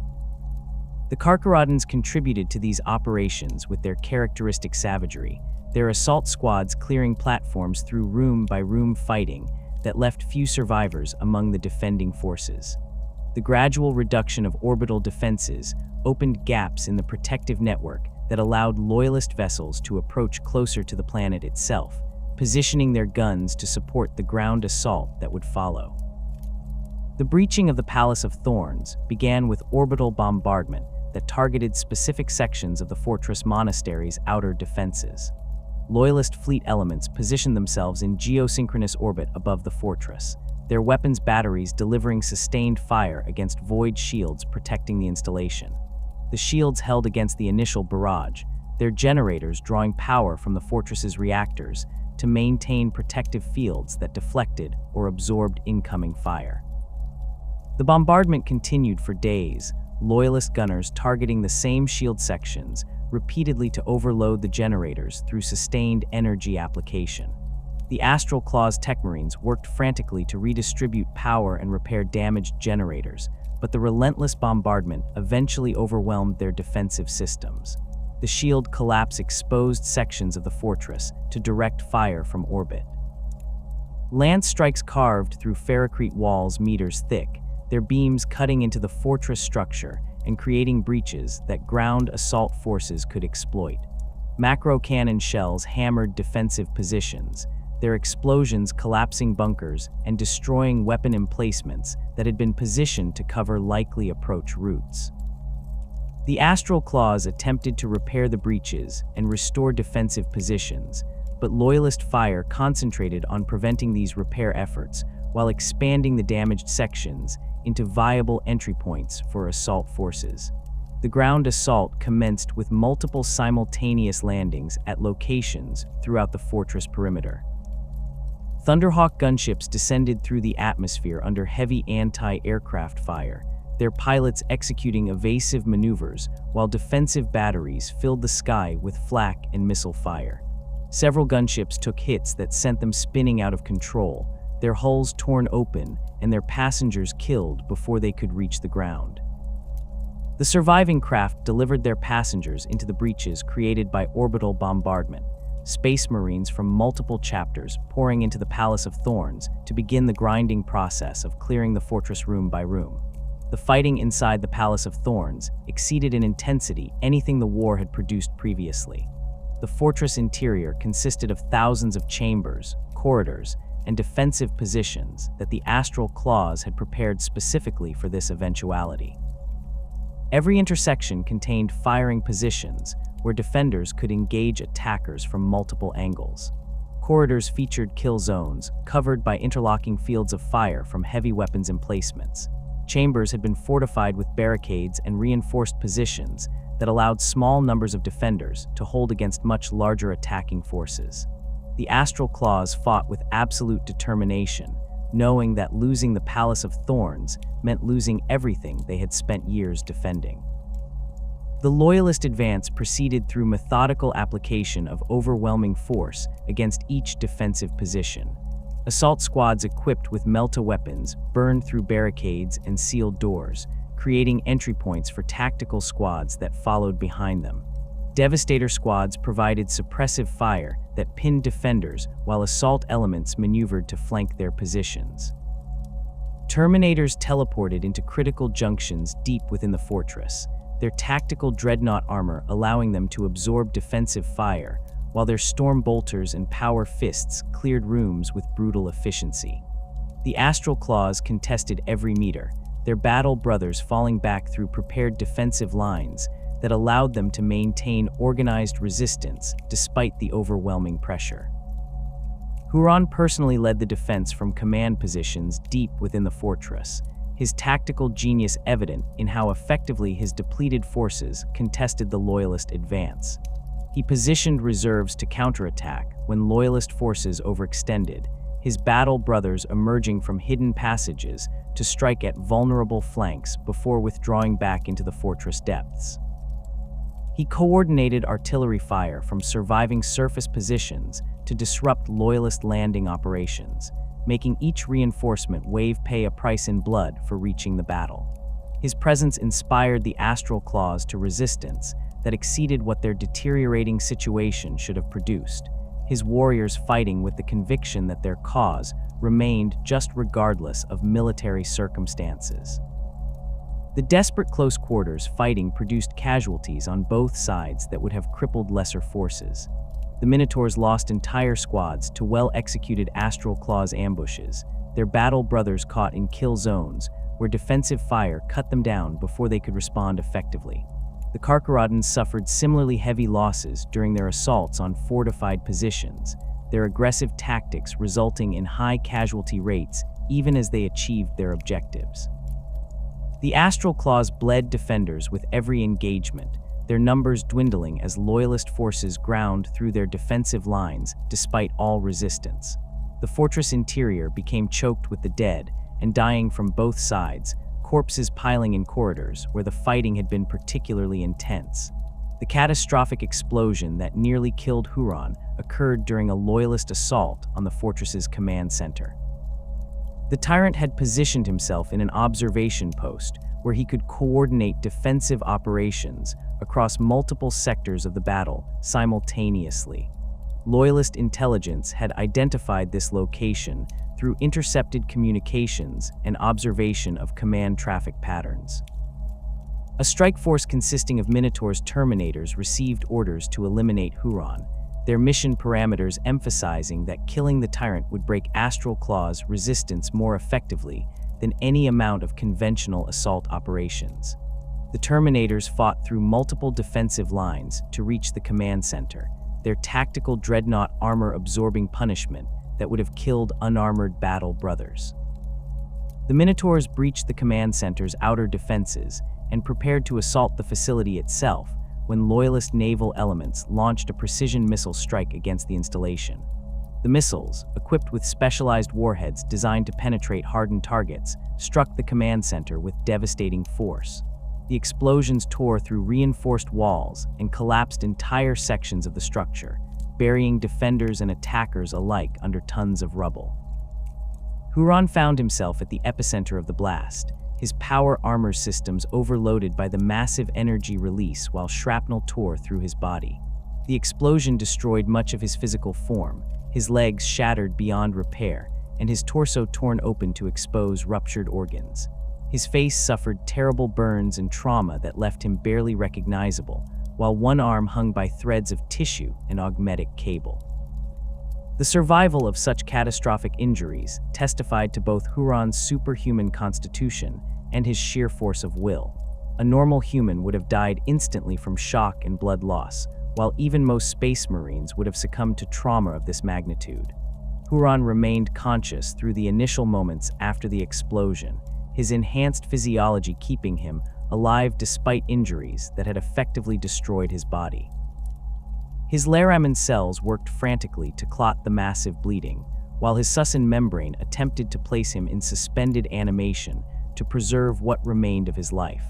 The Carcharoddans contributed to these operations with their characteristic savagery, their assault squads clearing platforms through room-by-room fighting that left few survivors among the defending forces. The gradual reduction of orbital defenses opened gaps in the protective network that allowed loyalist vessels to approach closer to the planet itself, positioning their guns to support the ground assault that would follow. The breaching of the Palace of Thorns began with orbital bombardment that targeted specific sections of the fortress monastery's outer defenses. Loyalist fleet elements positioned themselves in geosynchronous orbit above the fortress, their weapons batteries delivering sustained fire against void shields protecting the installation. The shields held against the initial barrage, their generators drawing power from the fortress's reactors to maintain protective fields that deflected or absorbed incoming fire. The bombardment continued for days, loyalist gunners targeting the same shield sections repeatedly to overload the generators through sustained energy application. The Astral Claws tech marines worked frantically to redistribute power and repair damaged generators, but the relentless bombardment eventually overwhelmed their defensive systems. The shield collapse exposed sections of the fortress to direct fire from orbit. Lance strikes carved through ferrocrete walls meters thick, their beams cutting into the fortress structure and creating breaches that ground assault forces could exploit. Macro cannon shells hammered defensive positions, their explosions collapsing bunkers and destroying weapon emplacements that had been positioned to cover likely approach routes. The Astral Claws attempted to repair the breaches and restore defensive positions, but loyalist fire concentrated on preventing these repair efforts while expanding the damaged sections into viable entry points for assault forces. The ground assault commenced with multiple simultaneous landings at locations throughout the fortress perimeter. Thunderhawk gunships descended through the atmosphere under heavy anti-aircraft fire, their pilots executing evasive maneuvers while defensive batteries filled the sky with flak and missile fire. Several gunships took hits that sent them spinning out of control, their hulls torn open and their passengers killed before they could reach the ground. The surviving craft delivered their passengers into the breaches created by orbital bombardment, Space Marines from multiple chapters pouring into the Palace of Thorns to begin the grinding process of clearing the fortress room by room. The fighting inside the Palace of Thorns exceeded in intensity anything the war had produced previously. The fortress interior consisted of thousands of chambers, corridors, and defensive positions that the Astral Claws had prepared specifically for this eventuality. Every intersection contained firing positions where defenders could engage attackers from multiple angles. Corridors featured kill zones, covered by interlocking fields of fire from heavy weapons emplacements. Chambers had been fortified with barricades and reinforced positions that allowed small numbers of defenders to hold against much larger attacking forces. The Astral Claws fought with absolute determination, knowing that losing the Palace of Thorns meant losing everything they had spent years defending. The Loyalist advance proceeded through methodical application of overwhelming force against each defensive position. Assault squads equipped with melta weapons burned through barricades and sealed doors, creating entry points for tactical squads that followed behind them. Devastator squads provided suppressive fire that pinned defenders, while assault elements maneuvered to flank their positions. Terminators teleported into critical junctions deep within the fortress, their tactical dreadnought armor allowing them to absorb defensive fire, while their storm bolters and power fists cleared rooms with brutal efficiency. The Astral Claws contested every meter, their battle brothers falling back through prepared defensive lines that allowed them to maintain organized resistance despite the overwhelming pressure. Huron personally led the defense from command positions deep within the fortress, his tactical genius evident in how effectively his depleted forces contested the Loyalist advance. He positioned reserves to counterattack when Loyalist forces overextended, his battle brothers emerging from hidden passages to strike at vulnerable flanks before withdrawing back into the fortress depths. He coordinated artillery fire from surviving surface positions to disrupt Loyalist landing operations, making each reinforcement wave pay a price in blood for reaching the battle. His presence inspired the Astral Claws to resistance that exceeded what their deteriorating situation should have produced, his warriors fighting with the conviction that their cause remained just regardless of military circumstances. The desperate close quarters fighting produced casualties on both sides that would have crippled lesser forces. The Minotaurs lost entire squads to well-executed Astral Claws ambushes, their battle brothers caught in kill zones where defensive fire cut them down before they could respond effectively. The Carcharoddans suffered similarly heavy losses during their assaults on fortified positions, their aggressive tactics resulting in high casualty rates even as they achieved their objectives. The Astral Claws bled defenders with every engagement, their numbers dwindling as Loyalist forces ground through their defensive lines despite all resistance. The fortress interior became choked with the dead and dying from both sides, corpses piling in corridors where the fighting had been particularly intense. The catastrophic explosion that nearly killed Huron occurred during a Loyalist assault on the fortress's command center. The tyrant had positioned himself in an observation post where he could coordinate defensive operations across multiple sectors of the battle simultaneously. Loyalist intelligence had identified this location through intercepted communications and observation of command traffic patterns. A strike force consisting of Minotaur's Terminators received orders to eliminate Huron, their mission parameters emphasizing that killing the tyrant would break Astral Claws' resistance more effectively than any amount of conventional assault operations. The Terminators fought through multiple defensive lines to reach the command center, their tactical dreadnought armor-absorbing punishment that would have killed unarmored battle brothers. The Minotaurs breached the command center's outer defenses and prepared to assault the facility itself when Loyalist naval elements launched a precision missile strike against the installation. The missiles, equipped with specialized warheads designed to penetrate hardened targets, struck the command center with devastating force. The explosions tore through reinforced walls and collapsed entire sections of the structure, burying defenders and attackers alike under tons of rubble. Huron found himself at the epicenter of the blast, his power armor systems overloaded by the massive energy release while shrapnel tore through his body. The explosion destroyed much of his physical form, his legs shattered beyond repair, and his torso torn open to expose ruptured organs. His face suffered terrible burns and trauma that left him barely recognizable, while one arm hung by threads of tissue and augmetic cable. The survival of such catastrophic injuries testified to both Huron's superhuman constitution and his sheer force of will. A normal human would have died instantly from shock and blood loss, while even most space marines would have succumbed to trauma of this magnitude. Huron remained conscious through the initial moments after the explosion, his enhanced physiology keeping him alive despite injuries that had effectively destroyed his body. His Laraman cells worked frantically to clot the massive bleeding, while his Susan membrane attempted to place him in suspended animation to preserve what remained of his life.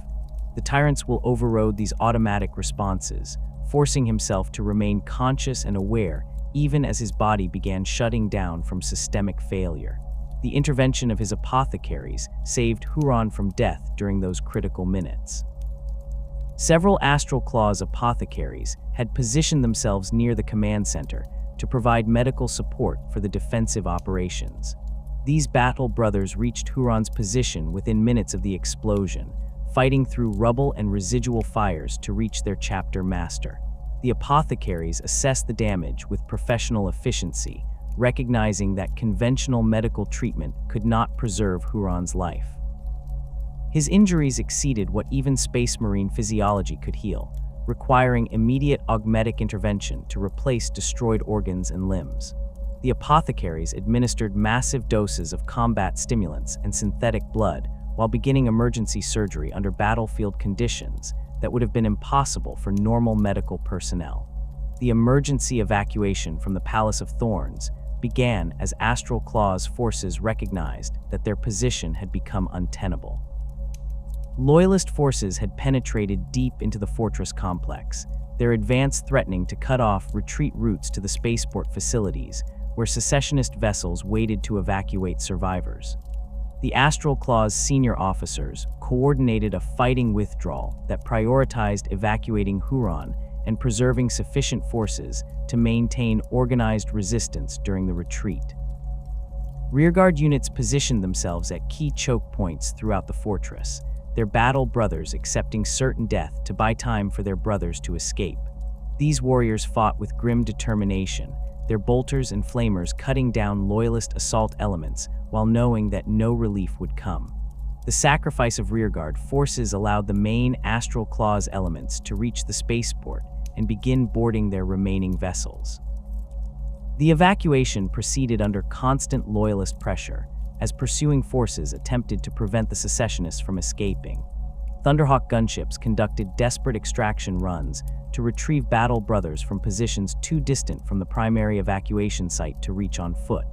The tyrants will overrode these automatic responses, forcing himself to remain conscious and aware even as his body began shutting down from systemic failure. The intervention of his apothecaries saved Huron from death during those critical minutes. Several Astral Claws apothecaries had positioned themselves near the command center to provide medical support for the defensive operations. These battle brothers reached Huron's position within minutes of the explosion, fighting through rubble and residual fires to reach their chapter master. The apothecaries assessed the damage with professional efficiency, recognizing that conventional medical treatment could not preserve Huron's life. His injuries exceeded what even Space Marine physiology could heal, requiring immediate augmetic intervention to replace destroyed organs and limbs. The apothecaries administered massive doses of combat stimulants and synthetic blood while beginning emergency surgery under battlefield conditions that would have been impossible for normal medical personnel. The emergency evacuation from the Palace of Thorns began as Astral Claws forces recognized that their position had become untenable. Loyalist forces had penetrated deep into the fortress complex, their advance threatening to cut off retreat routes to the spaceport facilities, where secessionist vessels waited to evacuate survivors. The Astral Claws senior officers coordinated a fighting withdrawal that prioritized evacuating Huron and preserving sufficient forces to maintain organized resistance during the retreat. Rearguard units positioned themselves at key choke points throughout the fortress, their battle brothers accepting certain death to buy time for their brothers to escape. These warriors fought with grim determination, their bolters and flamers cutting down loyalist assault elements while knowing that no relief would come. The sacrifice of rearguard forces allowed the main Astral Claws elements to reach the spaceport and begin boarding their remaining vessels. The evacuation proceeded under constant loyalist pressure, as pursuing forces attempted to prevent the secessionists from escaping. Thunderhawk gunships conducted desperate extraction runs to retrieve battle brothers from positions too distant from the primary evacuation site to reach on foot.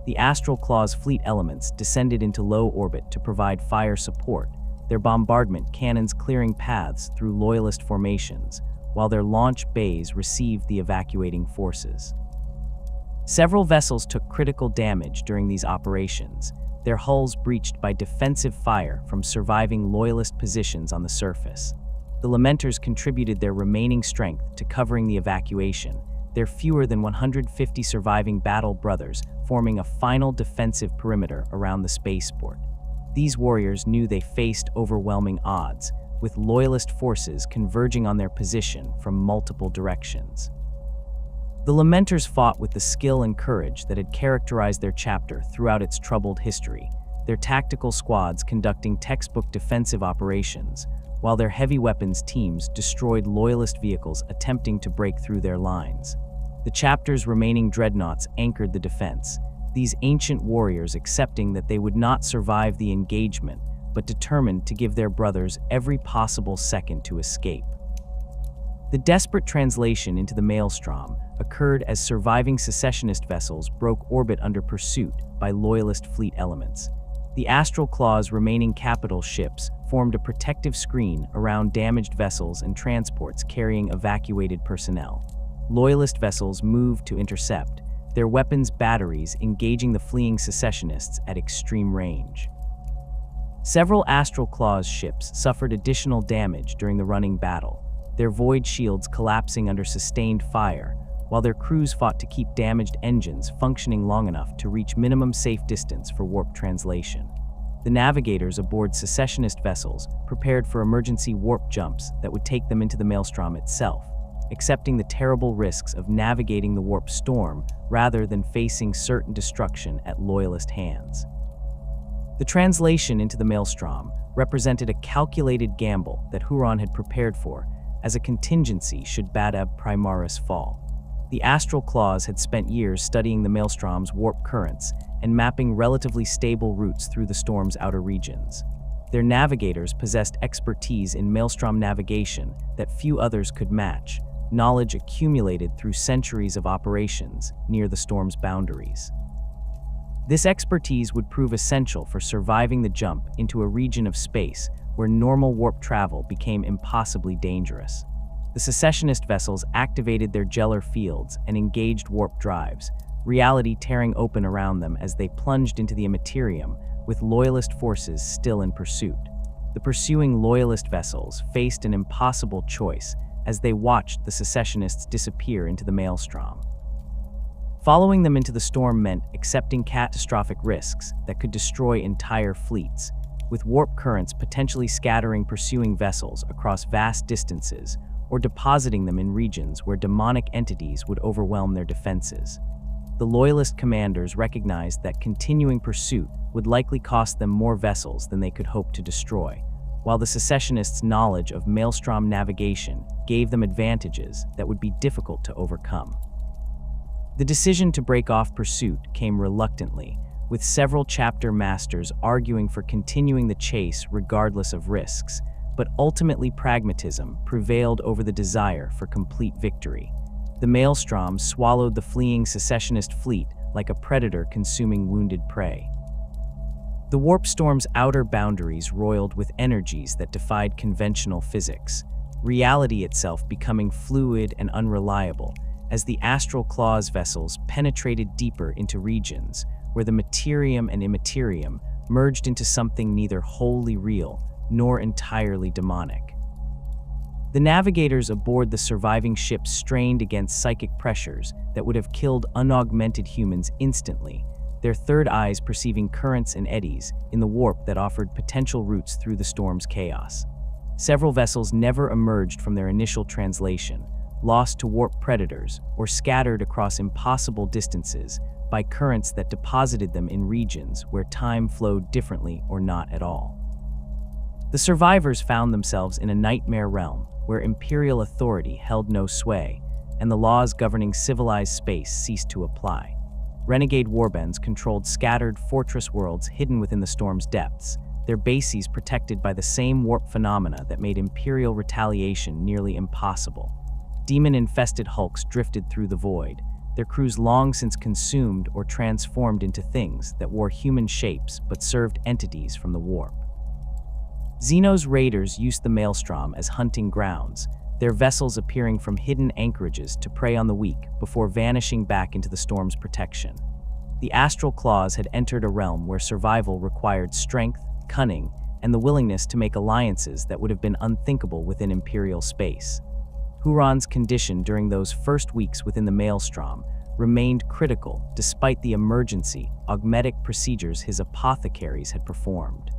The Astral Claws fleet elements descended into low orbit to provide fire support, their bombardment cannons clearing paths through loyalist formations, while their launch bays received the evacuating forces. Several vessels took critical damage during these operations, their hulls breached by defensive fire from surviving loyalist positions on the surface. The Lamenters contributed their remaining strength to covering the evacuation, their fewer than 150 surviving battle brothers forming a final defensive perimeter around the spaceport. These warriors knew they faced overwhelming odds, with loyalist forces converging on their position from multiple directions. The Lamenters fought with the skill and courage that had characterized their chapter throughout its troubled history, their tactical squads conducting textbook defensive operations, while their heavy weapons teams destroyed loyalist vehicles attempting to break through their lines. The chapter's remaining dreadnoughts anchored the defense, these ancient warriors accepting that they would not survive the engagement, but determined to give their brothers every possible second to escape. The desperate translation into the Maelstrom occurred as surviving secessionist vessels broke orbit under pursuit by loyalist fleet elements. The Astral Claws' remaining capital ships formed a protective screen around damaged vessels and transports carrying evacuated personnel. Loyalist vessels moved to intercept, their weapons batteries engaging the fleeing secessionists at extreme range. Several Astral Claws ships suffered additional damage during the running battle, their void shields collapsing under sustained fire, while their crews fought to keep damaged engines functioning long enough to reach minimum safe distance for warp translation. The navigators aboard secessionist vessels prepared for emergency warp jumps that would take them into the Maelstrom itself, accepting the terrible risks of navigating the warp storm rather than facing certain destruction at loyalist hands. The translation into the Maelstrom represented a calculated gamble that Huron had prepared for as a contingency should Badab Primaris fall. The Astral Claws had spent years studying the Maelstrom's warp currents and mapping relatively stable routes through the storm's outer regions. Their navigators possessed expertise in Maelstrom navigation that few others could match, knowledge accumulated through centuries of operations near the storm's boundaries. This expertise would prove essential for surviving the jump into a region of space where normal warp travel became impossibly dangerous. The secessionist vessels activated their Gellar fields and engaged warp drives, reality tearing open around them as they plunged into the Imperium, with loyalist forces still in pursuit. The pursuing loyalist vessels faced an impossible choice as they watched the secessionists disappear into the Maelstrom. Following them into the storm meant accepting catastrophic risks that could destroy entire fleets, with warp currents potentially scattering pursuing vessels across vast distances or depositing them in regions where demonic entities would overwhelm their defenses. The loyalist commanders recognized that continuing pursuit would likely cost them more vessels than they could hope to destroy, while the secessionists' knowledge of Maelstrom navigation gave them advantages that would be difficult to overcome. The decision to break off pursuit came reluctantly, with several chapter masters arguing for continuing the chase regardless of risks, but ultimately pragmatism prevailed over the desire for complete victory. The Maelstrom swallowed the fleeing secessionist fleet like a predator consuming wounded prey. The warp storm's outer boundaries roiled with energies that defied conventional physics, reality itself becoming fluid and unreliable as the Astral Claws vessels penetrated deeper into regions where the Materium and Immaterium merged into something neither wholly real nor entirely demonic. The navigators aboard the surviving ships strained against psychic pressures that would have killed unaugmented humans instantly, their third eyes perceiving currents and eddies in the warp that offered potential routes through the storm's chaos. Several vessels never emerged from their initial translation, lost to warp predators or scattered across impossible distances by currents that deposited them in regions where time flowed differently or not at all. The survivors found themselves in a nightmare realm where Imperial authority held no sway, and the laws governing civilized space ceased to apply. Renegade warbands controlled scattered fortress worlds hidden within the storm's depths, their bases protected by the same warp phenomena that made Imperial retaliation nearly impossible. Demon-infested hulks drifted through the void, their crews long since consumed or transformed into things that wore human shapes but served entities from the warp. Xeno's raiders used the Maelstrom as hunting grounds, their vessels appearing from hidden anchorages to prey on the weak before vanishing back into the storm's protection. The Astral Claws had entered a realm where survival required strength, cunning, and the willingness to make alliances that would have been unthinkable within Imperial space. Huron's condition during those first weeks within the Maelstrom remained critical despite the emergency, augmetic procedures his apothecaries had performed.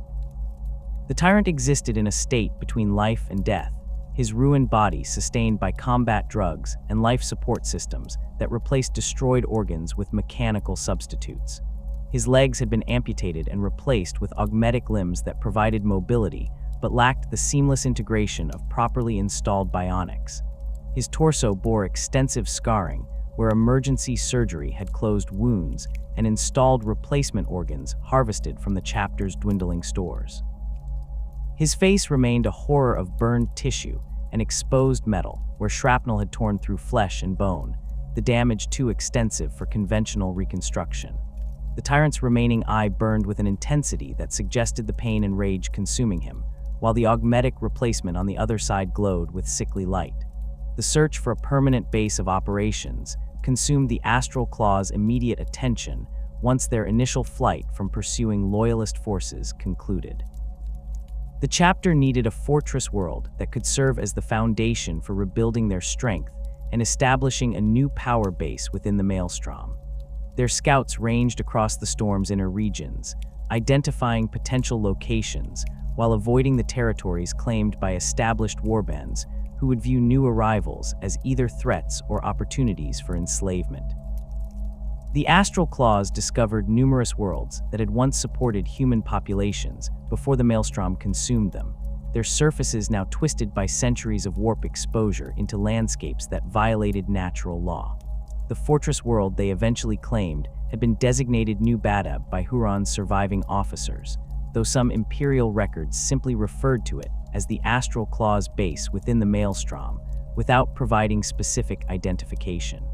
The tyrant existed in a state between life and death, his ruined body sustained by combat drugs and life support systems that replaced destroyed organs with mechanical substitutes. His legs had been amputated and replaced with augmetic limbs that provided mobility but lacked the seamless integration of properly installed bionics. His torso bore extensive scarring, where emergency surgery had closed wounds and installed replacement organs harvested from the chapter's dwindling stores. His face remained a horror of burned tissue and exposed metal, where shrapnel had torn through flesh and bone, the damage too extensive for conventional reconstruction. The tyrant's remaining eye burned with an intensity that suggested the pain and rage consuming him, while the augmetic replacement on the other side glowed with sickly light. The search for a permanent base of operations consumed the Astral Claws' immediate attention once their initial flight from pursuing loyalist forces concluded. The chapter needed a fortress world that could serve as the foundation for rebuilding their strength and establishing a new power base within the Maelstrom. Their scouts ranged across the storm's inner regions, identifying potential locations while avoiding the territories claimed by established warbands who would view new arrivals as either threats or opportunities for enslavement. The Astral Claws discovered numerous worlds that had once supported human populations before the Maelstrom consumed them, their surfaces now twisted by centuries of warp exposure into landscapes that violated natural law. The fortress world they eventually claimed had been designated New Badab by Huron's surviving officers, though some Imperial records simply referred to it as the Astral Claws base within the Maelstrom, without providing specific identification.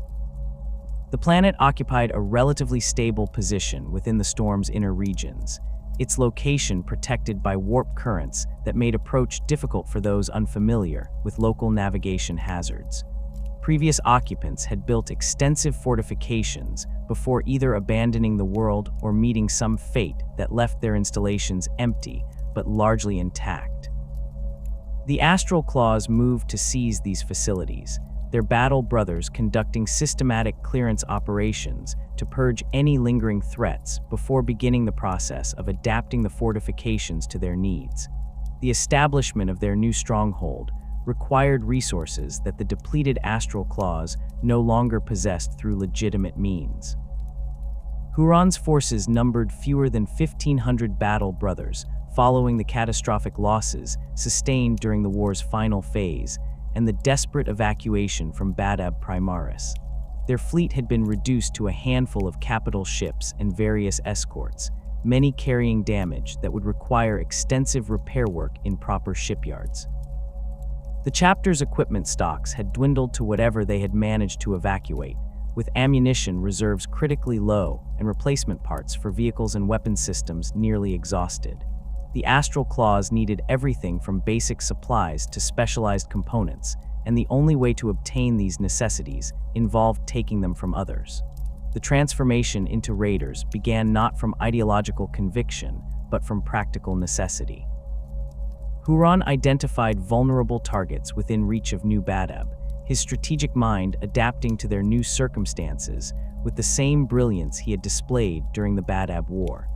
The planet occupied a relatively stable position within the storm's inner regions, its location protected by warp currents that made approach difficult for those unfamiliar with local navigation hazards. Previous occupants had built extensive fortifications before either abandoning the world or meeting some fate that left their installations empty but largely intact. The Astral Claws moved to seize these facilities, their battle brothers conducting systematic clearance operations to purge any lingering threats before beginning the process of adapting the fortifications to their needs. The establishment of their new stronghold required resources that the depleted Astral Claws no longer possessed through legitimate means. Huron's forces numbered fewer than 1,500 battle brothers, following the catastrophic losses sustained during the war's final phase and the desperate evacuation from Badab Primaris. Their fleet had been reduced to a handful of capital ships and various escorts, many carrying damage that would require extensive repair work in proper shipyards. The chapter's equipment stocks had dwindled to whatever they had managed to evacuate, with ammunition reserves critically low and replacement parts for vehicles and weapon systems nearly exhausted. The Astral Claws needed everything from basic supplies to specialized components, and the only way to obtain these necessities involved taking them from others. The transformation into raiders began not from ideological conviction, but from practical necessity. Huron identified vulnerable targets within reach of New Badab, his strategic mind adapting to their new circumstances with the same brilliance he had displayed during the Badab War.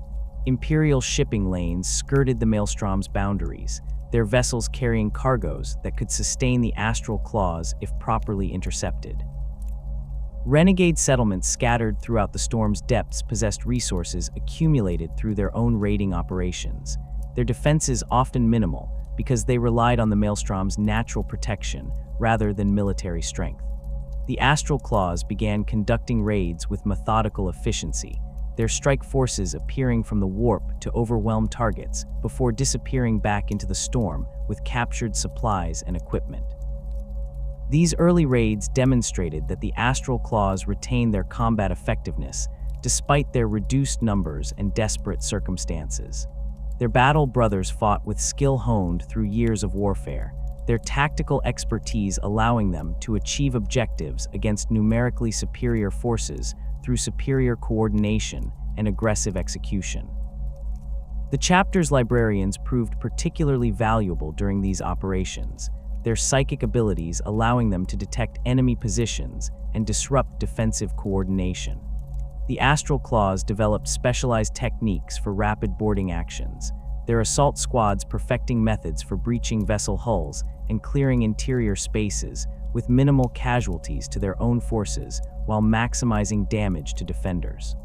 Imperial shipping lanes skirted the Maelstrom's boundaries, their vessels carrying cargoes that could sustain the Astral Claws if properly intercepted. Renegade settlements scattered throughout the storm's depths possessed resources accumulated through their own raiding operations, their defenses often minimal because they relied on the Maelstrom's natural protection rather than military strength. The Astral Claws began conducting raids with methodical efficiency, their strike forces appearing from the warp to overwhelm targets before disappearing back into the storm with captured supplies and equipment. These early raids demonstrated that the Astral Claws retained their combat effectiveness despite their reduced numbers and desperate circumstances. Their battle brothers fought with skill honed through years of warfare, their tactical expertise allowing them to achieve objectives against numerically superior forces through superior coordination and aggressive execution. The chapter's librarians proved particularly valuable during these operations, their psychic abilities allowing them to detect enemy positions and disrupt defensive coordination. The Astral Claws developed specialized techniques for rapid boarding actions, their assault squads perfecting methods for breaching vessel hulls and clearing interior spaces with minimal casualties to their own forces while maximizing damage to defenders.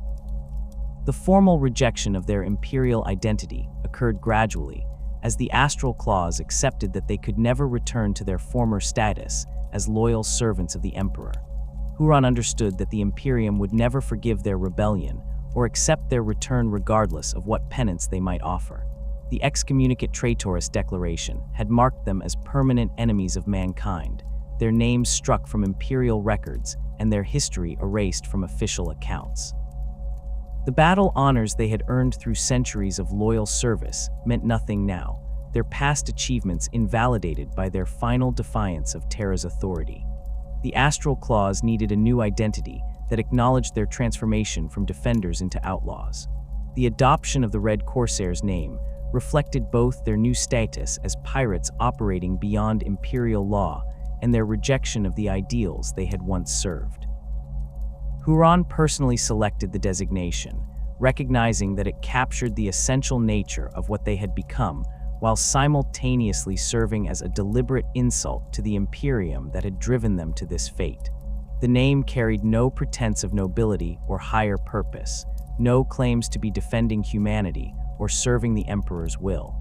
The formal rejection of their Imperial identity occurred gradually, as the Astral Claws accepted that they could never return to their former status as loyal servants of the Emperor. Huron understood that the Imperium would never forgive their rebellion or accept their return regardless of what penance they might offer. The excommunicate traitorous declaration had marked them as permanent enemies of mankind, their names struck from Imperial records and their history erased from official accounts. The battle honors they had earned through centuries of loyal service meant nothing now, their past achievements invalidated by their final defiance of Terra's authority. The Astral Claws needed a new identity that acknowledged their transformation from defenders into outlaws. The adoption of the Red Corsairs name reflected both their new status as pirates operating beyond Imperial law and their rejection of the ideals they had once served. Huron personally selected the designation, recognizing that it captured the essential nature of what they had become, while simultaneously serving as a deliberate insult to the Imperium that had driven them to this fate. The name carried no pretense of nobility or higher purpose, no claims to be defending humanity or serving the Emperor's will.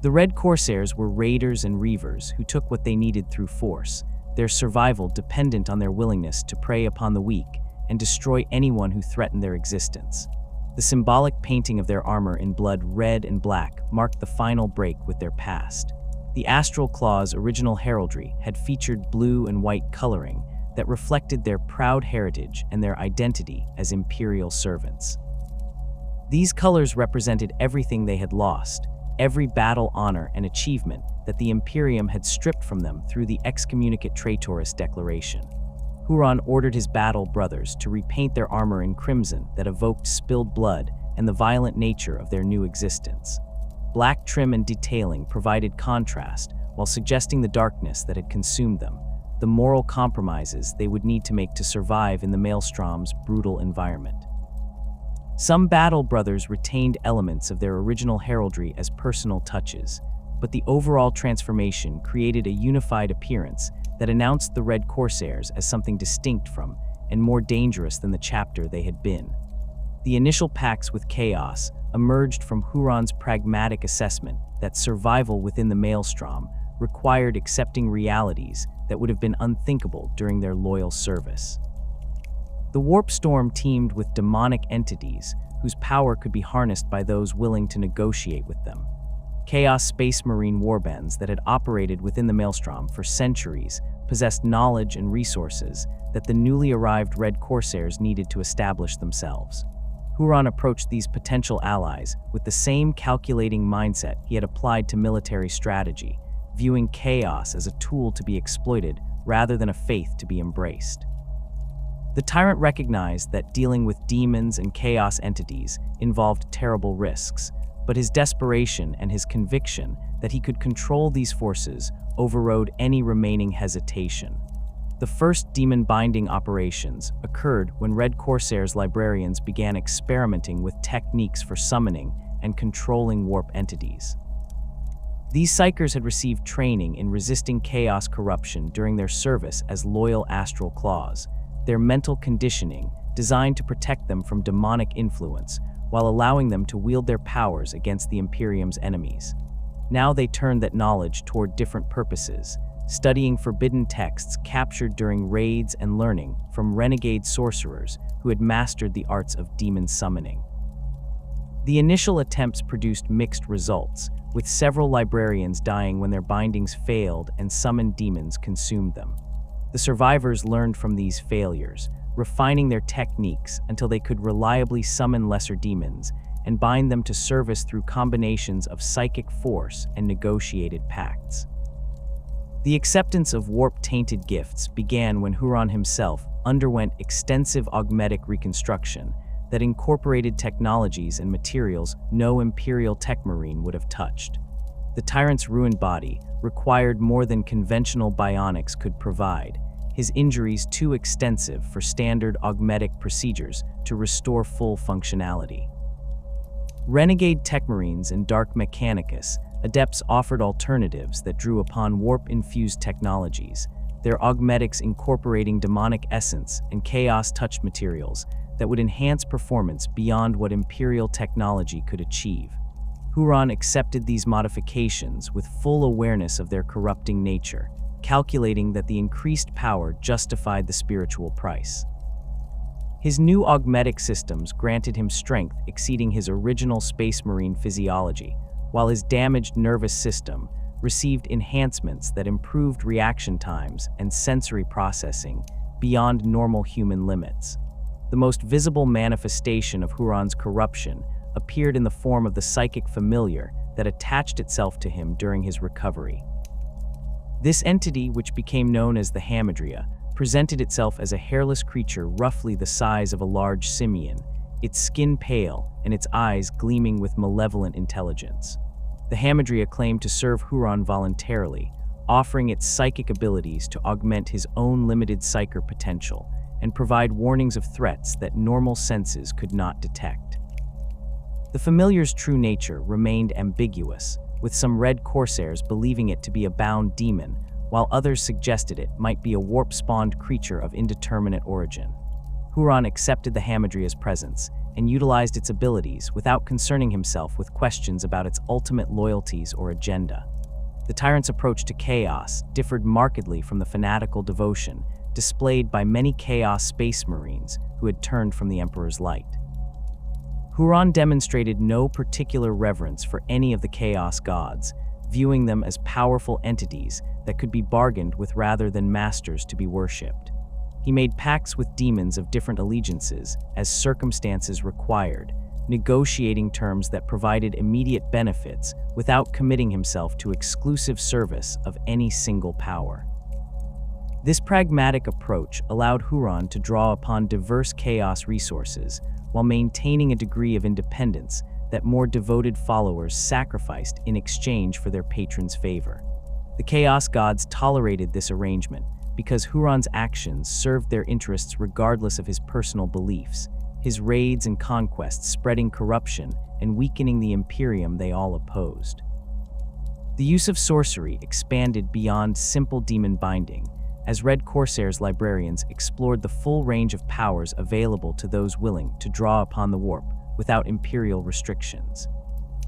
The Red Corsairs were raiders and reavers who took what they needed through force, their survival dependent on their willingness to prey upon the weak and destroy anyone who threatened their existence. The symbolic painting of their armor in blood red and black marked the final break with their past. The Astral Claws' original heraldry had featured blue and white coloring that reflected their proud heritage and their identity as Imperial servants. These colors represented everything they had lost, every battle honor and achievement that the Imperium had stripped from them through the excommunicate traitorous declaration. Huron ordered his battle brothers to repaint their armor in crimson that evoked spilled blood and the violent nature of their new existence. Black trim and detailing provided contrast while suggesting the darkness that had consumed them, the moral compromises they would need to make to survive in the Maelstrom's brutal environment. Some battle brothers retained elements of their original heraldry as personal touches, but the overall transformation created a unified appearance that announced the Red Corsairs as something distinct from and more dangerous than the chapter they had been. The initial pacts with Chaos emerged from Huron's pragmatic assessment that survival within the Maelstrom required accepting realities that would have been unthinkable during their loyal service. The warp storm teemed with demonic entities whose power could be harnessed by those willing to negotiate with them. Chaos Space Marine warbands that had operated within the Maelstrom for centuries possessed knowledge and resources that the newly arrived Red Corsairs needed to establish themselves. Huron approached these potential allies with the same calculating mindset he had applied to military strategy, viewing chaos as a tool to be exploited rather than a faith to be embraced. The tyrant recognized that dealing with demons and chaos entities involved terrible risks, but his desperation and his conviction that he could control these forces overrode any remaining hesitation. The first demon-binding operations occurred when Red Corsairs librarians began experimenting with techniques for summoning and controlling warp entities. These psychers had received training in resisting chaos corruption during their service as loyal Astral Claws, their mental conditioning designed to protect them from demonic influence while allowing them to wield their powers against the Imperium's enemies. Now they turned that knowledge toward different purposes, studying forbidden texts captured during raids and learning from renegade sorcerers who had mastered the arts of demon summoning. The initial attempts produced mixed results, with several librarians dying when their bindings failed and summoned demons consumed them. The survivors learned from these failures, refining their techniques until they could reliably summon lesser demons and bind them to service through combinations of psychic force and negotiated pacts. The acceptance of warp-tainted gifts began when Huron himself underwent extensive augmetic reconstruction that incorporated technologies and materials no Imperial tech marine would have touched. The tyrant's ruined body required more than conventional bionics could provide, his injuries too extensive for standard augmetic procedures to restore full functionality. Renegade tech marines and dark mechanicus adepts offered alternatives that drew upon warp-infused technologies, their augmetics incorporating demonic essence and chaos-touched materials that would enhance performance beyond what Imperial technology could achieve. Huron accepted these modifications with full awareness of their corrupting nature, calculating that the increased power justified the spiritual price. His new augmetic systems granted him strength exceeding his original Space Marine physiology, while his damaged nervous system received enhancements that improved reaction times and sensory processing beyond normal human limits. The most visible manifestation of Huron's corruption appeared in the form of the psychic familiar that attached itself to him during his recovery. This entity, which became known as the Hamadria, presented itself as a hairless creature roughly the size of a large simian, its skin pale and its eyes gleaming with malevolent intelligence. The Hamadria claimed to serve Huron voluntarily, offering its psychic abilities to augment his own limited psyker potential and provide warnings of threats that normal senses could not detect. The familiar's true nature remained ambiguous, with some Red Corsairs believing it to be a bound demon, while others suggested it might be a warp-spawned creature of indeterminate origin. Huron accepted the Hamadria's presence and utilized its abilities without concerning himself with questions about its ultimate loyalties or agenda. The tyrant's approach to chaos differed markedly from the fanatical devotion displayed by many Chaos Space Marines who had turned from the Emperor's light. Huron demonstrated no particular reverence for any of the Chaos gods, viewing them as powerful entities that could be bargained with rather than masters to be worshipped. He made pacts with demons of different allegiances as circumstances required, negotiating terms that provided immediate benefits without committing himself to exclusive service of any single power. This pragmatic approach allowed Huron to draw upon diverse chaos resources while maintaining a degree of independence that more devoted followers sacrificed in exchange for their patron's favor. The Chaos Gods tolerated this arrangement because Huron's actions served their interests regardless of his personal beliefs, his raids and conquests spreading corruption and weakening the Imperium they all opposed. The use of sorcery expanded beyond simple demon binding, as Red Corsairs librarians explored the full range of powers available to those willing to draw upon the warp without Imperial restrictions.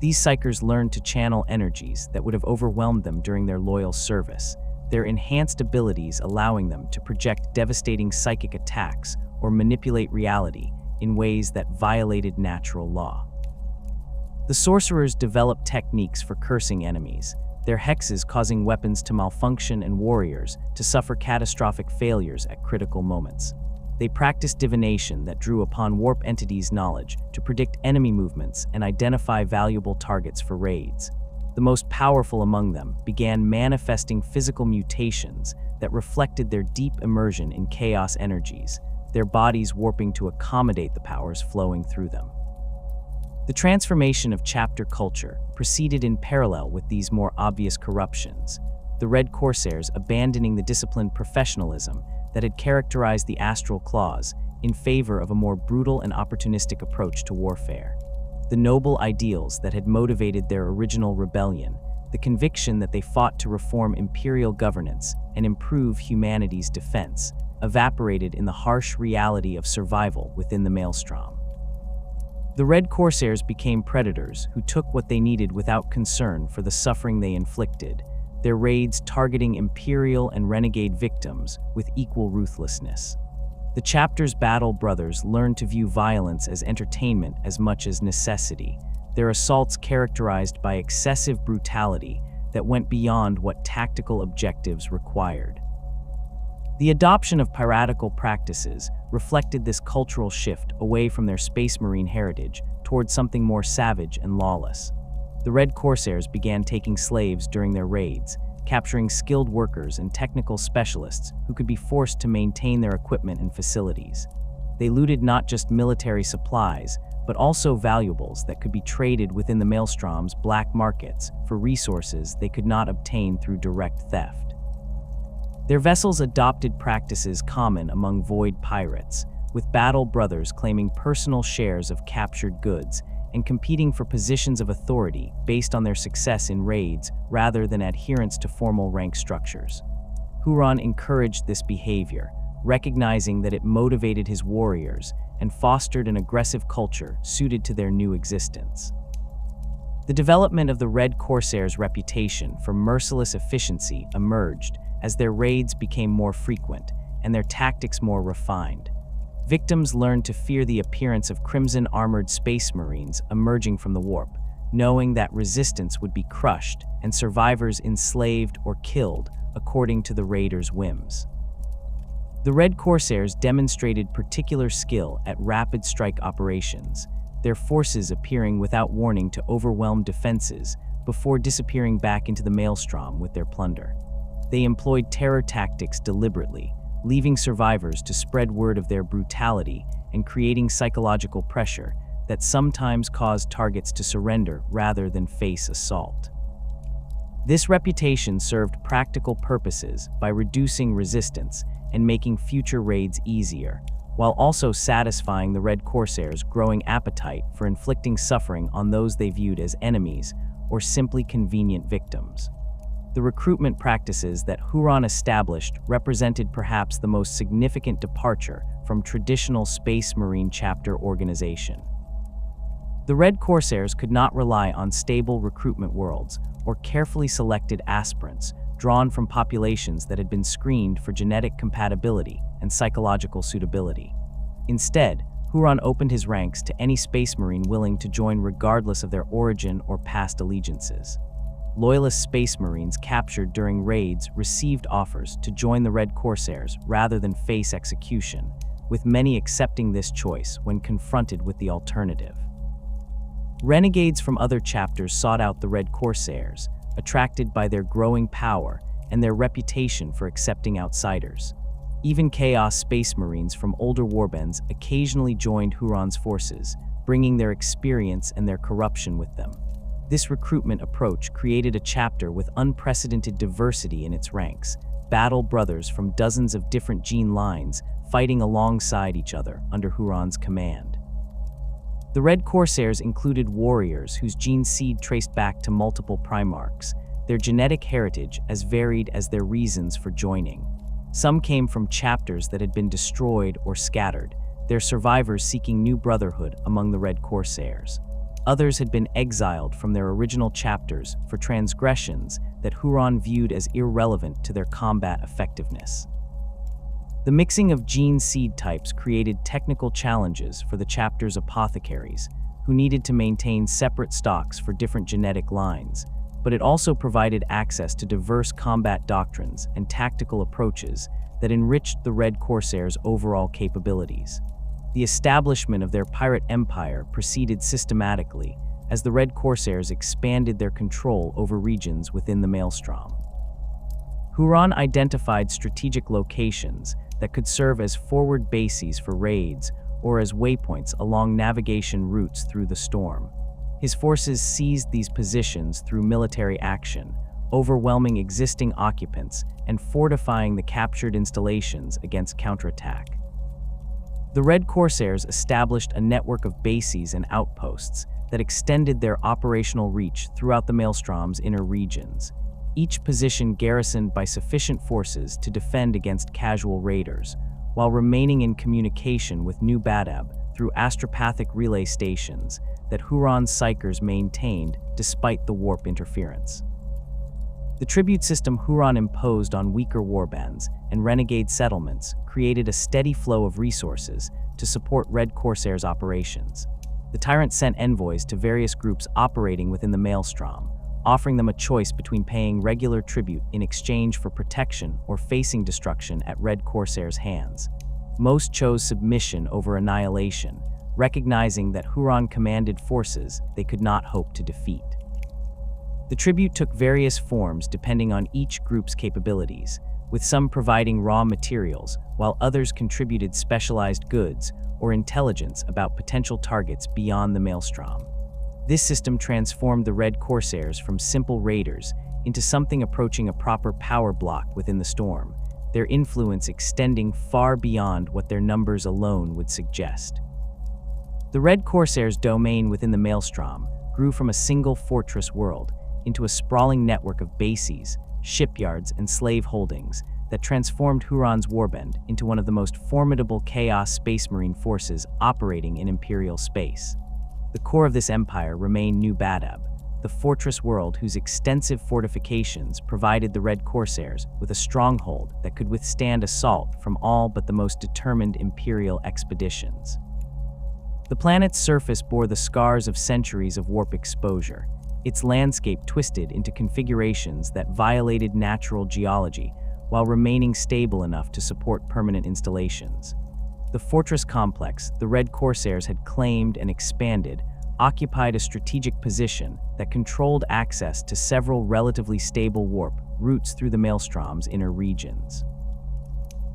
These psychers learned to channel energies that would have overwhelmed them during their loyal service, their enhanced abilities allowing them to project devastating psychic attacks or manipulate reality in ways that violated natural law. The sorcerers developed techniques for cursing enemies, their hexes causing weapons to malfunction and warriors to suffer catastrophic failures at critical moments. They practiced divination that drew upon warp entities' knowledge to predict enemy movements and identify valuable targets for raids. The most powerful among them began manifesting physical mutations that reflected their deep immersion in chaos energies, their bodies warping to accommodate the powers flowing through them. The transformation of chapter culture proceeded in parallel with these more obvious corruptions, the Red Corsairs abandoning the disciplined professionalism that had characterized the Astral Claws in favor of a more brutal and opportunistic approach to warfare. The noble ideals that had motivated their original rebellion, the conviction that they fought to reform imperial governance and improve humanity's defense, evaporated in the harsh reality of survival within the Maelstrom. The Red Corsairs became predators who took what they needed without concern for the suffering they inflicted, their raids targeting Imperial and renegade victims with equal ruthlessness. The chapter's battle brothers learned to view violence as entertainment as much as necessity, their assaults characterized by excessive brutality that went beyond what tactical objectives required. The adoption of piratical practices reflected this cultural shift away from their Space Marine heritage towards something more savage and lawless. The Red Corsairs began taking slaves during their raids, capturing skilled workers and technical specialists who could be forced to maintain their equipment and facilities. They looted not just military supplies, but also valuables that could be traded within the Maelstrom's black markets for resources they could not obtain through direct theft. Their vessels adopted practices common among void pirates, with battle brothers claiming personal shares of captured goods and competing for positions of authority based on their success in raids rather than adherence to formal rank structures. Huron encouraged this behavior, recognizing that it motivated his warriors and fostered an aggressive culture suited to their new existence. The development of the Red Corsairs' reputation for merciless efficiency emerged as their raids became more frequent and their tactics more refined. Victims learned to fear the appearance of crimson-armored space marines emerging from the warp, knowing that resistance would be crushed and survivors enslaved or killed according to the raiders' whims. The Red Corsairs demonstrated particular skill at rapid strike operations, their forces appearing without warning to overwhelm defenses before disappearing back into the Maelstrom with their plunder. They employed terror tactics deliberately, leaving survivors to spread word of their brutality and creating psychological pressure that sometimes caused targets to surrender rather than face assault. This reputation served practical purposes by reducing resistance and making future raids easier, while also satisfying the Red Corsairs' growing appetite for inflicting suffering on those they viewed as enemies or simply convenient victims. The recruitment practices that Huron established represented perhaps the most significant departure from traditional Space Marine chapter organization. The Red Corsairs could not rely on stable recruitment worlds or carefully selected aspirants drawn from populations that had been screened for genetic compatibility and psychological suitability. Instead, Huron opened his ranks to any Space Marine willing to join regardless of their origin or past allegiances. Loyalist Space Marines captured during raids received offers to join the Red Corsairs rather than face execution, with many accepting this choice when confronted with the alternative. Renegades from other chapters sought out the Red Corsairs, attracted by their growing power and their reputation for accepting outsiders. Even Chaos Space Marines from older warbands occasionally joined Huron's forces, bringing their experience and their corruption with them. This recruitment approach created a chapter with unprecedented diversity in its ranks, battle brothers from dozens of different gene lines fighting alongside each other under Huron's command. The Red Corsairs included warriors whose gene seed traced back to multiple Primarchs, their genetic heritage as varied as their reasons for joining. Some came from chapters that had been destroyed or scattered, their survivors seeking new brotherhood among the Red Corsairs. Others had been exiled from their original chapters for transgressions that Huron viewed as irrelevant to their combat effectiveness. The mixing of gene seed types created technical challenges for the chapter's apothecaries, who needed to maintain separate stocks for different genetic lines, but it also provided access to diverse combat doctrines and tactical approaches that enriched the Red Corsairs' overall capabilities. The establishment of their pirate empire proceeded systematically as the Red Corsairs expanded their control over regions within the Maelstrom. Huron identified strategic locations that could serve as forward bases for raids or as waypoints along navigation routes through the storm. His forces seized these positions through military action, overwhelming existing occupants and fortifying the captured installations against counterattack. The Red Corsairs established a network of bases and outposts that extended their operational reach throughout the Maelstrom's inner regions, each position garrisoned by sufficient forces to defend against casual raiders, while remaining in communication with New Badab through astropathic relay stations that Huron psychers maintained despite the warp interference. The tribute system Huron imposed on weaker warbands and renegade settlements created a steady flow of resources to support Red Corsairs' operations. The tyrant sent envoys to various groups operating within the Maelstrom, offering them a choice between paying regular tribute in exchange for protection or facing destruction at Red Corsairs' hands. Most chose submission over annihilation, recognizing that Huron commanded forces they could not hope to defeat. The tribute took various forms depending on each group's capabilities, with some providing raw materials, while others contributed specialized goods or intelligence about potential targets beyond the Maelstrom. This system transformed the Red Corsairs from simple raiders into something approaching a proper power block within the storm, their influence extending far beyond what their numbers alone would suggest. The Red Corsairs' domain within the Maelstrom grew from a single fortress world into a sprawling network of bases, shipyards, and slave holdings that transformed Huron's warband into one of the most formidable Chaos Space Marine forces operating in Imperial space. The core of this empire remained New Badab, the fortress world whose extensive fortifications provided the Red Corsairs with a stronghold that could withstand assault from all but the most determined Imperial expeditions. The planet's surface bore the scars of centuries of warp exposure, its landscape twisted into configurations that violated natural geology while remaining stable enough to support permanent installations. The fortress complex the Red Corsairs had claimed and expanded occupied a strategic position that controlled access to several relatively stable warp routes through the Maelstrom's inner regions.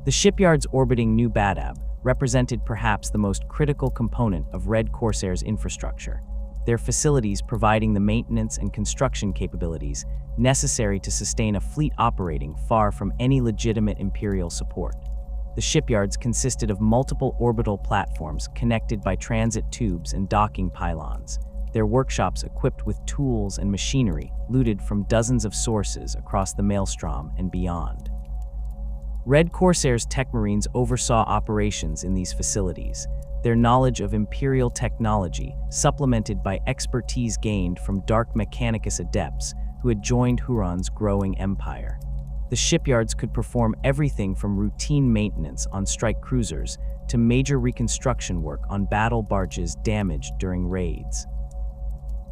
The shipyards orbiting New Badab represented perhaps the most critical component of Red Corsairs' infrastructure, their facilities providing the maintenance and construction capabilities necessary to sustain a fleet operating far from any legitimate Imperial support. The shipyards consisted of multiple orbital platforms connected by transit tubes and docking pylons, their workshops equipped with tools and machinery looted from dozens of sources across the Maelstrom and beyond. Red Corsairs tech marines oversaw operations in these facilities, their knowledge of Imperial technology supplemented by expertise gained from Dark Mechanicus adepts who had joined Huron's growing empire. The shipyards could perform everything from routine maintenance on strike cruisers to major reconstruction work on battle barges damaged during raids.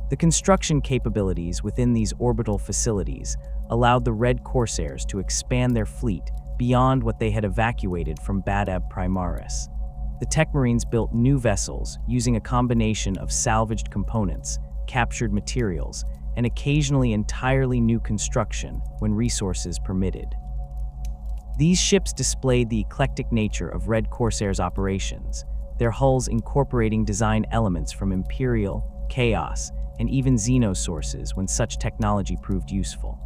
The construction capabilities within these orbital facilities allowed the Red Corsairs to expand their fleet beyond what they had evacuated from Badab Primaris. The Tech Marines built new vessels using a combination of salvaged components, captured materials, and occasionally entirely new construction when resources permitted. These ships displayed the eclectic nature of Red Corsairs' operations, their hulls incorporating design elements from Imperial, Chaos, and even Xeno sources when such technology proved useful.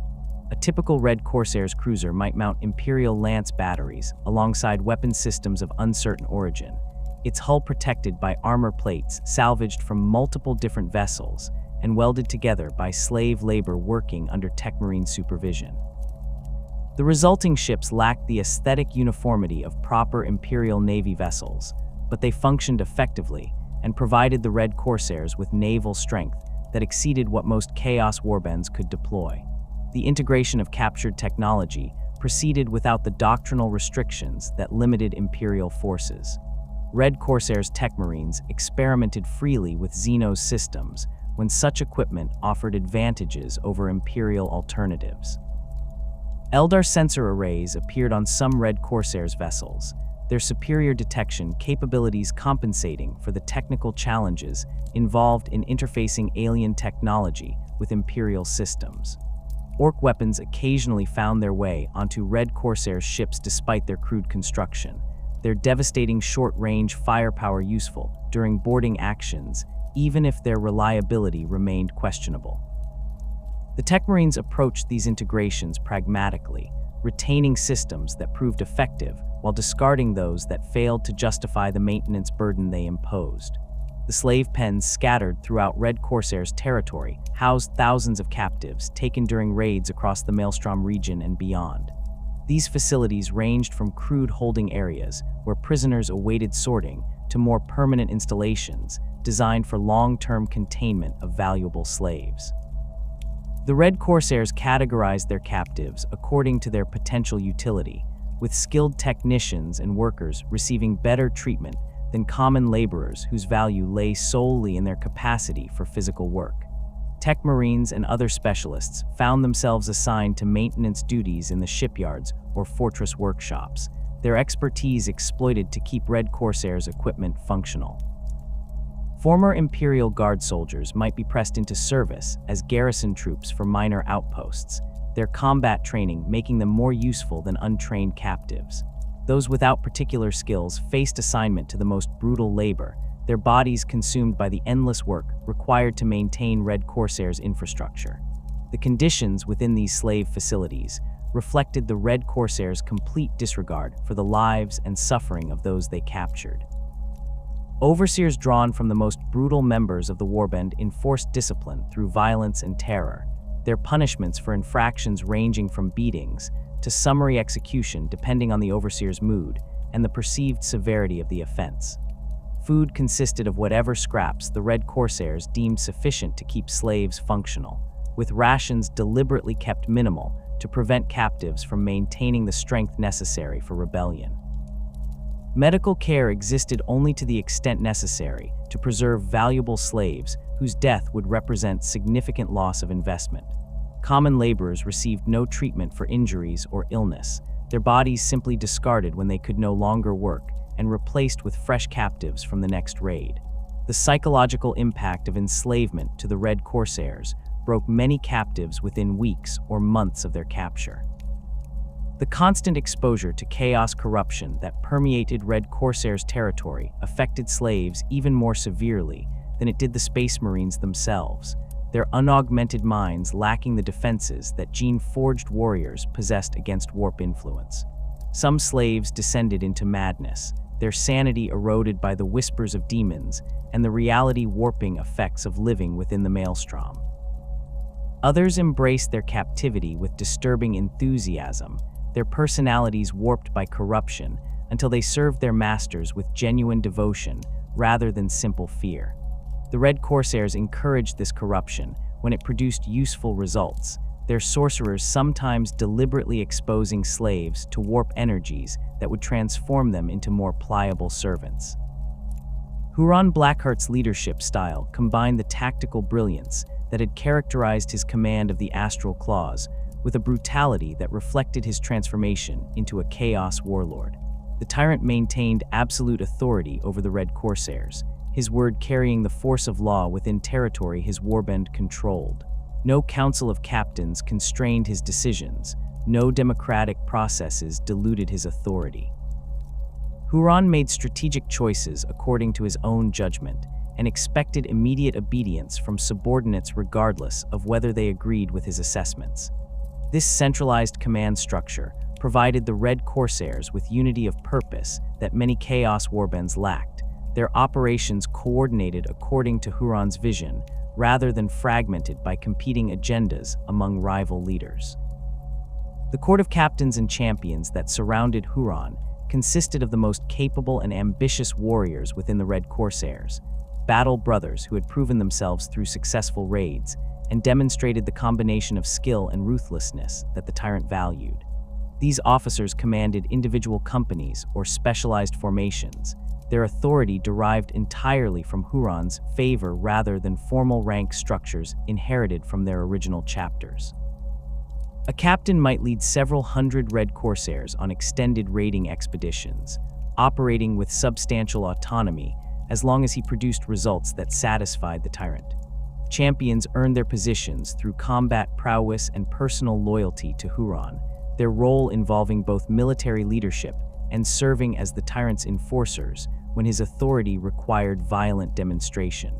A typical Red Corsairs cruiser might mount Imperial lance batteries alongside weapon systems of uncertain origin, its hull protected by armor plates salvaged from multiple different vessels and welded together by slave labor working under techmarine supervision. The resulting ships lacked the aesthetic uniformity of proper Imperial Navy vessels, but they functioned effectively and provided the Red Corsairs with naval strength that exceeded what most Chaos warbands could deploy. The integration of captured technology proceeded without the doctrinal restrictions that limited Imperial forces. Red Corsairs techmarines experimented freely with Xeno's systems when such equipment offered advantages over Imperial alternatives. Eldar sensor arrays appeared on some Red Corsairs vessels, their superior detection capabilities compensating for the technical challenges involved in interfacing alien technology with Imperial systems. Orc weapons occasionally found their way onto Red Corsairs ships despite their crude construction, their devastating short-range firepower useful during boarding actions, even if their reliability remained questionable. The Techmarines approached these integrations pragmatically, retaining systems that proved effective while discarding those that failed to justify the maintenance burden they imposed. The slave pens scattered throughout Red Corsairs territory housed thousands of captives taken during raids across the Maelstrom region and beyond. These facilities ranged from crude holding areas where prisoners awaited sorting to more permanent installations designed for long-term containment of valuable slaves. The Red Corsairs categorized their captives according to their potential utility, with skilled technicians and workers receiving better treatment than common laborers whose value lay solely in their capacity for physical work. Tech Marines and other specialists found themselves assigned to maintenance duties in the shipyards or fortress workshops, their expertise exploited to keep Red Corsairs equipment functional. Former Imperial Guard soldiers might be pressed into service as garrison troops for minor outposts, their combat training making them more useful than untrained captives. Those without particular skills faced assignment to the most brutal labor, their bodies consumed by the endless work required to maintain Red Corsairs' infrastructure. The conditions within these slave facilities reflected the Red Corsairs' complete disregard for the lives and suffering of those they captured. Overseers drawn from the most brutal members of the warband enforced discipline through violence and terror, their punishments for infractions ranging from beatings to summary execution depending on the overseer's mood and the perceived severity of the offense. Food consisted of whatever scraps the Red Corsairs deemed sufficient to keep slaves functional, with rations deliberately kept minimal to prevent captives from maintaining the strength necessary for rebellion. Medical care existed only to the extent necessary to preserve valuable slaves whose death would represent significant loss of investment. Common laborers received no treatment for injuries or illness, their bodies simply discarded when they could no longer work and replaced with fresh captives from the next raid. The psychological impact of enslavement to the Red Corsairs broke many captives within weeks or months of their capture. The constant exposure to chaos corruption that permeated Red Corsairs' territory affected slaves even more severely than it did the Space Marines themselves, their unaugmented minds lacking the defenses that gene-forged warriors possessed against warp influence. Some slaves descended into madness, their sanity eroded by the whispers of demons and the reality-warping effects of living within the Maelstrom. Others embraced their captivity with disturbing enthusiasm, their personalities warped by corruption until they served their masters with genuine devotion rather than simple fear. The Red Corsairs encouraged this corruption when it produced useful results, their sorcerers sometimes deliberately exposing slaves to warp energies that would transform them into more pliable servants. Huron Blackheart's leadership style combined the tactical brilliance that had characterized his command of the Astral Claws with a brutality that reflected his transformation into a chaos warlord. The tyrant maintained absolute authority over the Red Corsairs, his word carrying the force of law within territory his warband controlled. No council of captains constrained his decisions. No democratic processes diluted his authority. Huron made strategic choices according to his own judgment and expected immediate obedience from subordinates regardless of whether they agreed with his assessments. This centralized command structure provided the Red Corsairs with unity of purpose that many Chaos warbands lacked, their operations coordinated according to Huron's vision rather than fragmented by competing agendas among rival leaders. The court of captains and champions that surrounded Huron consisted of the most capable and ambitious warriors within the Red Corsairs, battle brothers who had proven themselves through successful raids and demonstrated the combination of skill and ruthlessness that the tyrant valued. These officers commanded individual companies or specialized formations. Their authority derived entirely from Huron's favor rather than formal rank structures inherited from their original chapters. A captain might lead several hundred Red Corsairs on extended raiding expeditions, operating with substantial autonomy as long as he produced results that satisfied the tyrant. Champions earned their positions through combat prowess and personal loyalty to Huron, their role involving both military leadership and serving as the tyrant's enforcers when his authority required violent demonstration.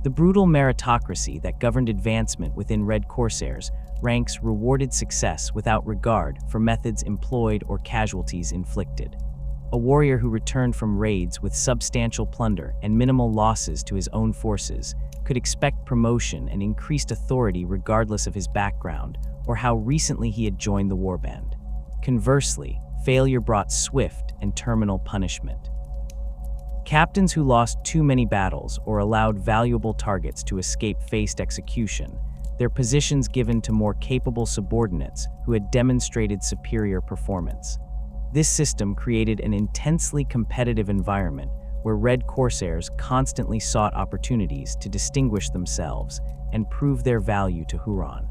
The brutal meritocracy that governed advancement within Red Corsairs ranks rewarded success without regard for methods employed or casualties inflicted. A warrior who returned from raids with substantial plunder and minimal losses to his own forces could expect promotion and increased authority regardless of his background or how recently he had joined the warband. Conversely, failure brought swift and terminal punishment. Captains who lost too many battles or allowed valuable targets to escape faced execution, their positions given to more capable subordinates who had demonstrated superior performance. This system created an intensely competitive environment where Red Corsairs constantly sought opportunities to distinguish themselves and prove their value to Huron.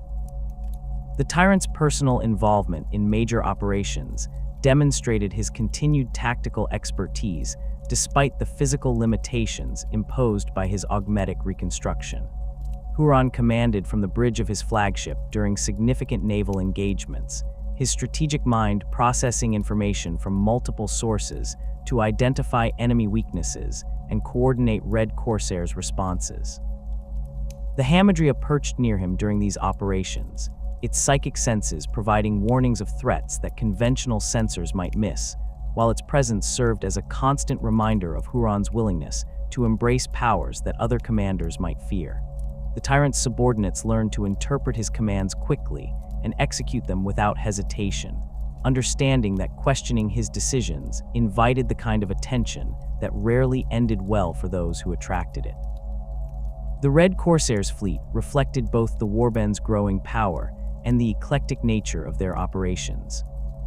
The tyrant's personal involvement in major operations demonstrated his continued tactical expertise despite the physical limitations imposed by his augmetic reconstruction. Huron commanded from the bridge of his flagship during significant naval engagements, his strategic mind processing information from multiple sources to identify enemy weaknesses and coordinate Red Corsairs' responses. The Hamadryas perched near him during these operations, its psychic senses providing warnings of threats that conventional sensors might miss, while its presence served as a constant reminder of Huron's willingness to embrace powers that other commanders might fear. The tyrant's subordinates learned to interpret his commands quickly and execute them without hesitation, understanding that questioning his decisions invited the kind of attention that rarely ended well for those who attracted it. The Red Corsairs fleet reflected both the warband's growing power and the eclectic nature of their operations.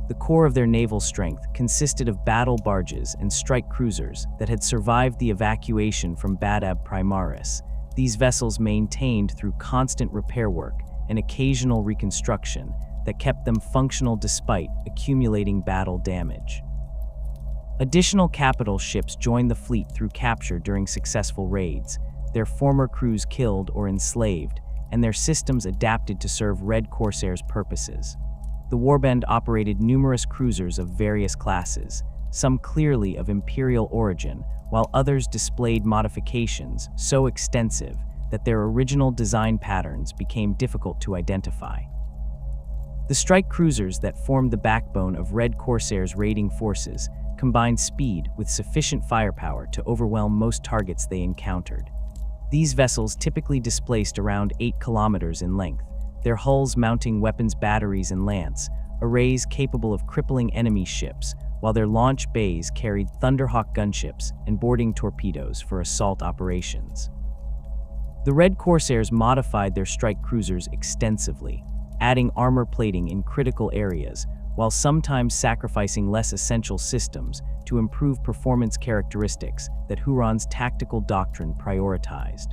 The core of their naval strength consisted of battle barges and strike cruisers that had survived the evacuation from Badab Primaris. These vessels maintained through constant repair work and occasional reconstruction that kept them functional despite accumulating battle damage. Additional capital ships joined the fleet through capture during successful raids, their former crews killed or enslaved, and their systems adapted to serve Red Corsairs' purposes. The warband operated numerous cruisers of various classes, some clearly of Imperial origin, while others displayed modifications so extensive that their original design patterns became difficult to identify. The strike cruisers that formed the backbone of Red Corsairs' raiding forces combined speed with sufficient firepower to overwhelm most targets they encountered. These vessels typically displaced around 8 kilometers in length, their hulls mounting weapons batteries and lance, arrays capable of crippling enemy ships, while their launch bays carried Thunderhawk gunships and boarding torpedoes for assault operations. The Red Corsairs modified their strike cruisers extensively, adding armor plating in critical areas, while sometimes sacrificing less essential systems to improve performance characteristics that Huron's tactical doctrine prioritized.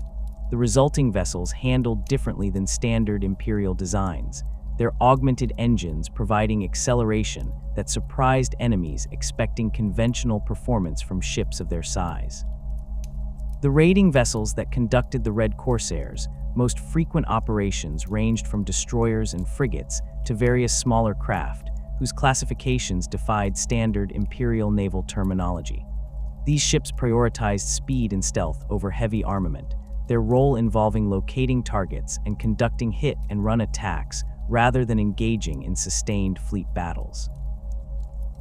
The resulting vessels handled differently than standard Imperial designs, their augmented engines providing acceleration that surprised enemies expecting conventional performance from ships of their size. The raiding vessels that conducted the Red Corsairs Most frequent operations ranged from destroyers and frigates to various smaller craft, whose classifications defied standard Imperial naval terminology. These ships prioritized speed and stealth over heavy armament, their role involving locating targets and conducting hit-and-run attacks rather than engaging in sustained fleet battles.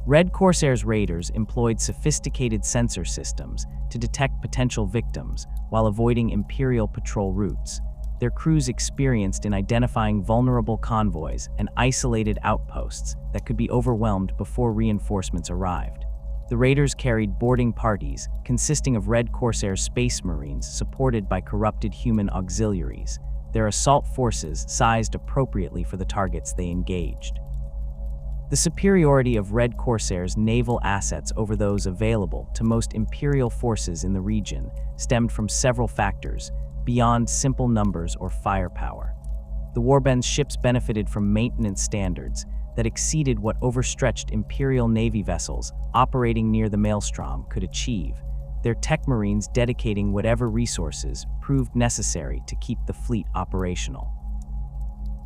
Red Corsairs raiders employed sophisticated sensor systems to detect potential victims while avoiding Imperial patrol routes. Their crews experienced in identifying vulnerable convoys and isolated outposts that could be overwhelmed before reinforcements arrived. The raiders carried boarding parties consisting of Red Corsair Space Marines supported by corrupted human auxiliaries, their assault forces sized appropriately for the targets they engaged. The superiority of Red Corsairs' naval assets over those available to most Imperial forces in the region stemmed from several factors beyond simple numbers or firepower. The warbands' ships benefited from maintenance standards that exceeded what overstretched Imperial Navy vessels operating near the Maelstrom could achieve, their tech marines dedicating whatever resources proved necessary to keep the fleet operational.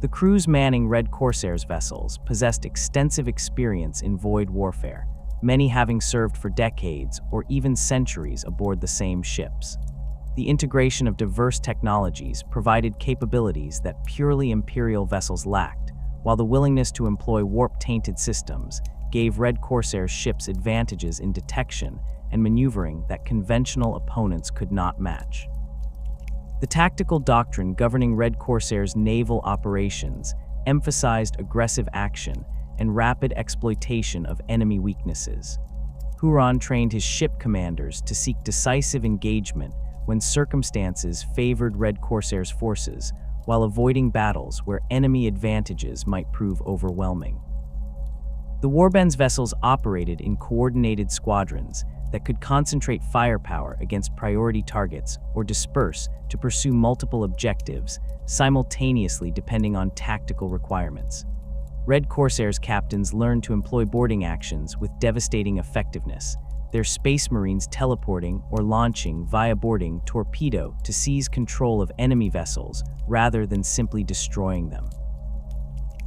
The crews manning Red Corsairs vessels possessed extensive experience in void warfare, many having served for decades or even centuries aboard the same ships. The integration of diverse technologies provided capabilities that purely Imperial vessels lacked, while the willingness to employ warp-tainted systems gave Red Corsairs ships advantages in detection and maneuvering that conventional opponents could not match. The tactical doctrine governing Red Corsairs' naval operations emphasized aggressive action and rapid exploitation of enemy weaknesses. Huron trained his ship commanders to seek decisive engagement when circumstances favored Red Corsairs' forces, while avoiding battles where enemy advantages might prove overwhelming. The warbands' vessels operated in coordinated squadrons that could concentrate firepower against priority targets or disperse to pursue multiple objectives simultaneously depending on tactical requirements. Red Corsairs captains learned to employ boarding actions with devastating effectiveness, their space marines teleporting or launching via boarding torpedo to seize control of enemy vessels rather than simply destroying them.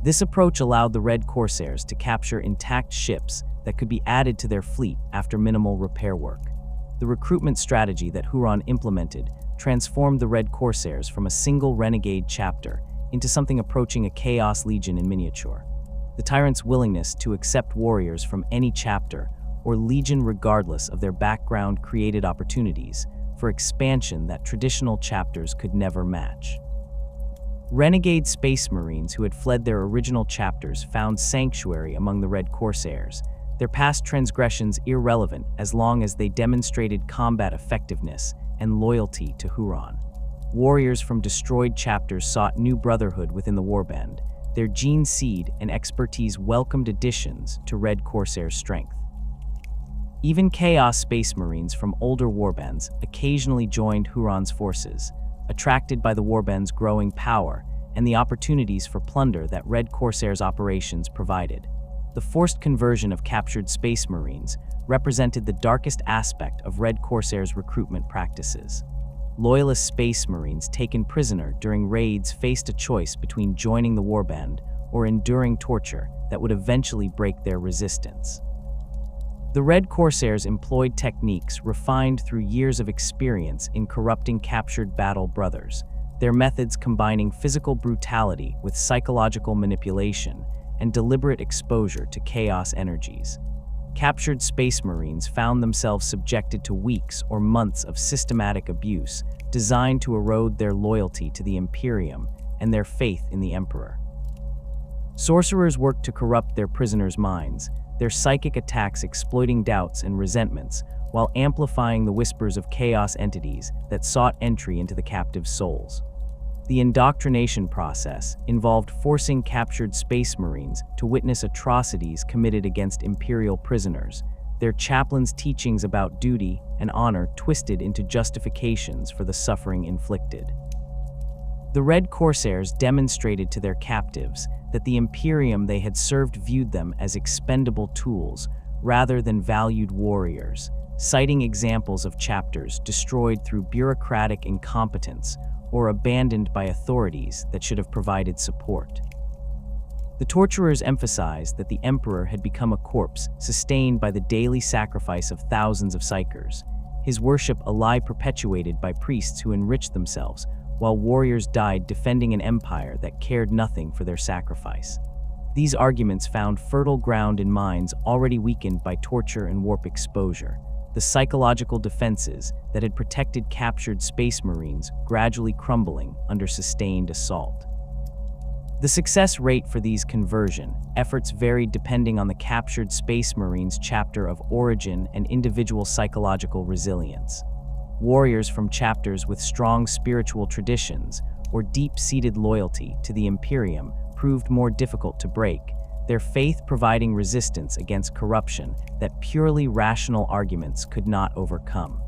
This approach allowed the Red Corsairs to capture intact ships that could be added to their fleet after minimal repair work. The recruitment strategy that Huron implemented transformed the Red Corsairs from a single renegade chapter into something approaching a Chaos Legion in miniature. The tyrant's willingness to accept warriors from any chapter or legion regardless of their background created opportunities for expansion that traditional chapters could never match. Renegade Space Marines who had fled their original chapters found sanctuary among the Red Corsairs, their past transgressions irrelevant as long as they demonstrated combat effectiveness and loyalty to Huron. Warriors from destroyed chapters sought new brotherhood within the warband, their gene seed and expertise welcomed additions to Red Corsair's strength. Even Chaos Space Marines from older warbands occasionally joined Huron's forces, attracted by the warband's growing power and the opportunities for plunder that Red Corsairs operations provided. The forced conversion of captured Space Marines represented the darkest aspect of Red Corsairs' recruitment practices. Loyalist Space Marines taken prisoner during raids faced a choice between joining the warband or enduring torture that would eventually break their resistance. The Red Corsairs employed techniques refined through years of experience in corrupting captured battle brothers, their methods combining physical brutality with psychological manipulation and deliberate exposure to chaos energies. Captured Space Marines found themselves subjected to weeks or months of systematic abuse designed to erode their loyalty to the Imperium and their faith in the Emperor. Sorcerers worked to corrupt their prisoners' minds, their psychic attacks exploiting doubts and resentments, while amplifying the whispers of chaos entities that sought entry into the captives' souls. The indoctrination process involved forcing captured Space Marines to witness atrocities committed against Imperial prisoners, their chaplains' teachings about duty and honor twisted into justifications for the suffering inflicted. The Red Corsairs demonstrated to their captives that the Imperium they had served viewed them as expendable tools rather than valued warriors, citing examples of chapters destroyed through bureaucratic incompetence or abandoned by authorities that should have provided support. The torturers emphasized that the emperor had become a corpse sustained by the daily sacrifice of thousands of psychers, his worship a lie perpetuated by priests who enriched themselves, while warriors died defending an empire that cared nothing for their sacrifice. These arguments found fertile ground in minds already weakened by torture and warp exposure, the psychological defenses that had protected captured space marines gradually crumbling under sustained assault. The success rate for these conversion efforts varied depending on the captured Space Marines' chapter of origin and individual psychological resilience. Warriors from chapters with strong spiritual traditions or deep-seated loyalty to the Imperium proved more difficult to break, their faith providing resistance against corruption that purely rational arguments could not overcome.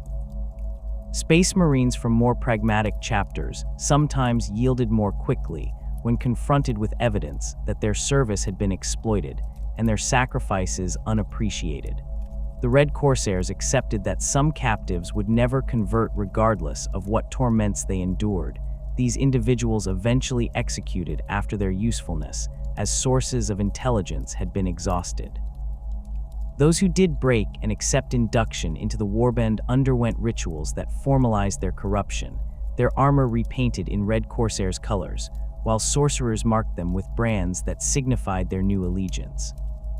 Space Marines from more pragmatic chapters sometimes yielded more quickly when confronted with evidence that their service had been exploited and their sacrifices unappreciated. The Red Corsairs accepted that some captives would never convert regardless of what torments they endured. These individuals eventually executed after their usefulness, as sources of intelligence had been exhausted. Those who did break and accept induction into the warband underwent rituals that formalized their corruption, their armor repainted in Red Corsairs colors, while sorcerers marked them with brands that signified their new allegiance.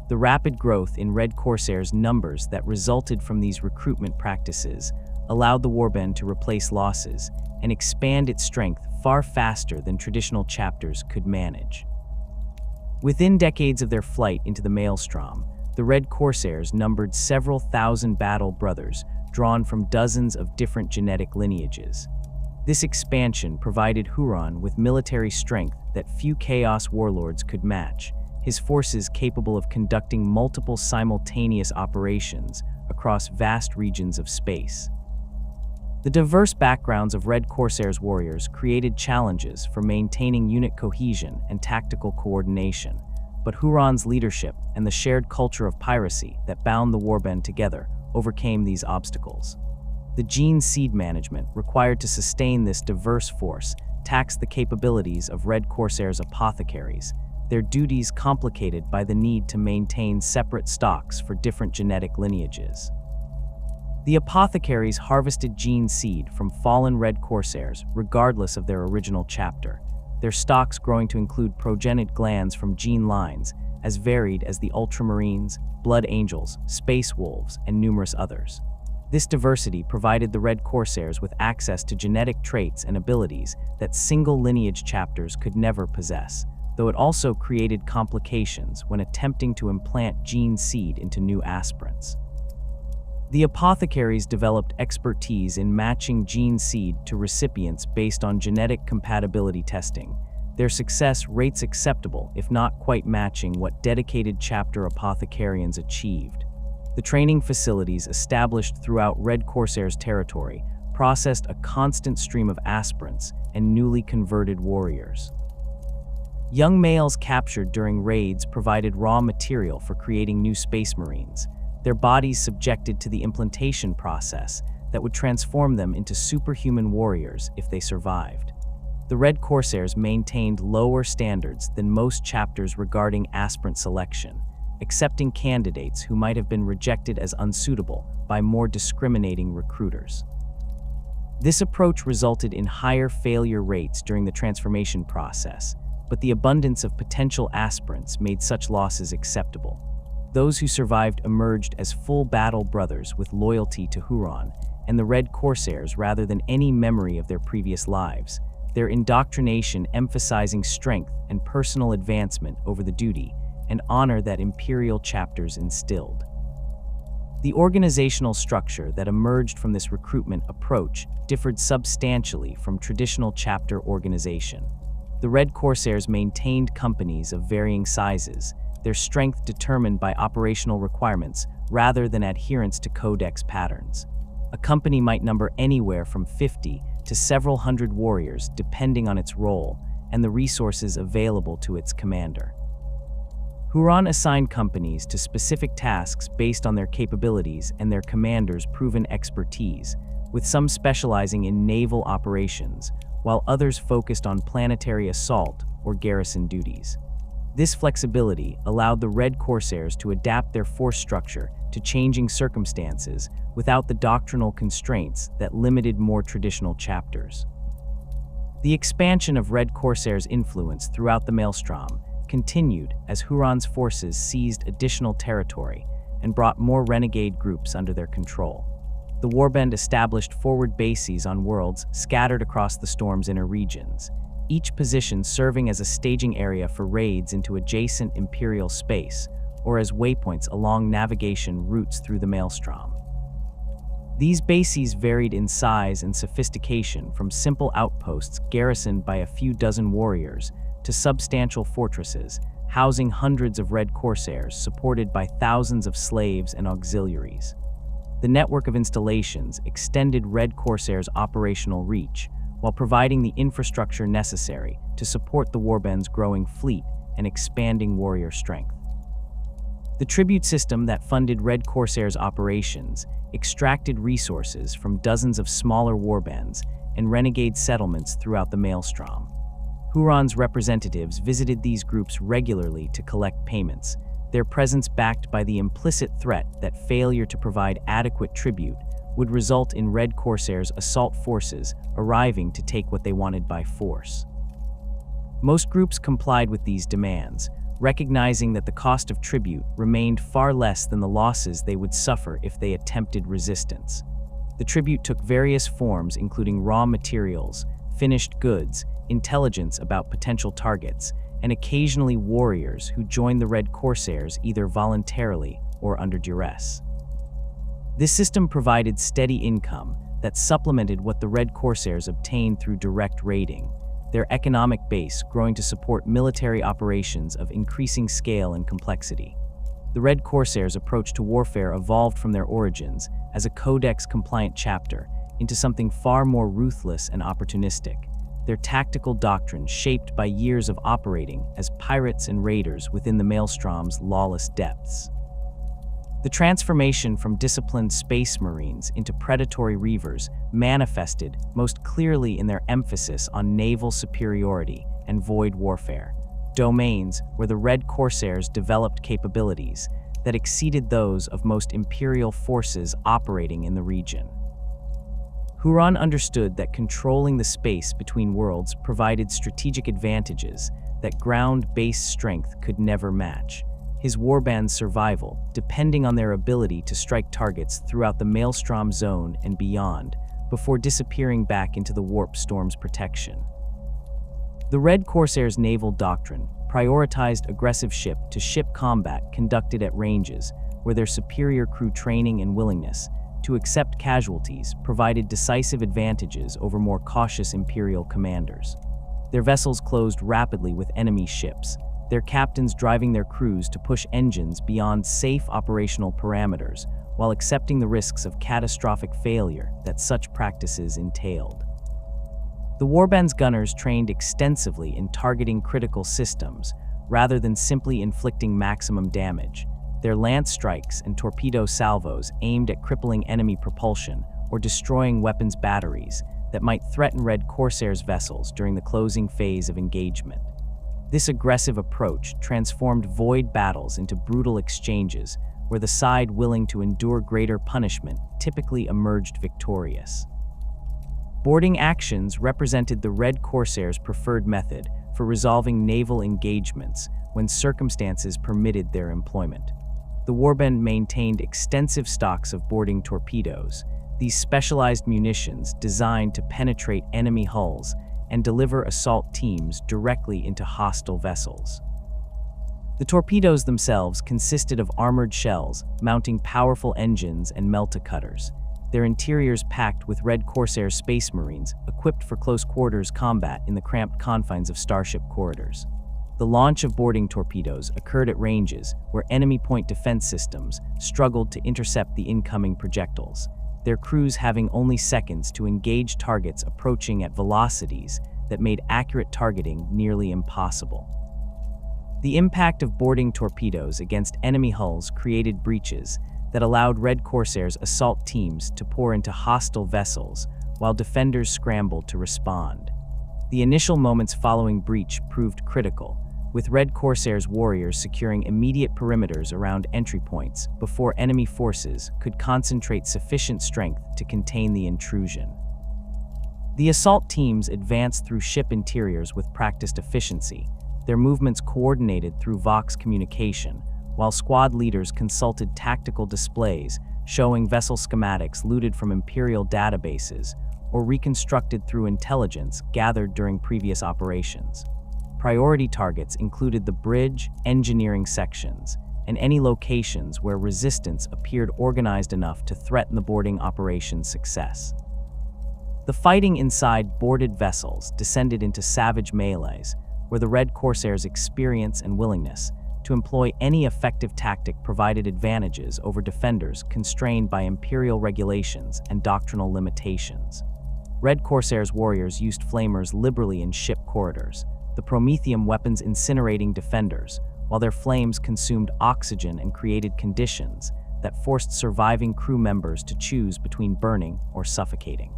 The rapid growth in Red Corsairs' numbers that resulted from these recruitment practices allowed the warband to replace losses and expand its strength far faster than traditional chapters could manage. Within decades of their flight into the Maelstrom, the Red Corsairs numbered several thousand battle brothers drawn from dozens of different genetic lineages. This expansion provided Huron with military strength that few Chaos warlords could match, his forces capable of conducting multiple simultaneous operations across vast regions of space. The diverse backgrounds of Red Corsairs warriors created challenges for maintaining unit cohesion and tactical coordination, but Huron's leadership and the shared culture of piracy that bound the warband together overcame these obstacles. The gene seed management required to sustain this diverse force taxed the capabilities of Red Corsairs apothecaries, their duties complicated by the need to maintain separate stocks for different genetic lineages. The apothecaries harvested gene seed from fallen Red Corsairs regardless of their original chapter, their stocks growing to include progenitor glands from gene lines as varied as the Ultramarines, Blood Angels, Space Wolves, and numerous others. This diversity provided the Red Corsairs with access to genetic traits and abilities that single lineage chapters could never possess, though it also created complications when attempting to implant gene seed into new aspirants. The apothecaries developed expertise in matching gene seed to recipients based on genetic compatibility testing, their success rates acceptable if not quite matching what dedicated chapter apothecarians achieved. The training facilities established throughout Red Corsairs territory processed a constant stream of aspirants and newly converted warriors. Young males captured during raids provided raw material for creating new Space Marines, their bodies subjected to the implantation process that would transform them into superhuman warriors if they survived. The Red Corsairs maintained lower standards than most chapters regarding aspirant selection, accepting candidates who might have been rejected as unsuitable by more discriminating recruiters. This approach resulted in higher failure rates during the transformation process, but the abundance of potential aspirants made such losses acceptable. Those who survived emerged as full battle brothers with loyalty to Huron and the Red Corsairs rather than any memory of their previous lives, their indoctrination emphasizing strength and personal advancement over the duty and honor that Imperial chapters instilled. The organizational structure that emerged from this recruitment approach differed substantially from traditional chapter organization. The Red Corsairs maintained companies of varying sizes, their strength determined by operational requirements rather than adherence to codex patterns. A company might number anywhere from 50 to several hundred warriors depending on its role and the resources available to its commander. Huron assigned companies to specific tasks based on their capabilities and their commanders' proven expertise, with some specializing in naval operations, while others focused on planetary assault or garrison duties. This flexibility allowed the Red Corsairs to adapt their force structure to changing circumstances without the doctrinal constraints that limited more traditional chapters. The expansion of Red Corsairs' influence throughout the Maelstrom continued as Huron's forces seized additional territory and brought more renegade groups under their control. The warband established forward bases on worlds scattered across the storm's inner regions, each position serving as a staging area for raids into adjacent Imperial space or as waypoints along navigation routes through the Maelstrom. These bases varied in size and sophistication, from simple outposts garrisoned by a few dozen warriors to substantial fortresses housing hundreds of Red Corsairs supported by thousands of slaves and auxiliaries. The network of installations extended Red Corsairs' operational reach while providing the infrastructure necessary to support the warband's growing fleet and expanding warrior strength. The tribute system that funded Red Corsairs' operations extracted resources from dozens of smaller warbands and renegade settlements throughout the Maelstrom. Huron's representatives visited these groups regularly to collect payments, their presence backed by the implicit threat that failure to provide adequate tribute would result in Red Corsairs' assault forces arriving to take what they wanted by force. Most groups complied with these demands, recognizing that the cost of tribute remained far less than the losses they would suffer if they attempted resistance. The tribute took various forms, including raw materials, finished goods, intelligence about potential targets, and occasionally warriors who joined the Red Corsairs either voluntarily or under duress. This system provided steady income that supplemented what the Red Corsairs obtained through direct raiding, their economic base growing to support military operations of increasing scale and complexity. The Red Corsairs' approach to warfare evolved from their origins as a codex-compliant chapter into something far more ruthless and opportunistic, their tactical doctrine shaped by years of operating as pirates and raiders within the Maelstrom's lawless depths. The transformation from disciplined space marines into predatory reavers manifested most clearly in their emphasis on naval superiority and void warfare, domains where the Red Corsairs developed capabilities that exceeded those of most Imperial forces operating in the region. Huron understood that controlling the space between worlds provided strategic advantages that ground-based strength could never match. His warband's survival, depending on their ability to strike targets throughout the Maelstrom zone and beyond, before disappearing back into the warp storm's protection. The Red Corsairs' naval doctrine prioritized aggressive ship-to-ship combat conducted at ranges where their superior crew training and willingness to accept casualties provided decisive advantages over more cautious Imperial commanders. Their vessels closed rapidly with enemy ships, their captains driving their crews to push engines beyond safe operational parameters while accepting the risks of catastrophic failure that such practices entailed. The warband's gunners trained extensively in targeting critical systems rather than simply inflicting maximum damage. Their lance strikes and torpedo salvos aimed at crippling enemy propulsion or destroying weapons batteries that might threaten Red Corsairs vessels during the closing phase of engagement. This aggressive approach transformed void battles into brutal exchanges where the side willing to endure greater punishment typically emerged victorious. Boarding actions represented the Red Corsairs' preferred method for resolving naval engagements when circumstances permitted their employment. The warband maintained extensive stocks of boarding torpedoes, these specialized munitions designed to penetrate enemy hulls and deliver assault teams directly into hostile vessels. The torpedoes themselves consisted of armored shells mounting powerful engines and melta-cutters, their interiors packed with Red Corsair space marines equipped for close-quarters combat in the cramped confines of starship corridors. The launch of boarding torpedoes occurred at ranges where enemy point defense systems struggled to intercept the incoming projectiles, their crews having only seconds to engage targets approaching at velocities that made accurate targeting nearly impossible. The impact of boarding torpedoes against enemy hulls created breaches that allowed Red Corsairs assault teams to pour into hostile vessels while defenders scrambled to respond. The initial moments following breach proved critical, with Red Corsairs warriors securing immediate perimeters around entry points before enemy forces could concentrate sufficient strength to contain the intrusion. The assault teams advanced through ship interiors with practiced efficiency, their movements coordinated through Vox communication, while squad leaders consulted tactical displays showing vessel schematics looted from Imperial databases or reconstructed through intelligence gathered during previous operations. Priority targets included the bridge, engineering sections, and any locations where resistance appeared organized enough to threaten the boarding operation's success. The fighting inside boarded vessels descended into savage melees, where the Red Corsairs' experience and willingness to employ any effective tactic provided advantages over defenders constrained by Imperial regulations and doctrinal limitations. Red Corsairs warriors used flamers liberally in ship corridors, the Prometheum weapons incinerating defenders, while their flames consumed oxygen and created conditions that forced surviving crew members to choose between burning or suffocating.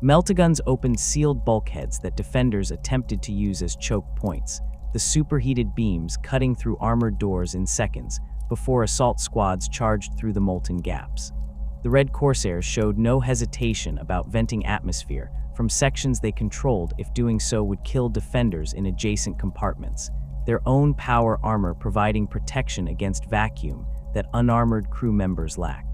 Meltaguns opened sealed bulkheads that defenders attempted to use as choke points, the superheated beams cutting through armored doors in seconds before assault squads charged through the molten gaps. The Red Corsairs showed no hesitation about venting atmosphere from sections they controlled if doing so would kill defenders in adjacent compartments, their own power armor providing protection against vacuum that unarmored crew members lacked.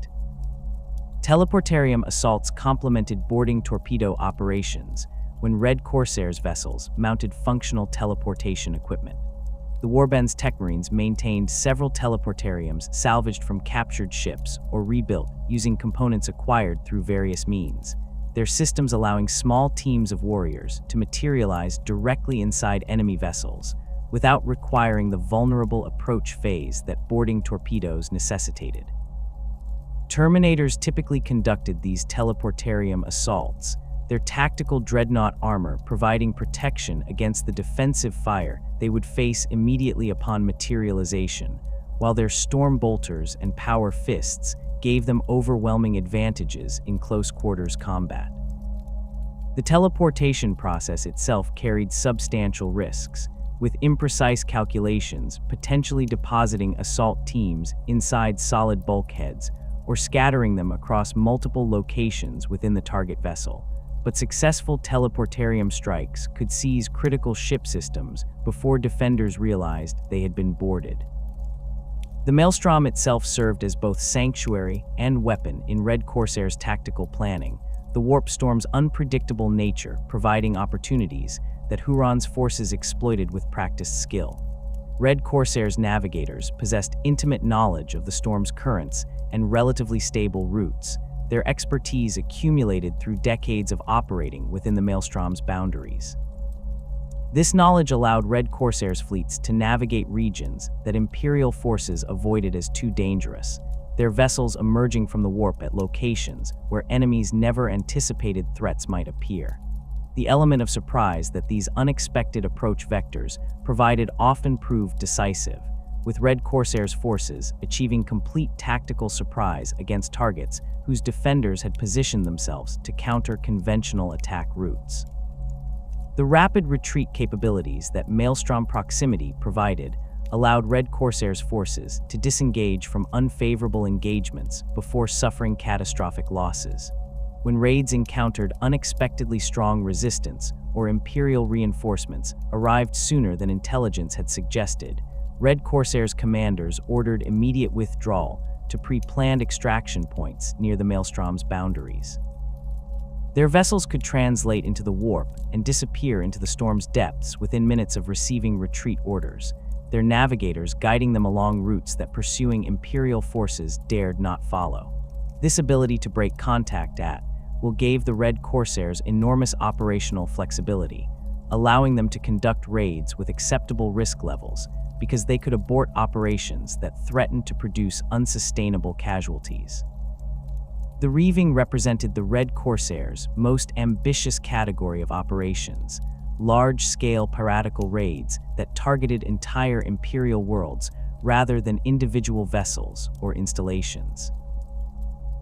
Teleportarium assaults complemented boarding torpedo operations when Red Corsairs vessels mounted functional teleportation equipment. The warbands techmarines maintained several teleportariums salvaged from captured ships or rebuilt using components acquired through various means, their systems allowing small teams of warriors to materialize directly inside enemy vessels without requiring the vulnerable approach phase that boarding torpedoes necessitated. Terminators typically conducted these teleportarium assaults, their tactical dreadnought armor providing protection against the defensive fire they would face immediately upon materialization, while their storm bolters and power fists gave them overwhelming advantages in close-quarters combat. The teleportation process itself carried substantial risks, with imprecise calculations potentially depositing assault teams inside solid bulkheads or scattering them across multiple locations within the target vessel. But successful teleportarium strikes could seize critical ship systems before defenders realized they had been boarded. The Maelstrom itself served as both sanctuary and weapon in Red Corsairs' tactical planning, the warp storm's unpredictable nature providing opportunities that Huron's forces exploited with practiced skill. Red Corsairs' navigators possessed intimate knowledge of the storm's currents and relatively stable routes, their expertise accumulated through decades of operating within the Maelstrom's boundaries. This knowledge allowed Red Corsairs fleets to navigate regions that Imperial forces avoided as too dangerous, their vessels emerging from the warp at locations where enemies never anticipated threats might appear. The element of surprise that these unexpected approach vectors provided often proved decisive, with Red Corsairs forces achieving complete tactical surprise against targets whose defenders had positioned themselves to counter conventional attack routes. The rapid retreat capabilities that Maelstrom proximity provided allowed Red Corsairs forces to disengage from unfavorable engagements before suffering catastrophic losses. When raids encountered unexpectedly strong resistance or Imperial reinforcements arrived sooner than intelligence had suggested, Red Corsairs commanders ordered immediate withdrawal to pre-planned extraction points near the Maelstrom's boundaries. Their vessels could translate into the warp and disappear into the storm's depths within minutes of receiving retreat orders, their navigators guiding them along routes that pursuing Imperial forces dared not follow. This ability to break contact at will gave the Red Corsairs enormous operational flexibility, allowing them to conduct raids with acceptable risk levels because they could abort operations that threatened to produce unsustainable casualties. The reaving represented the Red Corsairs' most ambitious category of operations, large-scale piratical raids that targeted entire Imperial worlds rather than individual vessels or installations.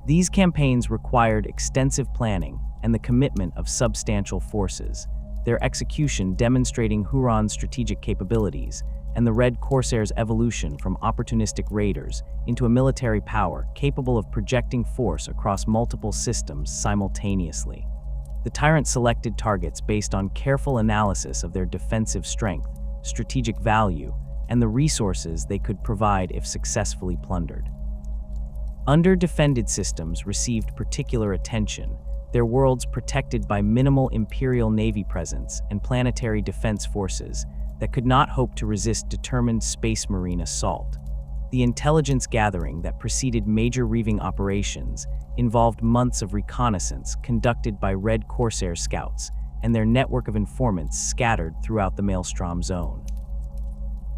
These campaigns required extensive planning and the commitment of substantial forces, their execution demonstrating Huron's strategic capabilities and the Red Corsairs' evolution from opportunistic raiders into a military power capable of projecting force across multiple systems simultaneously. The tyrant selected targets based on careful analysis of their defensive strength, strategic value, and the resources they could provide if successfully plundered. Under-defended systems received particular attention, their worlds protected by minimal Imperial Navy presence and planetary defense forces that could not hope to resist determined Space Marine assault. The intelligence gathering that preceded major reaving operations involved months of reconnaissance conducted by Red Corsair scouts and their network of informants scattered throughout the Maelstrom zone.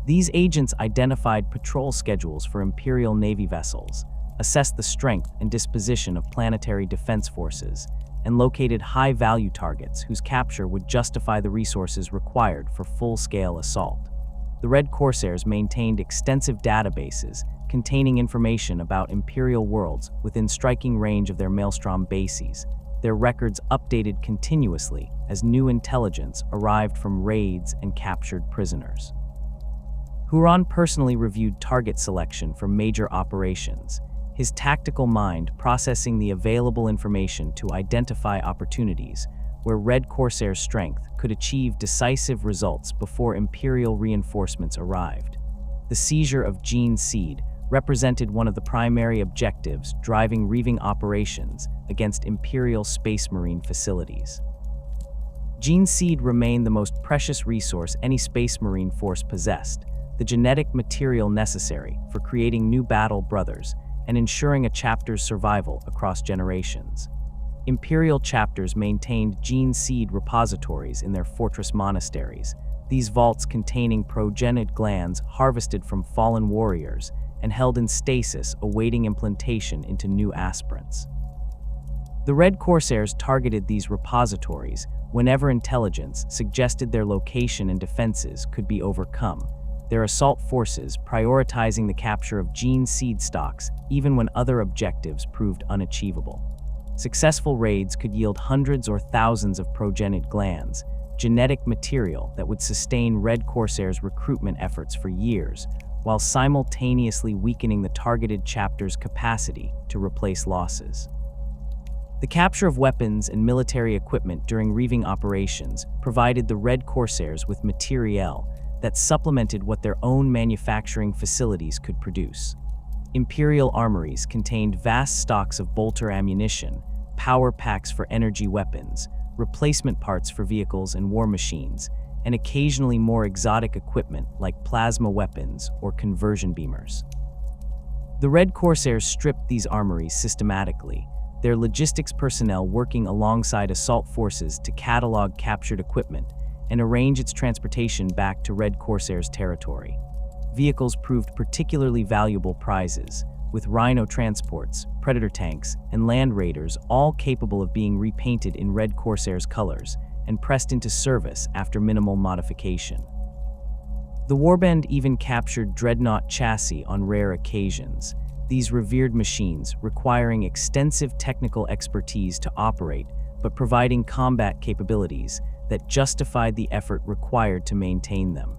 These agents identified patrol schedules for Imperial Navy vessels, assessed the strength and disposition of planetary defense forces, and located high-value targets whose capture would justify the resources required for full-scale assault. The Red Corsairs maintained extensive databases containing information about Imperial worlds within striking range of their Maelstrom bases, their records updated continuously as new intelligence arrived from raids and captured prisoners. Huron personally reviewed target selection for major operations, his tactical mind processing the available information to identify opportunities where Red Corsair's strength could achieve decisive results before Imperial reinforcements arrived. The seizure of Gene Seed represented one of the primary objectives driving reaving operations against Imperial Space Marine facilities. Gene Seed remained the most precious resource any Space Marine force possessed, the genetic material necessary for creating new battle brothers and ensuring a chapter's survival across generations. Imperial chapters maintained gene seed repositories in their fortress monasteries, these vaults containing progenid glands harvested from fallen warriors and held in stasis awaiting implantation into new aspirants. The Red Corsairs targeted these repositories whenever intelligence suggested their location and defenses could be overcome, their assault forces prioritizing the capture of gene seed stocks even when other objectives proved unachievable. Successful raids could yield hundreds or thousands of progenid glands, genetic material that would sustain Red Corsairs' recruitment efforts for years, while simultaneously weakening the targeted chapter's capacity to replace losses. The capture of weapons and military equipment during reaving operations provided the Red Corsairs with materiel that supplemented what their own manufacturing facilities could produce. Imperial armories contained vast stocks of bolter ammunition, power packs for energy weapons, replacement parts for vehicles and war machines, and occasionally more exotic equipment like plasma weapons or conversion beamers. The Red Corsairs stripped these armories systematically, their logistics personnel working alongside assault forces to catalog captured equipment and arrange its transportation back to Red Corsairs territory. Vehicles proved particularly valuable prizes, with Rhino transports, Predator tanks, and Land Raiders all capable of being repainted in Red Corsairs colors and pressed into service after minimal modification. The warband even captured dreadnought chassis on rare occasions, these revered machines requiring extensive technical expertise to operate but providing combat capabilities that justified the effort required to maintain them.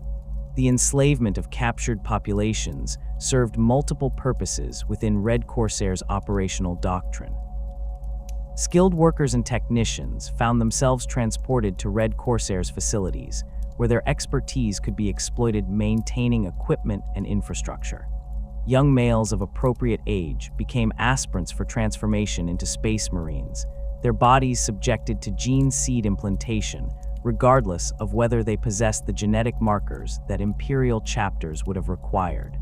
The enslavement of captured populations served multiple purposes within Red Corsairs' operational doctrine. Skilled workers and technicians found themselves transported to Red Corsairs facilities, where their expertise could be exploited maintaining equipment and infrastructure. Young males of appropriate age became aspirants for transformation into Space Marines, their bodies subjected to gene seed implantation, regardless of whether they possessed the genetic markers that Imperial chapters would have required.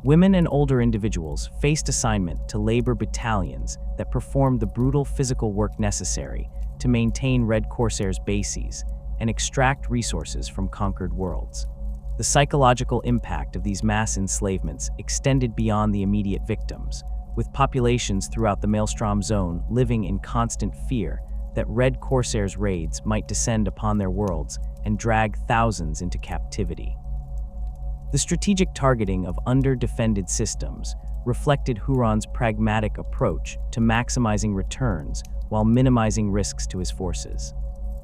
Women and older individuals faced assignment to labor battalions that performed the brutal physical work necessary to maintain Red Corsairs' bases and extract resources from conquered worlds. The psychological impact of these mass enslavements extended beyond the immediate victims, with populations throughout the Maelstrom zone living in constant fear that Red Corsairs' raids might descend upon their worlds and drag thousands into captivity. The strategic targeting of under-defended systems reflected Huron's pragmatic approach to maximizing returns while minimizing risks to his forces.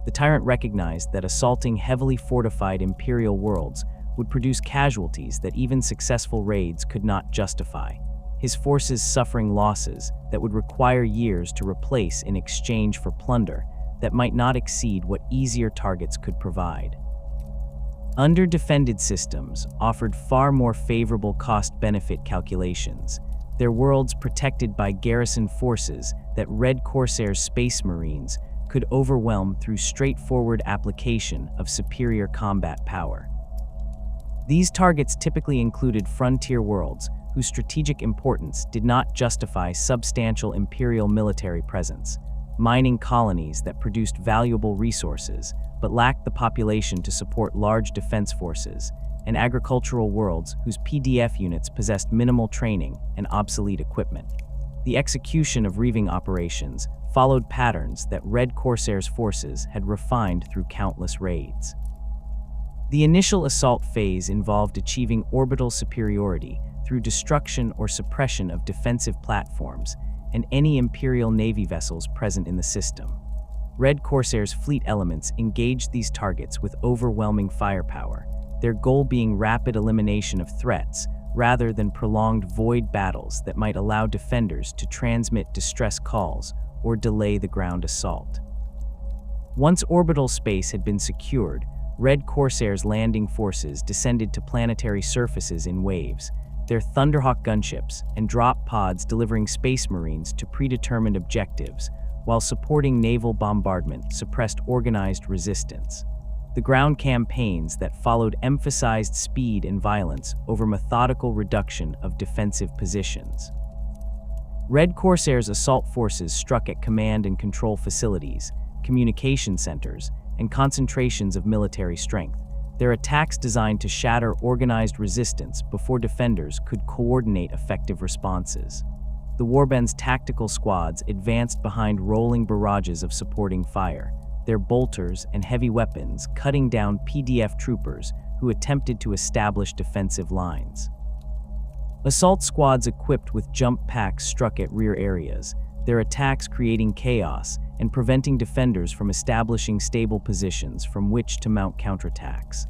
The tyrant recognized that assaulting heavily fortified Imperial worlds would produce casualties that even successful raids could not justify, his forces suffering losses that would require years to replace in exchange for plunder that might not exceed what easier targets could provide. Under-defended systems offered far more favorable cost-benefit calculations, their worlds protected by garrison forces that Red Corsairs Space Marines could overwhelm through straightforward application of superior combat power. These targets typically included frontier worlds whose strategic importance did not justify substantial Imperial military presence, mining colonies that produced valuable resources but lacked the population to support large defense forces, and agricultural worlds whose PDF units possessed minimal training and obsolete equipment. The execution of reaving operations followed patterns that Red Corsairs forces had refined through countless raids. The initial assault phase involved achieving orbital superiority through destruction or suppression of defensive platforms and any Imperial Navy vessels present in the system. Red Corsairs' fleet elements engaged these targets with overwhelming firepower, their goal being rapid elimination of threats rather than prolonged void battles that might allow defenders to transmit distress calls or delay the ground assault. Once orbital space had been secured, Red Corsairs' landing forces descended to planetary surfaces in waves, their Thunderhawk gunships and drop pods delivering Space Marines to predetermined objectives, while supporting naval bombardment suppressed organized resistance. The ground campaigns that followed emphasized speed and violence over methodical reduction of defensive positions. Red Corsairs' assault forces struck at command and control facilities, communication centers, and concentrations of military strength, their attacks designed to shatter organized resistance before defenders could coordinate effective responses. The warbands' tactical squads advanced behind rolling barrages of supporting fire, their bolters and heavy weapons cutting down PDF troopers who attempted to establish defensive lines. Assault squads equipped with jump packs struck at rear areas, their attacks creating chaos and preventing defenders from establishing stable positions from which to mount counterattacks.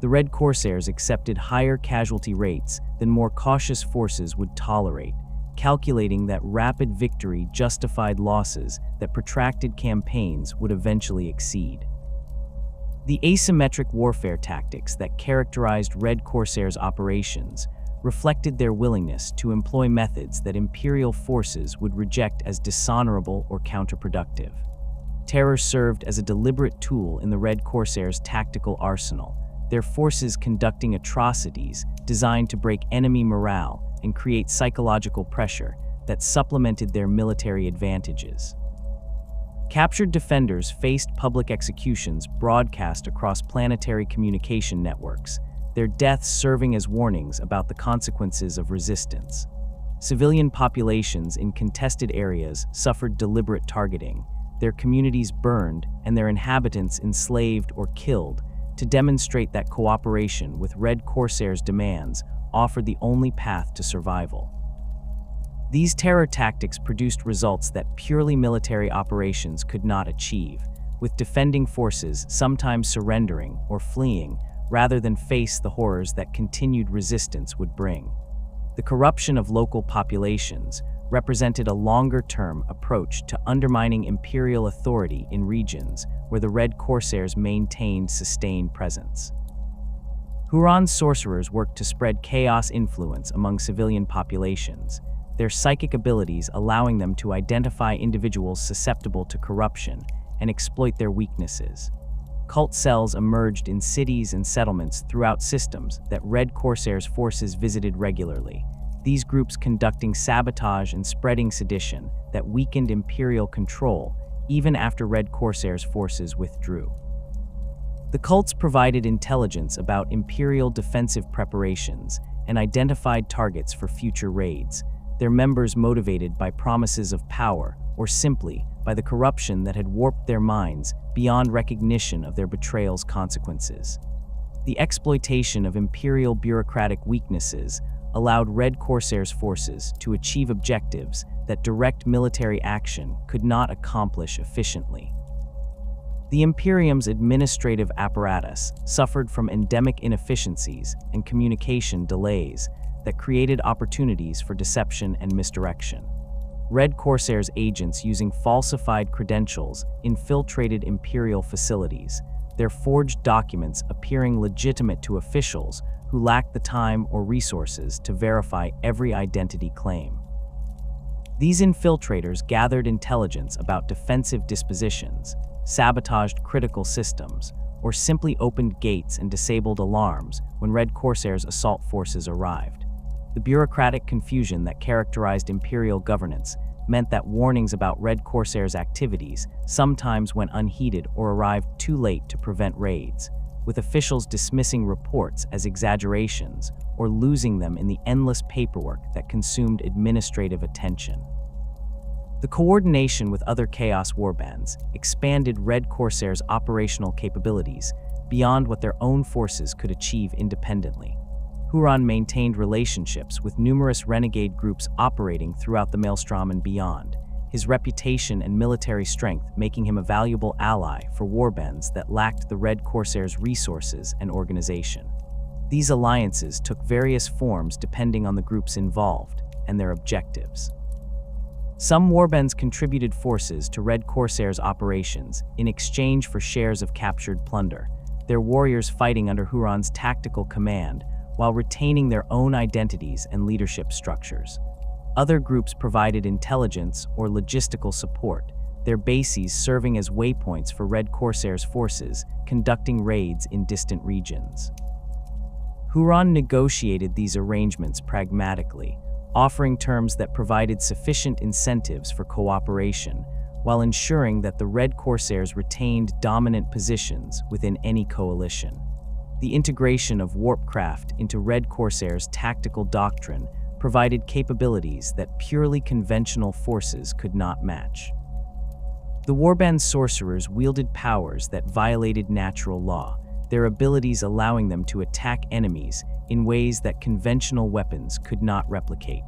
The Red Corsairs accepted higher casualty rates than more cautious forces would tolerate, calculating that rapid victory justified losses that protracted campaigns would eventually exceed. The asymmetric warfare tactics that characterized Red Corsairs' operations reflected their willingness to employ methods that Imperial forces would reject as dishonorable or counterproductive. Terror served as a deliberate tool in the Red Corsairs' tactical arsenal, their forces conducting atrocities designed to break enemy morale and create psychological pressure that supplemented their military advantages. Captured defenders faced public executions broadcast across planetary communication networks, their deaths serving as warnings about the consequences of resistance. Civilian populations in contested areas suffered deliberate targeting, their communities burned and their inhabitants enslaved or killed to demonstrate that cooperation with Red Corsairs' demands offered the only path to survival. These terror tactics produced results that purely military operations could not achieve, with defending forces sometimes surrendering or fleeing rather than face the horrors that continued resistance would bring. The corruption of local populations represented a longer-term approach to undermining Imperial authority in regions where the Red Corsairs maintained sustained presence. Huron sorcerers worked to spread chaos influence among civilian populations, their psychic abilities allowing them to identify individuals susceptible to corruption and exploit their weaknesses. Cult cells emerged in cities and settlements throughout systems that Red Corsairs forces visited regularly, these groups conducting sabotage and spreading sedition that weakened Imperial control even after Red Corsairs forces withdrew. The cults provided intelligence about Imperial defensive preparations and identified targets for future raids, their members motivated by promises of power or simply by the corruption that had warped their minds beyond recognition of their betrayal's consequences. The exploitation of Imperial bureaucratic weaknesses allowed Red Corsairs forces to achieve objectives that direct military action could not accomplish efficiently. The Imperium's administrative apparatus suffered from endemic inefficiencies and communication delays that created opportunities for deception and misdirection. Red Corsairs agents using falsified credentials infiltrated Imperial facilities, their forged documents appearing legitimate to officials who lacked the time or resources to verify every identity claim. These infiltrators gathered intelligence about defensive dispositions, sabotaged critical systems, or simply opened gates and disabled alarms when Red Corsairs' assault forces arrived. The bureaucratic confusion that characterized Imperial governance meant that warnings about Red Corsairs' activities sometimes went unheeded or arrived too late to prevent raids, with officials dismissing reports as exaggerations or losing them in the endless paperwork that consumed administrative attention. The coordination with other Chaos warbands expanded Red Corsairs' operational capabilities beyond what their own forces could achieve independently. Huron maintained relationships with numerous renegade groups operating throughout the Maelstrom and beyond, his reputation and military strength making him a valuable ally for warbands that lacked the Red Corsairs' resources and organization. These alliances took various forms depending on the groups involved and their objectives. Some warbands contributed forces to Red Corsairs' operations in exchange for shares of captured plunder, their warriors fighting under Huron's tactical command while retaining their own identities and leadership structures. Other groups provided intelligence or logistical support, their bases serving as waypoints for Red Corsairs' forces conducting raids in distant regions. Huron negotiated these arrangements pragmatically, offering terms that provided sufficient incentives for cooperation, while ensuring that the Red Corsairs retained dominant positions within any coalition. The integration of warpcraft into Red Corsairs' tactical doctrine provided capabilities that purely conventional forces could not match. The warband sorcerers wielded powers that violated natural law, their abilities allowing them to attack enemies in ways that conventional weapons could not replicate.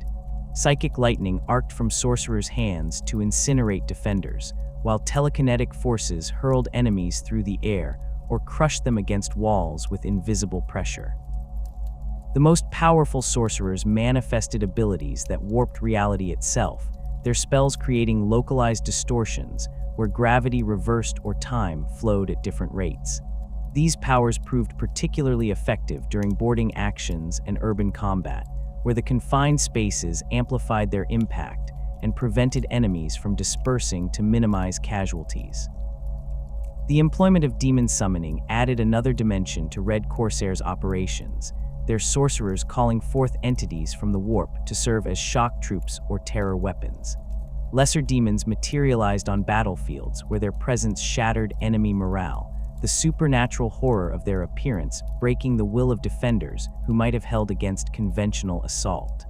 Psychic lightning arced from sorcerers' hands to incinerate defenders, while telekinetic forces hurled enemies through the air or crushed them against walls with invisible pressure. The most powerful sorcerers manifested abilities that warped reality itself, their spells creating localized distortions where gravity reversed or time flowed at different rates. These powers proved particularly effective during boarding actions and urban combat, where the confined spaces amplified their impact and prevented enemies from dispersing to minimize casualties. The employment of demon summoning added another dimension to Red Corsairs' operations, their sorcerers calling forth entities from the warp to serve as shock troops or terror weapons. Lesser demons materialized on battlefields where their presence shattered enemy morale, the supernatural horror of their appearance breaking the will of defenders who might have held against conventional assault.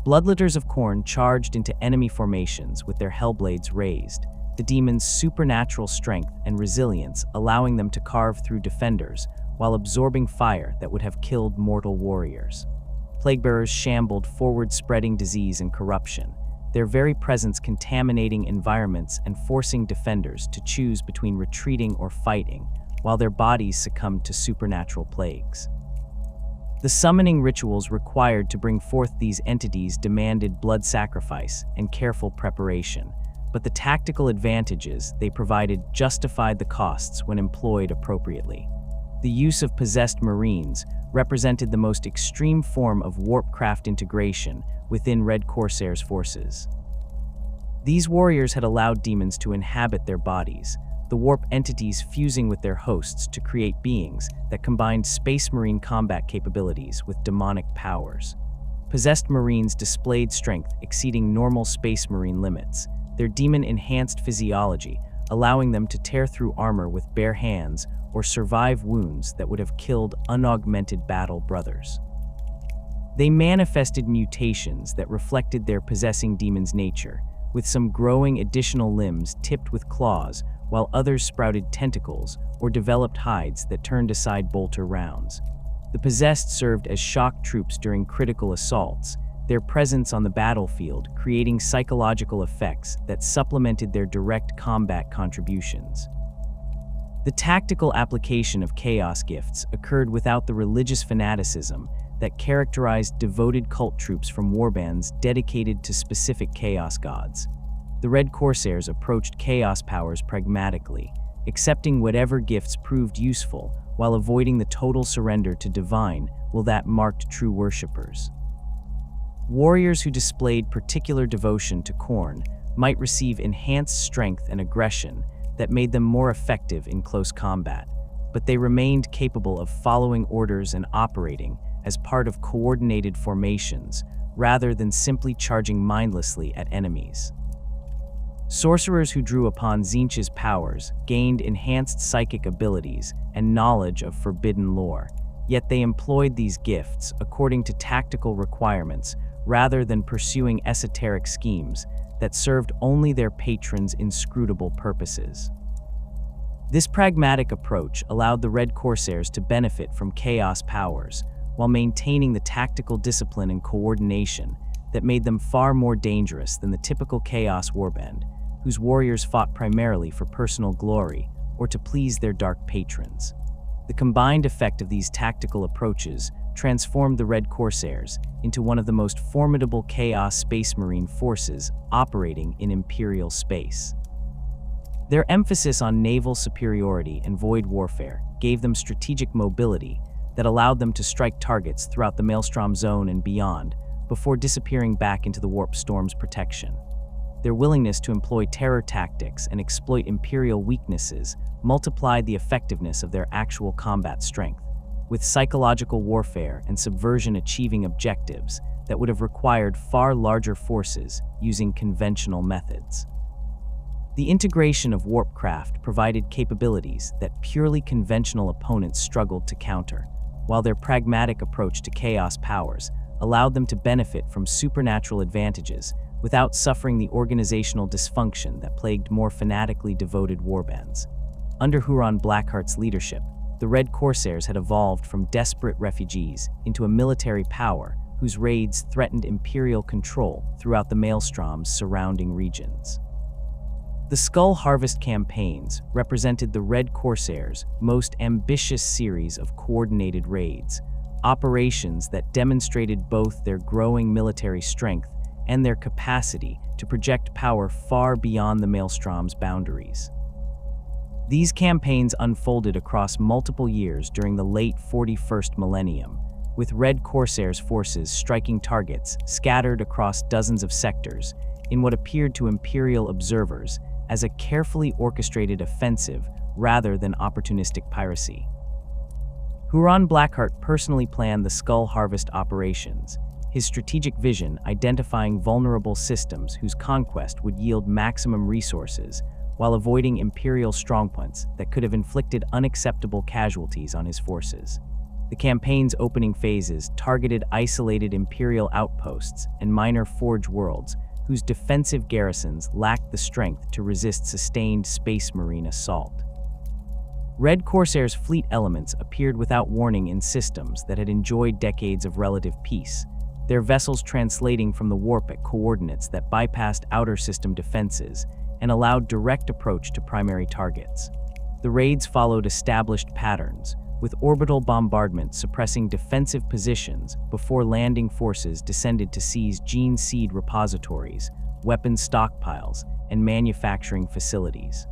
Bloodletters of Khorne charged into enemy formations with their hellblades raised, the demons' supernatural strength and resilience allowing them to carve through defenders while absorbing fire that would have killed mortal warriors. Plaguebearers shambled forward, spreading disease and corruption, their very presence contaminating environments and forcing defenders to choose between retreating or fighting, while their bodies succumbed to supernatural plagues. The summoning rituals required to bring forth these entities demanded blood sacrifice and careful preparation, but the tactical advantages they provided justified the costs when employed appropriately. The use of possessed marines represented the most extreme form of warpcraft integration within Red Corsairs' forces. These warriors had allowed demons to inhabit their bodies, the warp entities fusing with their hosts to create beings that combined space marine combat capabilities with demonic powers. Possessed marines displayed strength exceeding normal space marine limits, their demon-enhanced physiology allowing them to tear through armor with bare hands or survive wounds that would have killed unaugmented battle brothers. They manifested mutations that reflected their possessing demon's nature, with some growing additional limbs tipped with claws, while others sprouted tentacles or developed hides that turned aside bolter rounds. The possessed served as shock troops during critical assaults, their presence on the battlefield creating psychological effects that supplemented their direct combat contributions. The tactical application of chaos gifts occurred without the religious fanaticism that characterized devoted cult troops from warbands dedicated to specific chaos gods. The Red Corsairs approached chaos powers pragmatically, accepting whatever gifts proved useful while avoiding the total surrender to divine that marked true worshippers. Warriors who displayed particular devotion to Khorne might receive enhanced strength and aggression that made them more effective in close combat, but they remained capable of following orders and operating as part of coordinated formations rather than simply charging mindlessly at enemies. Sorcerers who drew upon Tzeentch's powers gained enhanced psychic abilities and knowledge of forbidden lore, yet they employed these gifts according to tactical requirements rather than pursuing esoteric schemes that served only their patrons' inscrutable purposes. This pragmatic approach allowed the Red Corsairs to benefit from chaos powers while maintaining the tactical discipline and coordination that made them far more dangerous than the typical chaos warband, whose warriors fought primarily for personal glory or to please their dark patrons. The combined effect of these tactical approaches transformed the Red Corsairs into one of the most formidable Chaos Space Marine forces operating in Imperial space. Their emphasis on naval superiority and void warfare gave them strategic mobility that allowed them to strike targets throughout the Maelstrom zone and beyond before disappearing back into the Warp Storm's protection. Their willingness to employ terror tactics and exploit Imperial weaknesses multiplied the effectiveness of their actual combat strength, with psychological warfare and subversion achieving objectives that would have required far larger forces using conventional methods. The integration of warpcraft provided capabilities that purely conventional opponents struggled to counter, while their pragmatic approach to chaos powers allowed them to benefit from supernatural advantages without suffering the organizational dysfunction that plagued more fanatically devoted warbands. Under Huron Blackheart's leadership, the Red Corsairs had evolved from desperate refugees into a military power whose raids threatened Imperial control throughout the Maelstrom's surrounding regions. The Skull Harvest campaigns represented the Red Corsairs' most ambitious series of coordinated raids, operations that demonstrated both their growing military strength and their capacity to project power far beyond the Maelstrom's boundaries. These campaigns unfolded across multiple years during the late 41st millennium, with Red Corsairs forces striking targets scattered across dozens of sectors in what appeared to Imperial observers as a carefully orchestrated offensive rather than opportunistic piracy. Huron Blackheart personally planned the Skull Harvest operations, his strategic vision identifying vulnerable systems whose conquest would yield maximum resources while avoiding Imperial strongpoints that could have inflicted unacceptable casualties on his forces. The campaign's opening phases targeted isolated Imperial outposts and minor forge worlds whose defensive garrisons lacked the strength to resist sustained Space Marine assault. Red Corsairs' fleet elements appeared without warning in systems that had enjoyed decades of relative peace, their vessels translating from the warp at coordinates that bypassed outer system defenses and allowed direct approach to primary targets. The raids followed established patterns, with orbital bombardment suppressing defensive positions before landing forces descended to seize gene seed repositories, weapons stockpiles, and manufacturing facilities.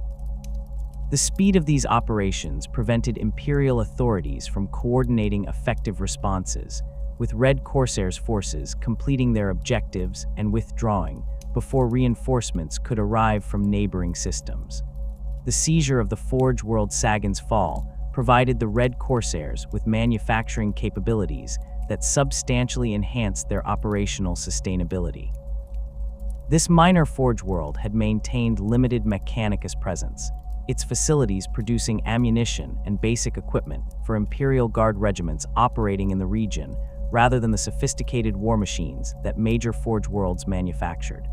The speed of these operations prevented Imperial authorities from coordinating effective responses, with Red Corsairs forces completing their objectives and withdrawing before reinforcements could arrive from neighboring systems. The seizure of the Forge World Sagan's Fall provided the Red Corsairs with manufacturing capabilities that substantially enhanced their operational sustainability. This minor forge world had maintained limited Mechanicus presence, its facilities producing ammunition and basic equipment for Imperial Guard regiments operating in the region rather than the sophisticated war machines that major Forge worlds manufactured.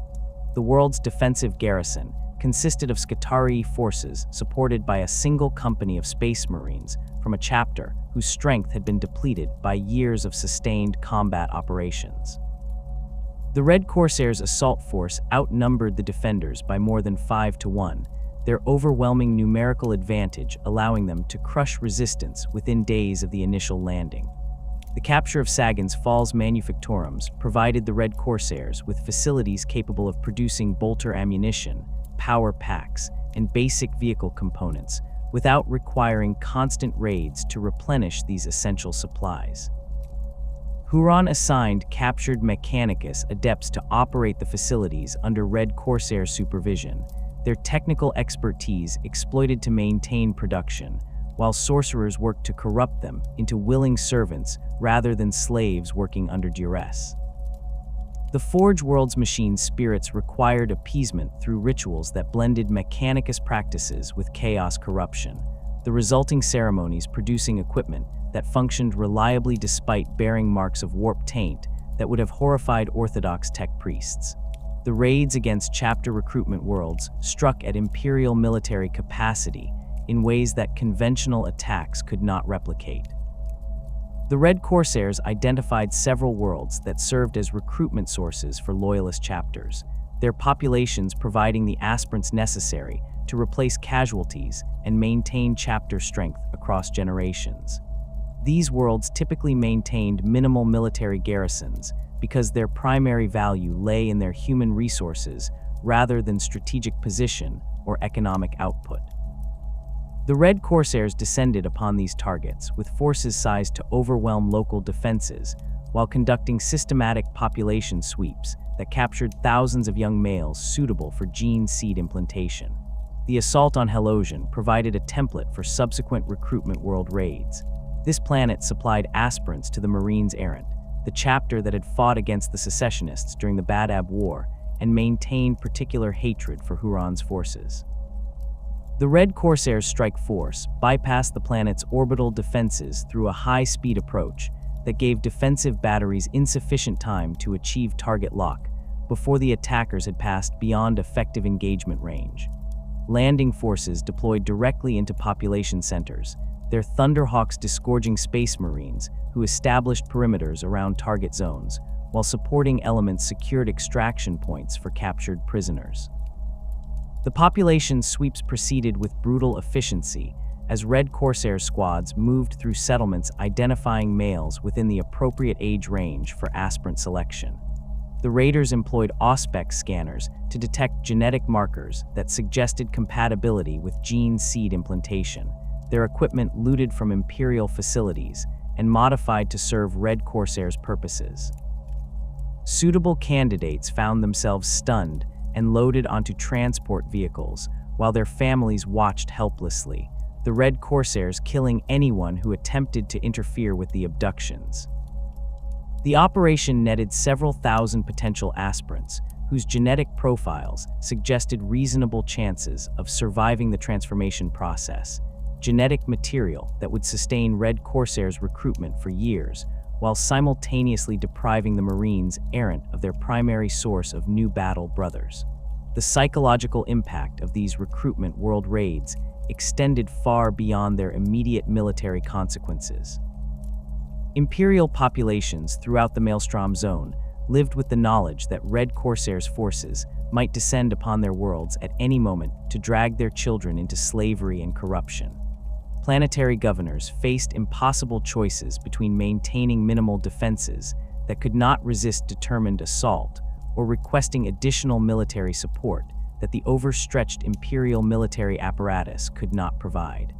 The world's defensive garrison consisted of Skitarii forces supported by a single company of space marines from a chapter whose strength had been depleted by years of sustained combat operations. The Red Corsairs' assault force outnumbered the defenders by more than 5-1, their overwhelming numerical advantage allowing them to crush resistance within days of the initial landing. The capture of Sagan's Falls Manufactorums provided the Red Corsairs with facilities capable of producing bolter ammunition, power packs, and basic vehicle components without requiring constant raids to replenish these essential supplies. Huron assigned captured Mechanicus adepts to operate the facilities under Red Corsair supervision, their technical expertise exploited to maintain production, while sorcerers worked to corrupt them into willing servants rather than slaves working under duress. The Forge world's machine spirits required appeasement through rituals that blended Mechanicus practices with chaos corruption, the resulting ceremonies producing equipment that functioned reliably despite bearing marks of warp taint that would have horrified Orthodox tech priests. The raids against chapter recruitment worlds struck at Imperial military capacity in ways that conventional attacks could not replicate. The Red Corsairs identified several worlds that served as recruitment sources for loyalist chapters, their populations providing the aspirants necessary to replace casualties and maintain chapter strength across generations. These worlds typically maintained minimal military garrisons because their primary value lay in their human resources rather than strategic position or economic output. The Red Corsairs descended upon these targets with forces sized to overwhelm local defenses while conducting systematic population sweeps that captured thousands of young males suitable for gene seed implantation. The assault on Helosian provided a template for subsequent recruitment world raids. This planet supplied aspirants to the Marines Errant, the chapter that had fought against the secessionists during the Badab War and maintained particular hatred for Huron's forces. The Red Corsairs' strike force bypassed the planet's orbital defenses through a high-speed approach that gave defensive batteries insufficient time to achieve target lock before the attackers had passed beyond effective engagement range. Landing forces deployed directly into population centers, their Thunderhawks disgorging space marines who established perimeters around target zones, while supporting elements secured extraction points for captured prisoners. The population sweeps proceeded with brutal efficiency as Red Corsair squads moved through settlements identifying males within the appropriate age range for aspirant selection. The raiders employed auspex scanners to detect genetic markers that suggested compatibility with gene seed implantation, their equipment looted from Imperial facilities and modified to serve Red Corsairs' purposes. Suitable candidates found themselves stunned and loaded onto transport vehicles while their families watched helplessly, the Red Corsairs killing anyone who attempted to interfere with the abductions. The operation netted several thousand potential aspirants whose genetic profiles suggested reasonable chances of surviving the transformation process, genetic material that would sustain Red Corsairs' recruitment for years, while simultaneously depriving the Marines Errant of their primary source of new battle brothers. The psychological impact of these recruitment world raids extended far beyond their immediate military consequences. Imperial populations throughout the Maelstrom zone lived with the knowledge that Red Corsairs' forces might descend upon their worlds at any moment to drag their children into slavery and corruption. Planetary governors faced impossible choices between maintaining minimal defenses that could not resist determined assault or requesting additional military support that the overstretched Imperial military apparatus could not provide.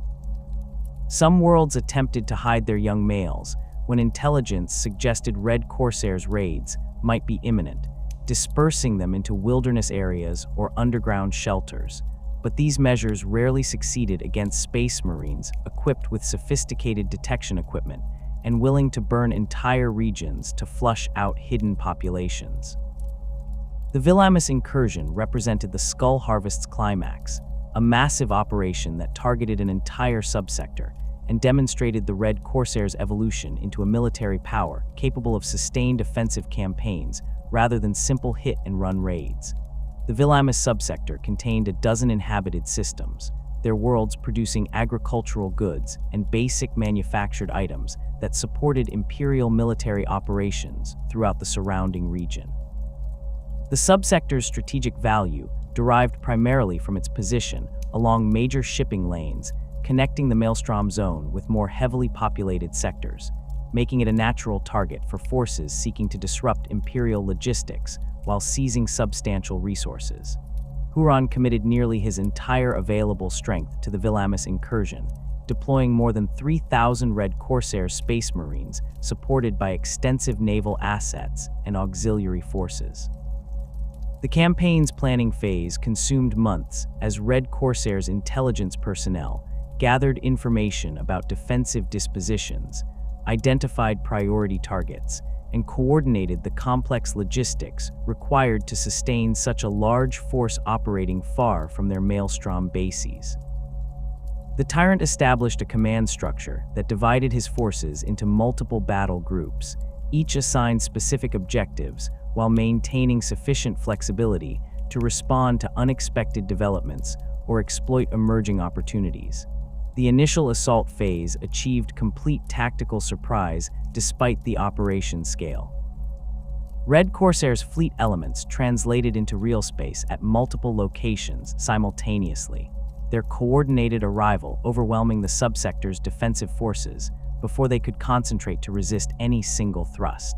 Some worlds attempted to hide their young males when intelligence suggested Red Corsairs' raids might be imminent, dispersing them into wilderness areas or underground shelters. But these measures rarely succeeded against space marines equipped with sophisticated detection equipment and willing to burn entire regions to flush out hidden populations. The Villamus incursion represented the Skull Harvest's climax, a massive operation that targeted an entire subsector and demonstrated the Red Corsairs' evolution into a military power capable of sustained offensive campaigns rather than simple hit-and-run raids. The Villamis subsector contained a dozen inhabited systems, their worlds producing agricultural goods and basic manufactured items that supported Imperial military operations throughout the surrounding region. The subsector's strategic value derived primarily from its position along major shipping lanes, connecting the Maelstrom zone with more heavily populated sectors, making it a natural target for forces seeking to disrupt Imperial logistics while seizing substantial resources. Huron committed nearly his entire available strength to the Villamis incursion, deploying more than 3,000 Red Corsair Space Marines supported by extensive naval assets and auxiliary forces. The campaign's planning phase consumed months as Red Corsairs intelligence personnel gathered information about defensive dispositions, identified priority targets, and coordinated the complex logistics required to sustain such a large force operating far from their Maelstrom bases. The tyrant established a command structure that divided his forces into multiple battle groups, each assigned specific objectives while maintaining sufficient flexibility to respond to unexpected developments or exploit emerging opportunities. The initial assault phase achieved complete tactical surprise despite the operation scale. Red Corsair's fleet elements translated into real space at multiple locations simultaneously, their coordinated arrival overwhelming the subsector's defensive forces before they could concentrate to resist any single thrust.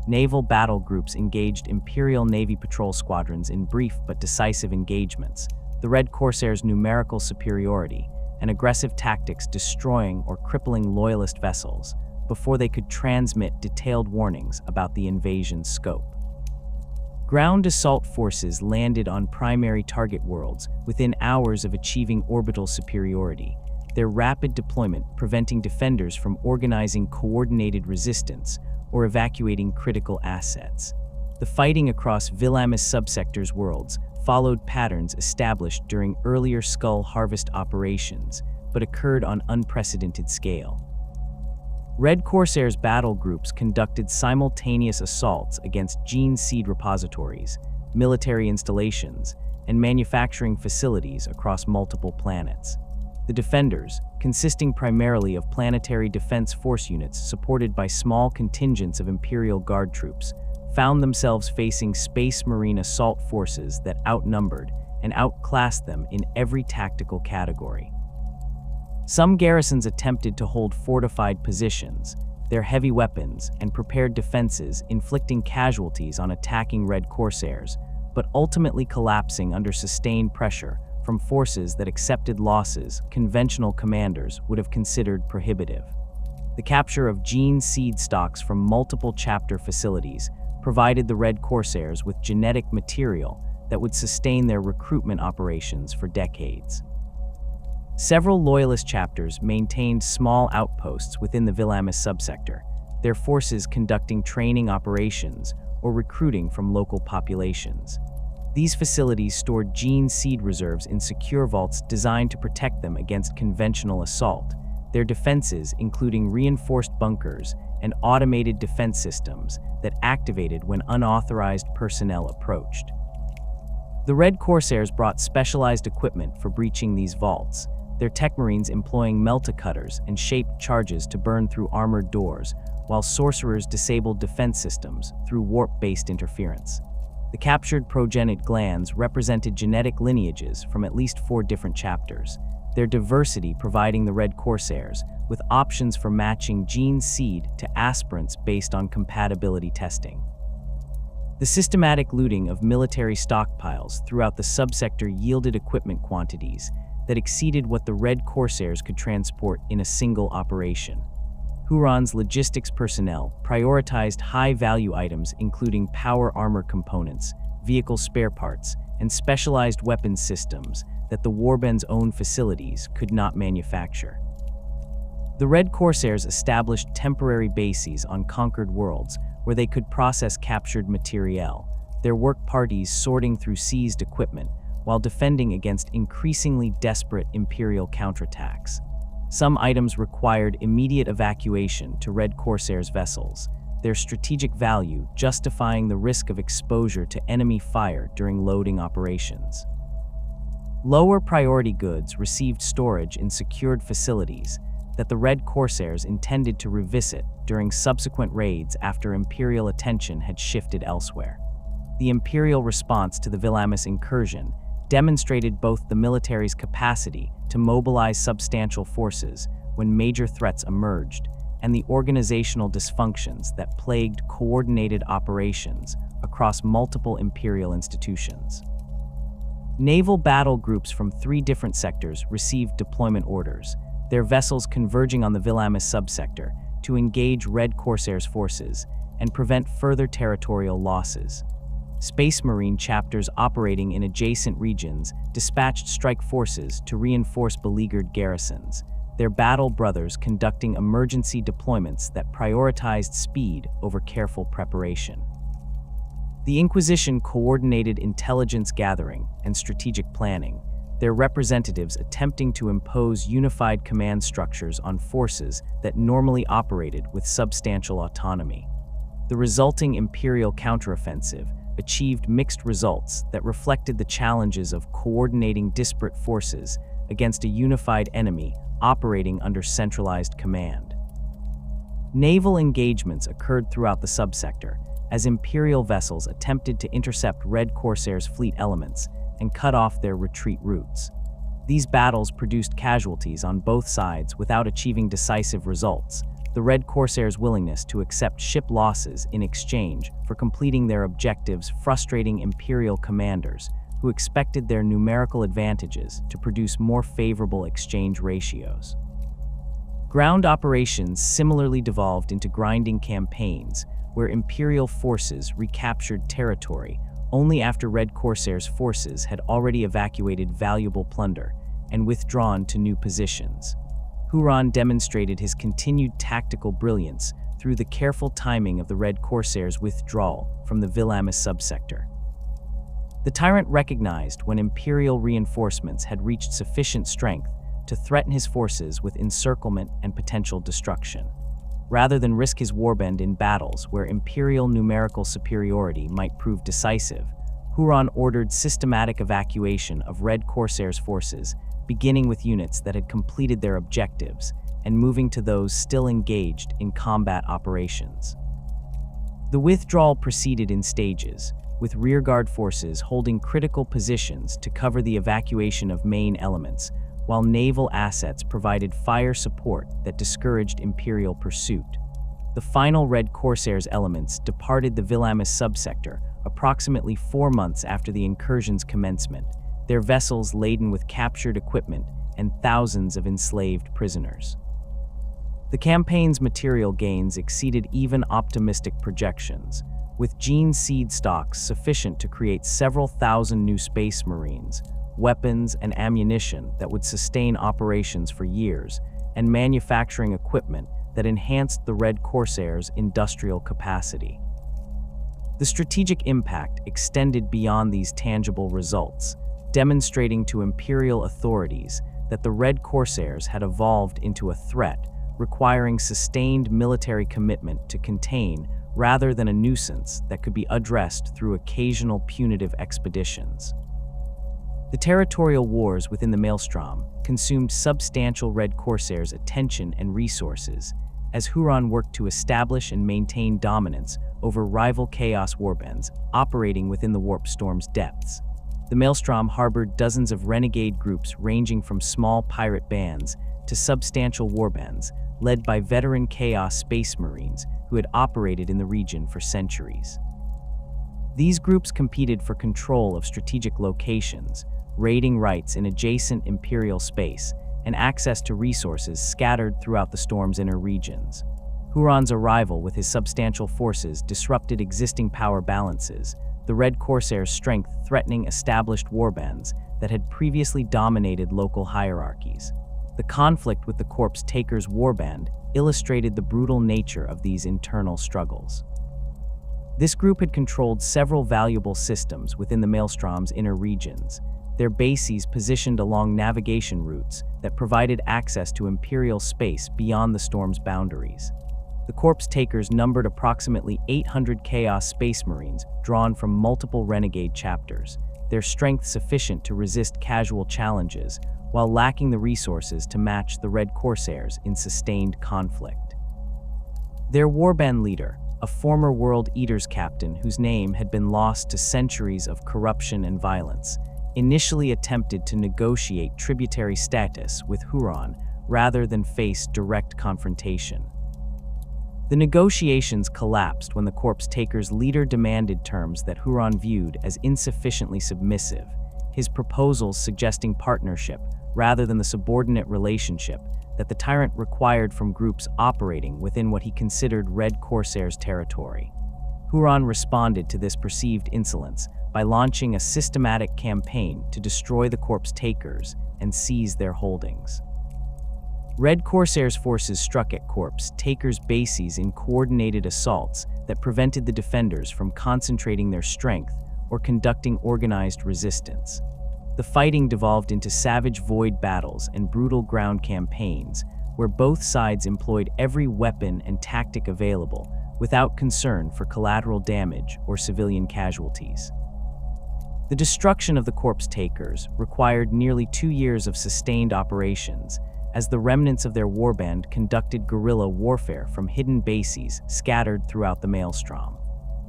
Naval battle groups engaged Imperial Navy patrol squadrons in brief but decisive engagements, the Red Corsairs' numerical superiority and aggressive tactics destroying or crippling Loyalist vessels before they could transmit detailed warnings about the invasion's scope. Ground assault forces landed on primary target worlds within hours of achieving orbital superiority, their rapid deployment preventing defenders from organizing coordinated resistance or evacuating critical assets. The fighting across Villamis subsector's worlds followed patterns established during earlier Skull Harvest operations, but occurred on unprecedented scale. Red Corsairs battle groups conducted simultaneous assaults against gene seed repositories, military installations, and manufacturing facilities across multiple planets. The defenders, consisting primarily of planetary defense force units supported by small contingents of Imperial Guard troops, found themselves facing Space Marine assault forces that outnumbered and outclassed them in every tactical category. Some garrisons attempted to hold fortified positions, their heavy weapons and prepared defenses inflicting casualties on attacking Red Corsairs, but ultimately collapsing under sustained pressure from forces that accepted losses conventional commanders would have considered prohibitive. The capture of gene seed stocks from multiple chapter facilities provided the Red Corsairs with genetic material that would sustain their recruitment operations for decades. Several Loyalist chapters maintained small outposts within the Villamis subsector, their forces conducting training operations or recruiting from local populations. These facilities stored gene seed reserves in secure vaults designed to protect them against conventional assault, their defenses including reinforced bunkers and automated defense systems that activated when unauthorized personnel approached. The Red Corsairs brought specialized equipment for breaching these vaults, their tech marines employing melta-cutters and shaped charges to burn through armored doors, while sorcerers disabled defense systems through warp-based interference. The captured progenitor glands represented genetic lineages from at least 4 different chapters, their diversity providing the Red Corsairs with options for matching gene seed to aspirants based on compatibility testing. The systematic looting of military stockpiles throughout the subsector yielded equipment quantities that exceeded what the Red Corsairs could transport in a single operation. Huron's logistics personnel prioritized high-value items including power armor components, vehicle spare parts, and specialized weapons systems that the warbands' own facilities could not manufacture. The Red Corsairs established temporary bases on conquered worlds where they could process captured materiel, their work parties sorting through seized equipment while defending against increasingly desperate Imperial counterattacks. Some items required immediate evacuation to Red Corsairs vessels, their strategic value justifying the risk of exposure to enemy fire during loading operations. Lower priority goods received storage in secured facilities that the Red Corsairs intended to revisit during subsequent raids after Imperial attention had shifted elsewhere. The Imperial response to the Villamis incursion demonstrated both the military's capacity to mobilize substantial forces when major threats emerged and the organizational dysfunctions that plagued coordinated operations across multiple Imperial institutions. Naval battle groups from 3 different sectors received deployment orders, their vessels converging on the Villamis subsector to engage Red Corsairs forces and prevent further territorial losses. Space Marine chapters operating in adjacent regions dispatched strike forces to reinforce beleaguered garrisons, their battle brothers conducting emergency deployments that prioritized speed over careful preparation. The Inquisition coordinated intelligence gathering and strategic planning, their representatives attempting to impose unified command structures on forces that normally operated with substantial autonomy. The resulting Imperial counteroffensive achieved mixed results that reflected the challenges of coordinating disparate forces against a unified enemy operating under centralized command. Naval engagements occurred throughout the subsector as Imperial vessels attempted to intercept Red Corsairs' fleet elements and cut off their retreat routes. These battles produced casualties on both sides without achieving decisive results, the Red Corsairs' willingness to accept ship losses in exchange for completing their objectives frustrating Imperial commanders who expected their numerical advantages to produce more favorable exchange ratios. Ground operations similarly devolved into grinding campaigns where Imperial forces recaptured territory only after Red Corsairs' forces had already evacuated valuable plunder and withdrawn to new positions. Huron demonstrated his continued tactical brilliance through the careful timing of the Red Corsairs' withdrawal from the Villamis subsector. The tyrant recognized when Imperial reinforcements had reached sufficient strength to threaten his forces with encirclement and potential destruction. Rather than risk his warband in battles where Imperial numerical superiority might prove decisive, Huron ordered systematic evacuation of Red Corsairs' forces, beginning with units that had completed their objectives and moving to those still engaged in combat operations. The withdrawal proceeded in stages, with rearguard forces holding critical positions to cover the evacuation of main elements, while naval assets provided fire support that discouraged Imperial pursuit. The final Red Corsairs elements departed the Villamis subsector approximately 4 months after the incursion's commencement, their vessels laden with captured equipment and thousands of enslaved prisoners. The campaign's material gains exceeded even optimistic projections, with gene seed stocks sufficient to create several thousand new Space Marines, weapons and ammunition that would sustain operations for years, and manufacturing equipment that enhanced the Red Corsairs' industrial capacity. The strategic impact extended beyond these tangible results, demonstrating to Imperial authorities that the Red Corsairs had evolved into a threat requiring sustained military commitment to contain rather than a nuisance that could be addressed through occasional punitive expeditions. The territorial wars within the Maelstrom consumed substantial Red Corsairs' attention and resources as Huron worked to establish and maintain dominance over rival Chaos warbands operating within the Warp Storm's depths. The Maelstrom harbored dozens of renegade groups ranging from small pirate bands to substantial warbands led by veteran Chaos Space Marines who had operated in the region for centuries. These groups competed for control of strategic locations, raiding rights in adjacent Imperial space, and access to resources scattered throughout the Storm's inner regions. Huron's arrival with his substantial forces disrupted existing power balances, the Red Corsairs' strength threatening established warbands that had previously dominated local hierarchies. The conflict with the Corpse Taker's warband illustrated the brutal nature of these internal struggles. This group had controlled several valuable systems within the Maelstrom's inner regions, their bases positioned along navigation routes that provided access to Imperial space beyond the storm's boundaries. The corpse takers numbered approximately 800 Chaos Space Marines drawn from multiple renegade chapters, their strength sufficient to resist casual challenges while lacking the resources to match the Red Corsairs in sustained conflict. Their warband leader, a former World Eaters captain whose name had been lost to centuries of corruption and violence, initially attempted to negotiate tributary status with Huron rather than face direct confrontation. The negotiations collapsed when the corpse taker's leader demanded terms that Huron viewed as insufficiently submissive, his proposals suggesting partnership rather than the subordinate relationship that the tyrant required from groups operating within what he considered Red Corsairs territory. Huron responded to this perceived insolence by launching a systematic campaign to destroy the corpse takers and seize their holdings. Red Corsairs forces struck at corpse takers' bases in coordinated assaults that prevented the defenders from concentrating their strength or conducting organized resistance. The fighting devolved into savage void battles and brutal ground campaigns, where both sides employed every weapon and tactic available without concern for collateral damage or civilian casualties. The destruction of the corpse takers required nearly 2 years of sustained operations, as the remnants of their warband conducted guerrilla warfare from hidden bases scattered throughout the Maelstrom.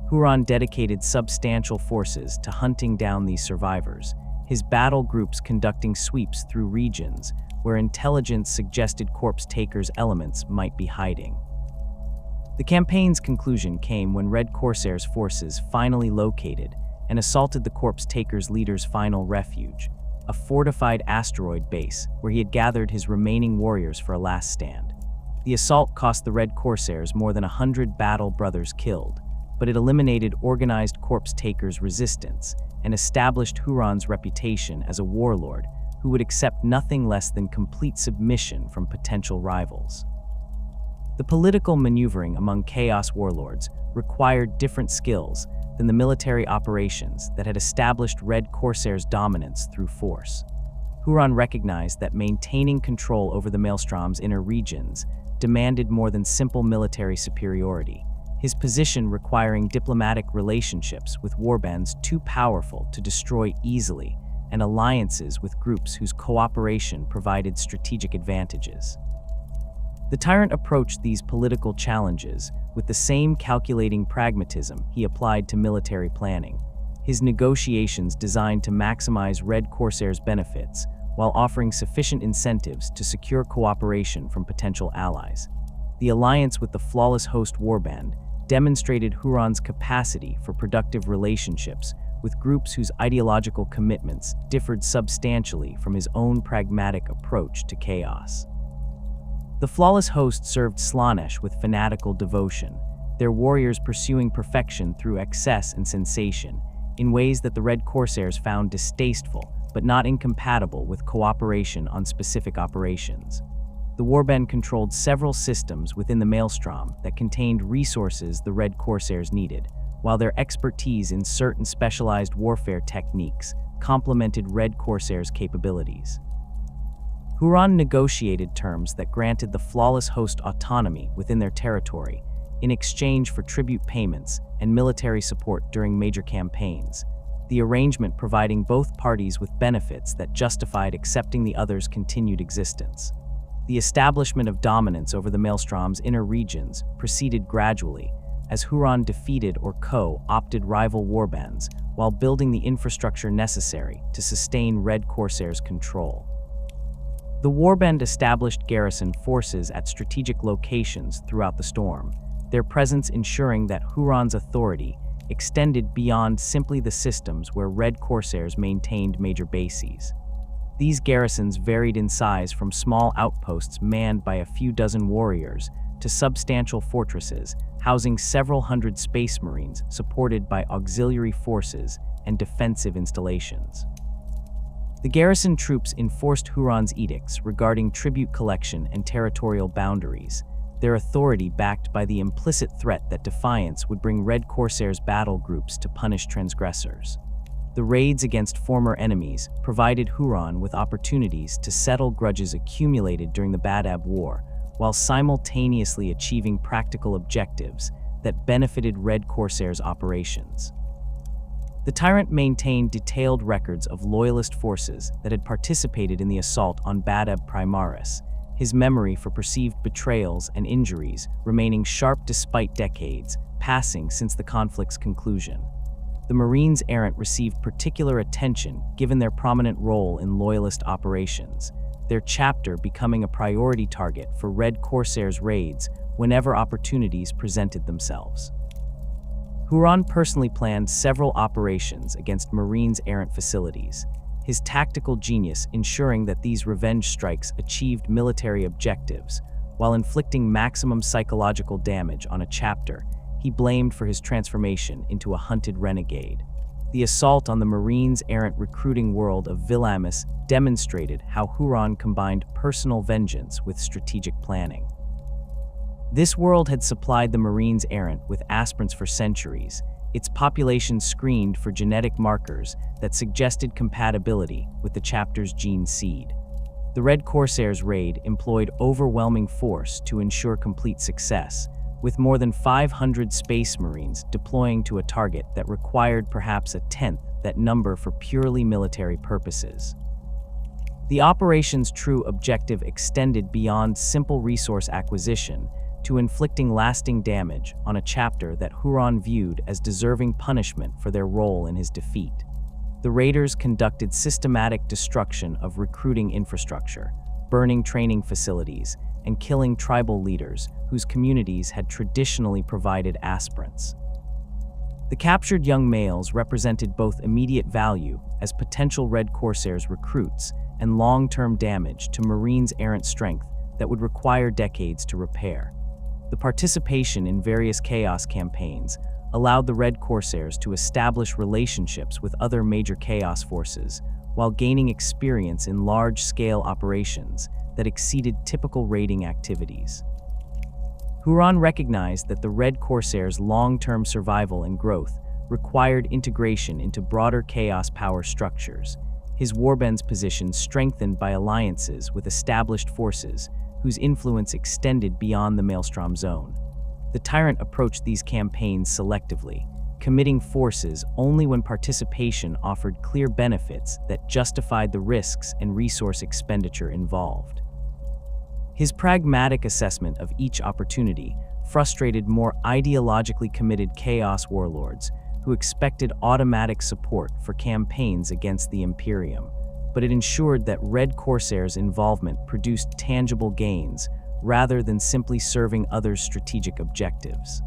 Huron dedicated substantial forces to hunting down these survivors, his battle groups conducting sweeps through regions where intelligence suggested corpse takers' elements might be hiding. The campaign's conclusion came when Red Corsairs forces finally located and assaulted the corpse takers' leader's final refuge, a fortified asteroid base where he had gathered his remaining warriors for a last stand. The assault cost the Red Corsairs more than 100 battle brothers killed, but it eliminated organized corpse takers' resistance and established Huron's reputation as a warlord who would accept nothing less than complete submission from potential rivals. The political maneuvering among Chaos warlords required different skills than the military operations that had established Red Corsairs' dominance through force. Huron recognized that maintaining control over the Maelstrom's inner regions demanded more than simple military superiority, his position requiring diplomatic relationships with warbands too powerful to destroy easily and alliances with groups whose cooperation provided strategic advantages. The tyrant approached these political challenges with the same calculating pragmatism he applied to military planning, his negotiations designed to maximize Red Corsairs' benefits while offering sufficient incentives to secure cooperation from potential allies. The alliance with the Flawless Host warband demonstrated Huron's capacity for productive relationships with groups whose ideological commitments differed substantially from his own pragmatic approach to chaos. The Flawless Host served Slaanesh with fanatical devotion, their warriors pursuing perfection through excess and sensation, in ways that the Red Corsairs found distasteful but not incompatible with cooperation on specific operations. The warband controlled several systems within the Maelstrom that contained resources the Red Corsairs needed, while their expertise in certain specialized warfare techniques complemented Red Corsairs' capabilities. Huron negotiated terms that granted the Flawless Host autonomy within their territory in exchange for tribute payments and military support during major campaigns, the arrangement providing both parties with benefits that justified accepting the other's continued existence. The establishment of dominance over the Maelstrom's inner regions proceeded gradually, as Huron defeated or co-opted rival warbands while building the infrastructure necessary to sustain Red Corsairs' control. The warband established garrison forces at strategic locations throughout the storm, their presence ensuring that Huron's authority extended beyond simply the systems where Red Corsairs maintained major bases. These garrisons varied in size from small outposts manned by a few dozen warriors to substantial fortresses housing several hundred space marines supported by auxiliary forces and defensive installations. The garrison troops enforced Huron's edicts regarding tribute collection and territorial boundaries, their authority backed by the implicit threat that defiance would bring Red Corsairs' battle groups to punish transgressors. The raids against former enemies provided Huron with opportunities to settle grudges accumulated during the Badab War, while simultaneously achieving practical objectives that benefited Red Corsairs' operations. The tyrant maintained detailed records of loyalist forces that had participated in the assault on Badab Primaris, his memory for perceived betrayals and injuries remaining sharp despite decades passing since the conflict's conclusion. The Marines Errant received particular attention given their prominent role in loyalist operations, their chapter becoming a priority target for Red Corsairs raids whenever opportunities presented themselves. Huron personally planned several operations against Marines Errant facilities, his tactical genius ensuring that these revenge strikes achieved military objectives, while inflicting maximum psychological damage on a chapter he blamed for his transformation into a hunted renegade. The assault on the Marines Errant recruiting world of Villamis demonstrated how Huron combined personal vengeance with strategic planning. This world had supplied the Marines Errant with aspirants for centuries, its population screened for genetic markers that suggested compatibility with the chapter's gene seed. The Red Corsairs raid employed overwhelming force to ensure complete success, with more than 500 Space Marines deploying to a target that required perhaps a tenth that number for purely military purposes. The operation's true objective extended beyond simple resource acquisition to inflicting lasting damage on a chapter that Huron viewed as deserving punishment for their role in his defeat. The raiders conducted systematic destruction of recruiting infrastructure, burning training facilities, and killing tribal leaders whose communities had traditionally provided aspirants. The captured young males represented both immediate value as potential Red Corsairs recruits and long-term damage to Marines Errant strength that would require decades to repair. The participation in various Chaos campaigns allowed the Red Corsairs to establish relationships with other major Chaos forces while gaining experience in large-scale operations that exceeded typical raiding activities. Huron recognized that the Red Corsairs' long-term survival and growth required integration into broader Chaos power structures, his warbands position strengthened by alliances with established forces whose influence extended beyond the Maelstrom zone. The tyrant approached these campaigns selectively, committing forces only when participation offered clear benefits that justified the risks and resource expenditure involved. His pragmatic assessment of each opportunity frustrated more ideologically committed Chaos warlords who expected automatic support for campaigns against the Imperium, but it ensured that Red Corsairs' involvement produced tangible gains rather than simply serving others' strategic objectives.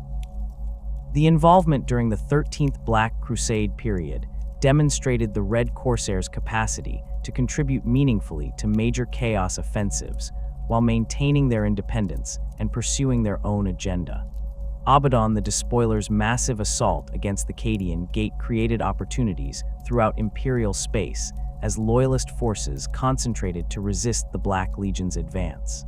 The involvement during the 13th Black Crusade period demonstrated the Red Corsairs' capacity to contribute meaningfully to major Chaos offensives while maintaining their independence and pursuing their own agenda. Abaddon the Despoiler's massive assault against the Cadian Gate created opportunities throughout Imperial space as Loyalist forces concentrated to resist the Black Legion's advance.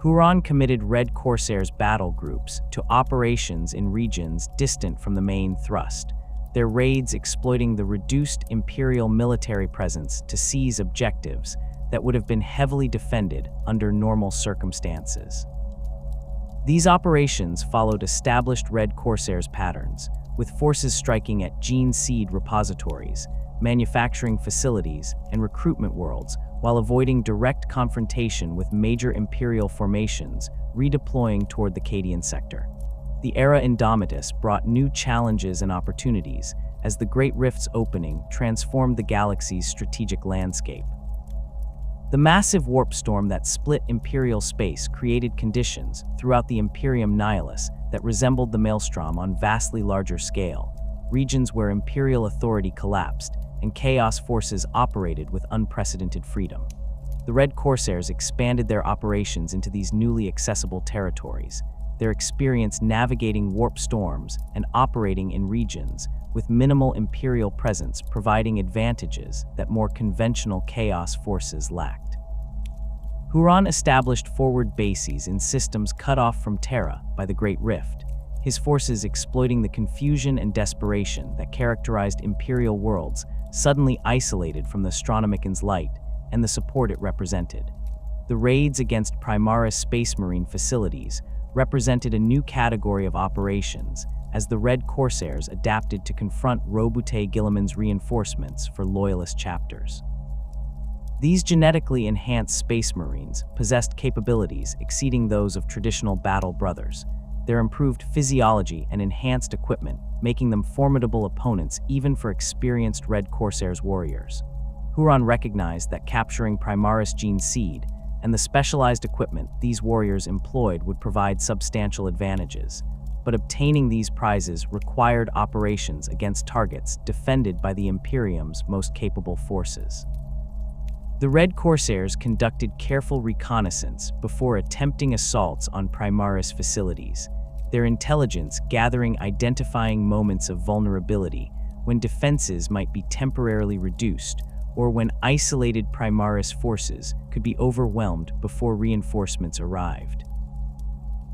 Huron committed Red Corsairs battle groups to operations in regions distant from the main thrust, their raids exploiting the reduced Imperial military presence to seize objectives that would have been heavily defended under normal circumstances. These operations followed established Red Corsairs patterns, with forces striking at gene seed repositories, manufacturing facilities, and recruitment worlds, while avoiding direct confrontation with major Imperial formations, redeploying toward the Cadian sector. The Era Indomitus brought new challenges and opportunities as the Great Rift's opening transformed the galaxy's strategic landscape. The massive warp storm that split Imperial space created conditions throughout the Imperium Nihilus that resembled the Maelstrom on vastly larger scale, regions where Imperial authority collapsed and Chaos forces operated with unprecedented freedom. The Red Corsairs expanded their operations into these newly accessible territories, their experience navigating warp storms and operating in regions with minimal Imperial presence providing advantages that more conventional Chaos forces lacked. Huron established forward bases in systems cut off from Terra by the Great Rift, his forces exploiting the confusion and desperation that characterized Imperial worlds suddenly isolated from the Astronomican's light and the support it represented. The raids against Primaris Space Marine facilities represented a new category of operations as the Red Corsairs adapted to confront Lufgt Huron's reinforcements for Loyalist chapters. These genetically enhanced Space Marines possessed capabilities exceeding those of traditional battle brothers, their improved physiology and enhanced equipment making them formidable opponents even for experienced Red Corsairs warriors. Huron recognized that capturing Primaris gene seed and the specialized equipment these warriors employed would provide substantial advantages, but obtaining these prizes required operations against targets defended by the Imperium's most capable forces. The Red Corsairs conducted careful reconnaissance before attempting assaults on Primaris facilities, their intelligence gathering identifying moments of vulnerability when defenses might be temporarily reduced or when isolated Primaris forces could be overwhelmed before reinforcements arrived.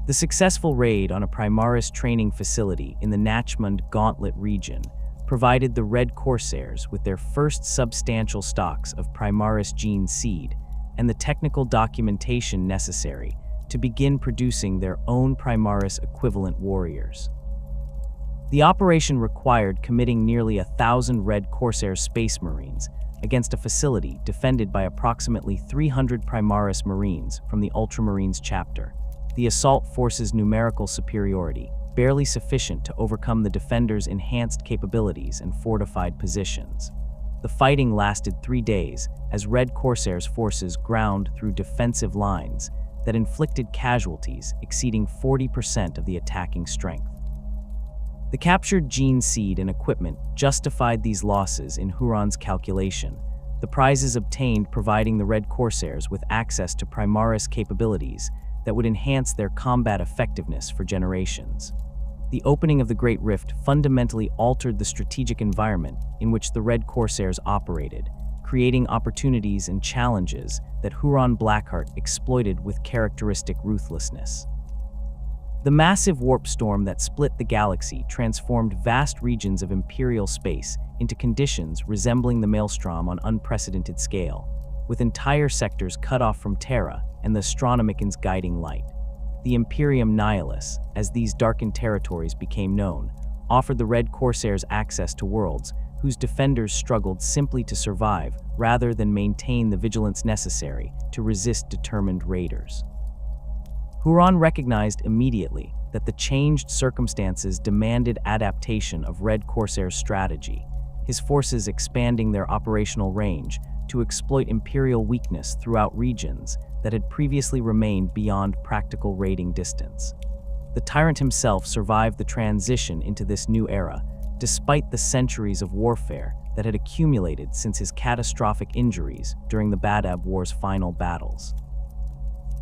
The successful raid on a Primaris training facility in the Nachmund Gauntlet region provided the Red Corsairs with their first substantial stocks of Primaris gene seed and the technical documentation necessary to begin producing their own Primaris equivalent warriors. The operation required committing nearly 1,000 Red Corsair Space Marines against a facility defended by approximately 300 Primaris Marines from the Ultramarines chapter. The assault force's numerical superiority barely sufficient to overcome the defenders' enhanced capabilities and fortified positions. The fighting lasted 3 days as Red Corsairs forces ground through defensive lines that inflicted casualties exceeding 40% of the attacking strength. The captured gene seed and equipment justified these losses in Huron's calculation, the prizes obtained providing the Red Corsairs with access to Primaris capabilities that would enhance their combat effectiveness for generations. The opening of the Great Rift fundamentally altered the strategic environment in which the Red Corsairs operated, creating opportunities and challenges that Huron Blackheart exploited with characteristic ruthlessness. The massive warp storm that split the galaxy transformed vast regions of Imperial space into conditions resembling the Maelstrom on unprecedented scale, with entire sectors cut off from Terra and the Astronomican's guiding light. The Imperium Nihilus, as these darkened territories became known, offered the Red Corsairs access to worlds whose defenders struggled simply to survive rather than maintain the vigilance necessary to resist determined raiders. Huron recognized immediately that the changed circumstances demanded adaptation of Red Corsair's strategy, his forces expanding their operational range to exploit Imperial weakness throughout regions that had previously remained beyond practical raiding distance. The tyrant himself survived the transition into this new era, despite the centuries of warfare that had accumulated since his catastrophic injuries during the Badab War's final battles.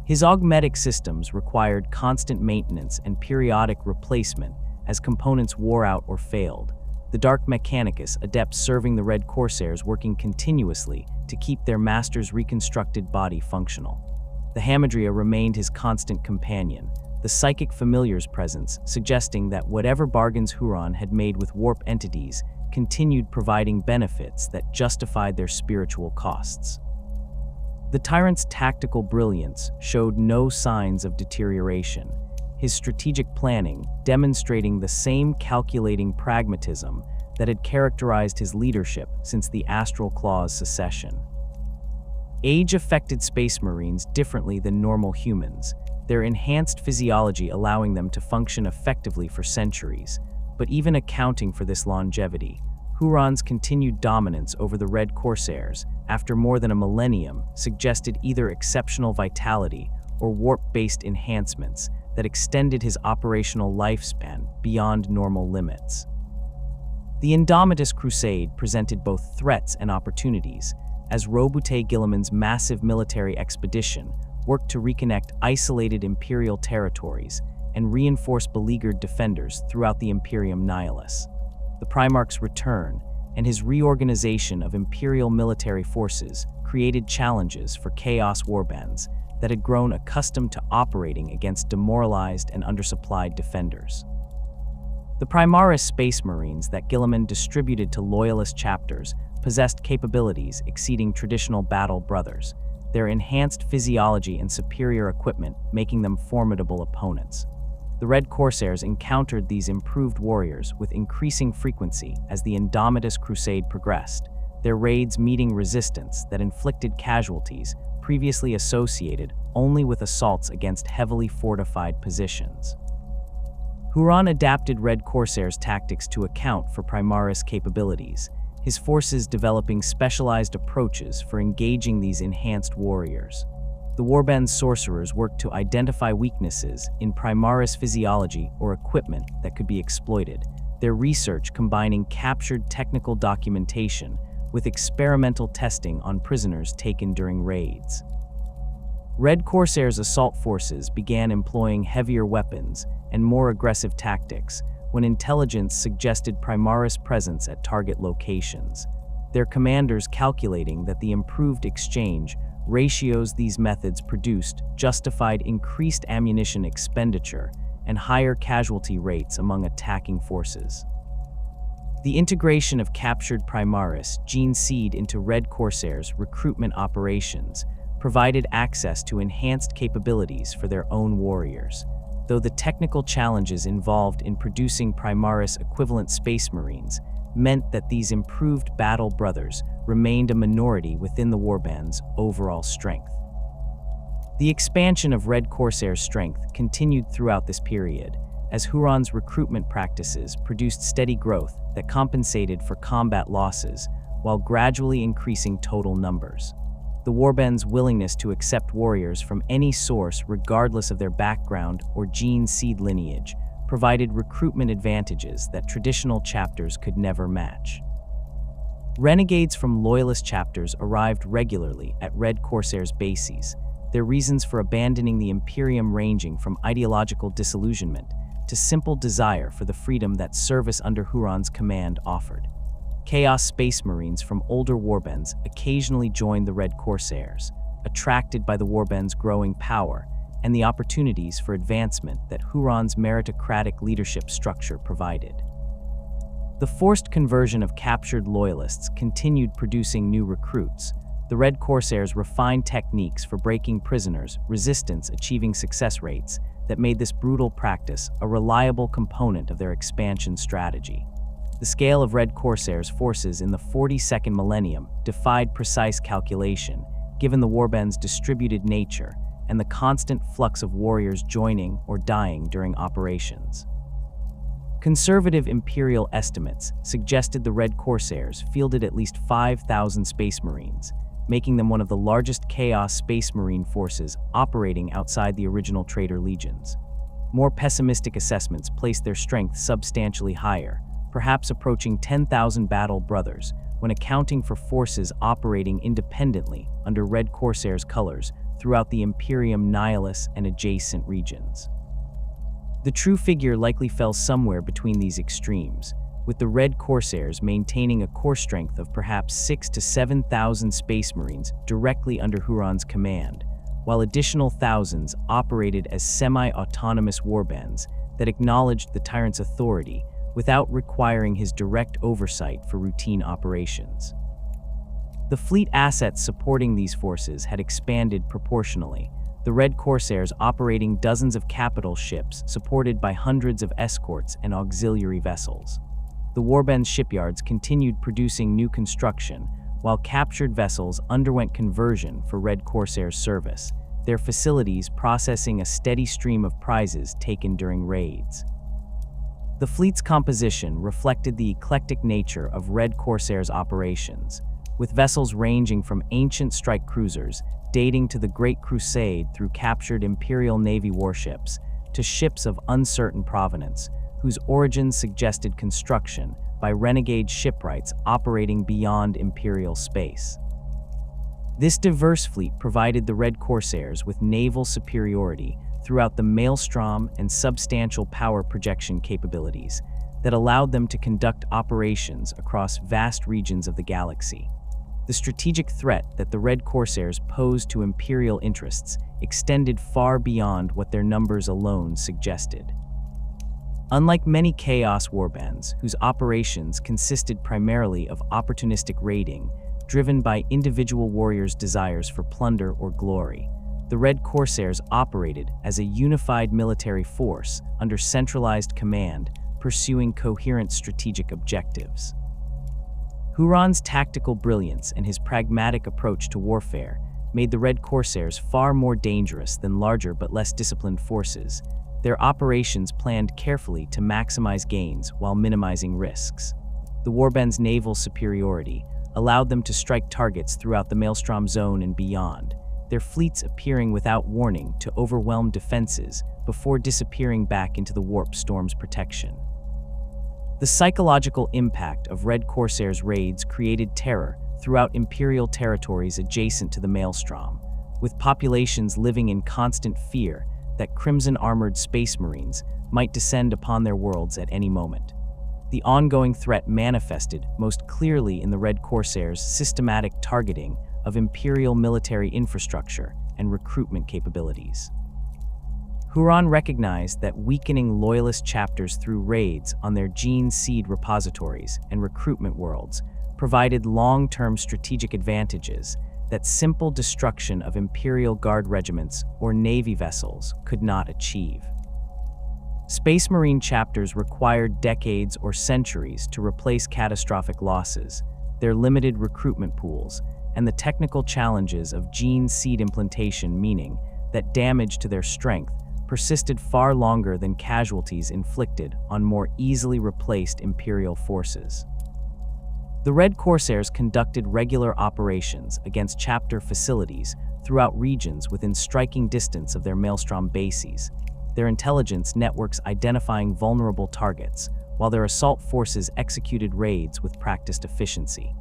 His augmetic systems required constant maintenance and periodic replacement as components wore out or failed, the Dark Mechanicus adepts serving the Red Corsairs working continuously to keep their master's reconstructed body functional. The Hamadria remained his constant companion, the psychic familiar's presence suggesting that whatever bargains Huron had made with warp entities continued providing benefits that justified their spiritual costs. The tyrant's tactical brilliance showed no signs of deterioration, his strategic planning demonstrating the same calculating pragmatism that had characterized his leadership since the Astral Claws secession. Age affected Space Marines differently than normal humans, their enhanced physiology allowing them to function effectively for centuries, but even accounting for this longevity, Huron's continued dominance over the Red Corsairs after more than a millennium suggested either exceptional vitality or warp-based enhancements that extended his operational lifespan beyond normal limits. The Indomitus Crusade presented both threats and opportunities, as Lufgt Huron's massive military expedition worked to reconnect isolated Imperial territories and reinforce beleaguered defenders throughout the Imperium Nihilus. The Primarch's return and his reorganization of Imperial military forces created challenges for Chaos warbands that had grown accustomed to operating against demoralized and undersupplied defenders. The Primaris Space Marines that Guilliman distributed to Loyalist chapters possessed capabilities exceeding traditional battle brothers, their enhanced physiology and superior equipment making them formidable opponents. The Red Corsairs encountered these improved warriors with increasing frequency as the Indomitus Crusade progressed, their raids meeting resistance that inflicted casualties previously associated only with assaults against heavily fortified positions. Huron adapted Red Corsairs' tactics to account for Primaris capabilities, his forces developing specialized approaches for engaging these enhanced warriors. The warbands sorcerers worked to identify weaknesses in Primaris physiology or equipment that could be exploited, their research combining captured technical documentation with experimental testing on prisoners taken during raids. Red Corsairs' assault forces began employing heavier weapons and more aggressive tactics when intelligence suggested Primaris presence at target locations, their commanders calculating that the improved exchange ratios these methods produced justified increased ammunition expenditure and higher casualty rates among attacking forces. The integration of captured Primaris gene seed into Red Corsairs' recruitment operations provided access to enhanced capabilities for their own warriors, though the technical challenges involved in producing Primaris equivalent Space Marines meant that these improved battle brothers remained a minority within the warbands' overall strength. The expansion of Red Corsairs' strength continued throughout this period, as Huron's recruitment practices produced steady growth that compensated for combat losses while gradually increasing total numbers. The warbands' willingness to accept warriors from any source regardless of their background or gene seed lineage provided recruitment advantages that traditional chapters could never match. Renegades from Loyalist chapters arrived regularly at Red Corsairs' bases, their reasons for abandoning the Imperium ranging from ideological disillusionment to simple desire for the freedom that service under Huron's command offered. Chaos Space Marines from older warbands occasionally joined the Red Corsairs, attracted by the warbands' growing power and the opportunities for advancement that Huron's meritocratic leadership structure provided. The forced conversion of captured Loyalists continued producing new recruits. The Red Corsairs refined techniques for breaking prisoners, resistance achieving success rates that made this brutal practice a reliable component of their expansion strategy. The scale of Red Corsairs' forces in the 42nd millennium defied precise calculation, given the warband's distributed nature and the constant flux of warriors joining or dying during operations. Conservative Imperial estimates suggested the Red Corsairs fielded at least 5,000 Space Marines, making them one of the largest Chaos Space Marine forces operating outside the original Traitor legions. More pessimistic assessments placed their strength substantially higher, perhaps approaching 10,000 battle brothers, when accounting for forces operating independently under Red Corsairs colors throughout the Imperium Nihilus and adjacent regions. The true figure likely fell somewhere between these extremes, with the Red Corsairs maintaining a core strength of perhaps 6,000 to 7,000 Space Marines directly under Huron's command, while additional thousands operated as semi-autonomous warbands that acknowledged the tyrant's authority without requiring his direct oversight for routine operations. The fleet assets supporting these forces had expanded proportionally, the Red Corsairs operating dozens of capital ships supported by hundreds of escorts and auxiliary vessels. The warband's shipyards continued producing new construction, while captured vessels underwent conversion for Red Corsairs service, their facilities processing a steady stream of prizes taken during raids. The fleet's composition reflected the eclectic nature of Red Corsairs' operations, with vessels ranging from ancient strike cruisers dating to the Great Crusade through captured Imperial Navy warships to ships of uncertain provenance, whose origins suggested construction by renegade shipwrights operating beyond Imperial space. This diverse fleet provided the Red Corsairs with naval superiority throughout the Maelstrom and substantial power projection capabilities that allowed them to conduct operations across vast regions of the galaxy. The strategic threat that the Red Corsairs posed to Imperial interests extended far beyond what their numbers alone suggested. Unlike many Chaos warbands, whose operations consisted primarily of opportunistic raiding, driven by individual warriors' desires for plunder or glory, the Red Corsairs operated as a unified military force under centralized command, pursuing coherent strategic objectives. Huron's tactical brilliance and his pragmatic approach to warfare made the Red Corsairs far more dangerous than larger but less disciplined forces, their operations planned carefully to maximize gains while minimizing risks. The warbands' naval superiority allowed them to strike targets throughout the Maelstrom zone and beyond, their fleets appearing without warning to overwhelm defenses before disappearing back into the warp storm's protection. The psychological impact of Red Corsairs' raids created terror throughout Imperial territories adjacent to the Maelstrom, with populations living in constant fear that crimson-armored space marines might descend upon their worlds at any moment. The ongoing threat manifested most clearly in the Red Corsairs' systematic targeting of Imperial military infrastructure and recruitment capabilities. Huron recognized that weakening loyalist chapters through raids on their gene seed repositories and recruitment worlds provided long-term strategic advantages that simple destruction of Imperial Guard regiments or Navy vessels could not achieve. Space Marine chapters required decades or centuries to replace catastrophic losses, their limited recruitment pools, and the technical challenges of gene seed implantation, meaning that damage to their strength persisted far longer than casualties inflicted on more easily replaced Imperial forces. The Red Corsairs conducted regular operations against chapter facilities throughout regions within striking distance of their Maelstrom bases, their intelligence networks identifying vulnerable targets, while their assault forces executed raids with practiced efficiency.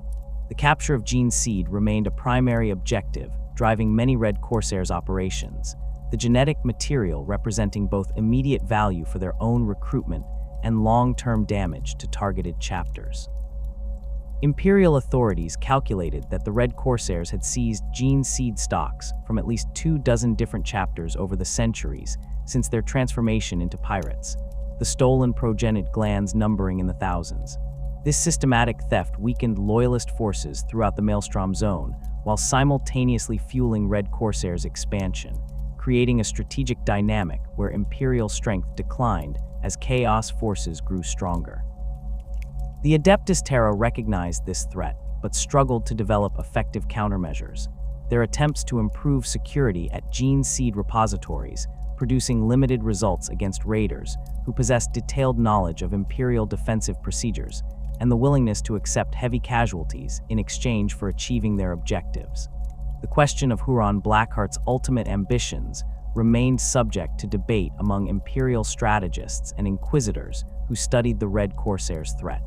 The capture of Gene Seed remained a primary objective, driving many Red Corsairs operations, the genetic material representing both immediate value for their own recruitment and long-term damage to targeted chapters. Imperial authorities calculated that the Red Corsairs had seized Gene Seed stocks from at least 24 different chapters over the centuries since their transformation into pirates, the stolen progenitor glands numbering in the thousands. This systematic theft weakened loyalist forces throughout the Maelstrom zone while simultaneously fueling Red Corsairs' expansion, creating a strategic dynamic where Imperial strength declined as Chaos forces grew stronger. The Adeptus Terra recognized this threat, but struggled to develop effective countermeasures, their attempts to improve security at Gene Seed repositories producing limited results against raiders who possessed detailed knowledge of Imperial defensive procedures and the willingness to accept heavy casualties in exchange for achieving their objectives. The question of Huron Blackheart's ultimate ambitions remained subject to debate among Imperial strategists and inquisitors who studied the Red Corsairs' threat.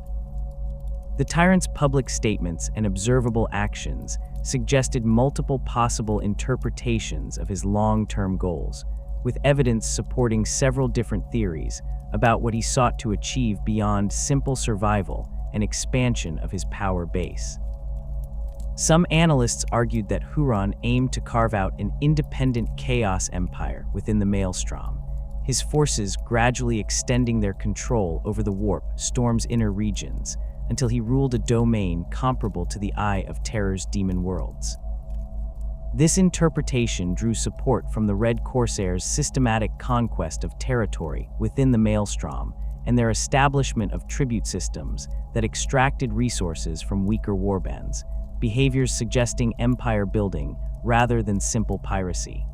The tyrant's public statements and observable actions suggested multiple possible interpretations of his long-term goals, with evidence supporting several different theories about what he sought to achieve beyond simple survival and expansion of his power base. Some analysts argued that Huron aimed to carve out an independent Chaos empire within the Maelstrom, his forces gradually extending their control over the Warp Storm's inner regions until he ruled a domain comparable to the Eye of Terror's demon worlds. This interpretation drew support from the Red Corsairs' systematic conquest of territory within the Maelstrom and their establishment of tribute systems that extracted resources from weaker warbands, behaviors suggesting empire building rather than simple piracy.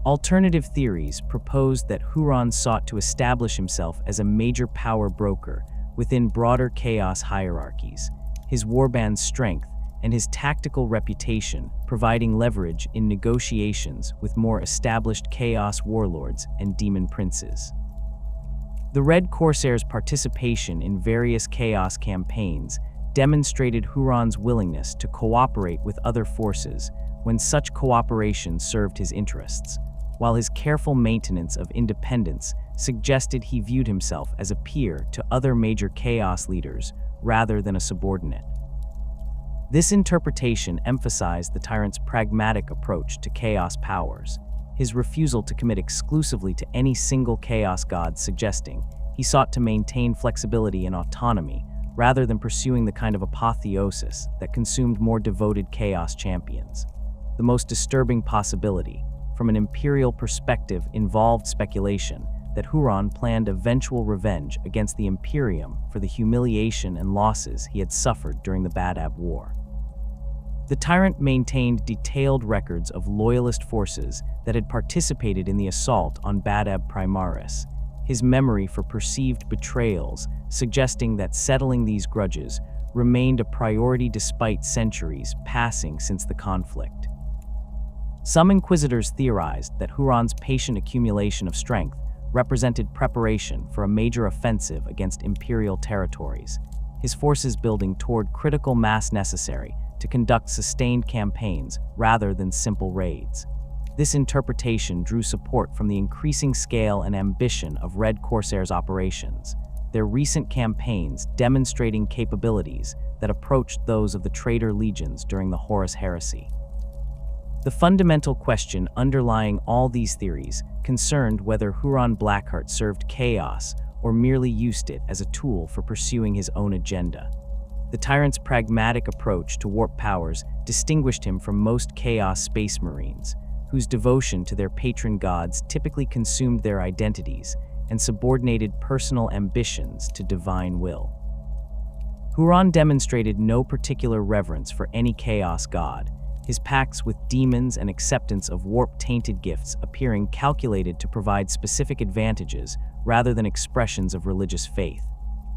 Alternative theories proposed that Huron sought to establish himself as a major power broker within broader Chaos hierarchies, his warband's strength and his tactical reputation providing leverage in negotiations with more established Chaos warlords and demon princes. The Red Corsairs' participation in various Chaos campaigns demonstrated Huron's willingness to cooperate with other forces when such cooperation served his interests, while his careful maintenance of independence suggested he viewed himself as a peer to other major Chaos leaders rather than a subordinate. This interpretation emphasized the tyrant's pragmatic approach to Chaos powers, his refusal to commit exclusively to any single Chaos god suggesting he he sought to maintain flexibility and autonomy, rather than pursuing the kind of apotheosis that consumed more devoted Chaos champions. The most disturbing possibility, from an Imperial perspective, involved speculation that Huron planned eventual revenge against the Imperium for the humiliation and losses he had suffered during the Badab War. The tyrant maintained detailed records of loyalist forces that had participated in the assault on Badab Primaris, his memory for perceived betrayals suggesting that settling these grudges remained a priority despite centuries passing since the conflict. Some inquisitors theorized that Huron's patient accumulation of strength represented preparation for a major offensive against Imperial territories, his forces building toward critical mass necessary to conduct sustained campaigns rather than simple raids. This interpretation drew support from the increasing scale and ambition of Red Corsairs operations, their recent campaigns demonstrating capabilities that approached those of the traitor legions during the Horus Heresy. The fundamental question underlying all these theories concerned whether Huron Blackheart served Chaos or merely used it as a tool for pursuing his own agenda. The tyrant's pragmatic approach to warp powers distinguished him from most Chaos Space Marines, whose devotion to their patron gods typically consumed their identities and subordinated personal ambitions to divine will. Huron demonstrated no particular reverence for any Chaos god, his pacts with demons and acceptance of warp-tainted gifts appearing calculated to provide specific advantages rather than expressions of religious faith.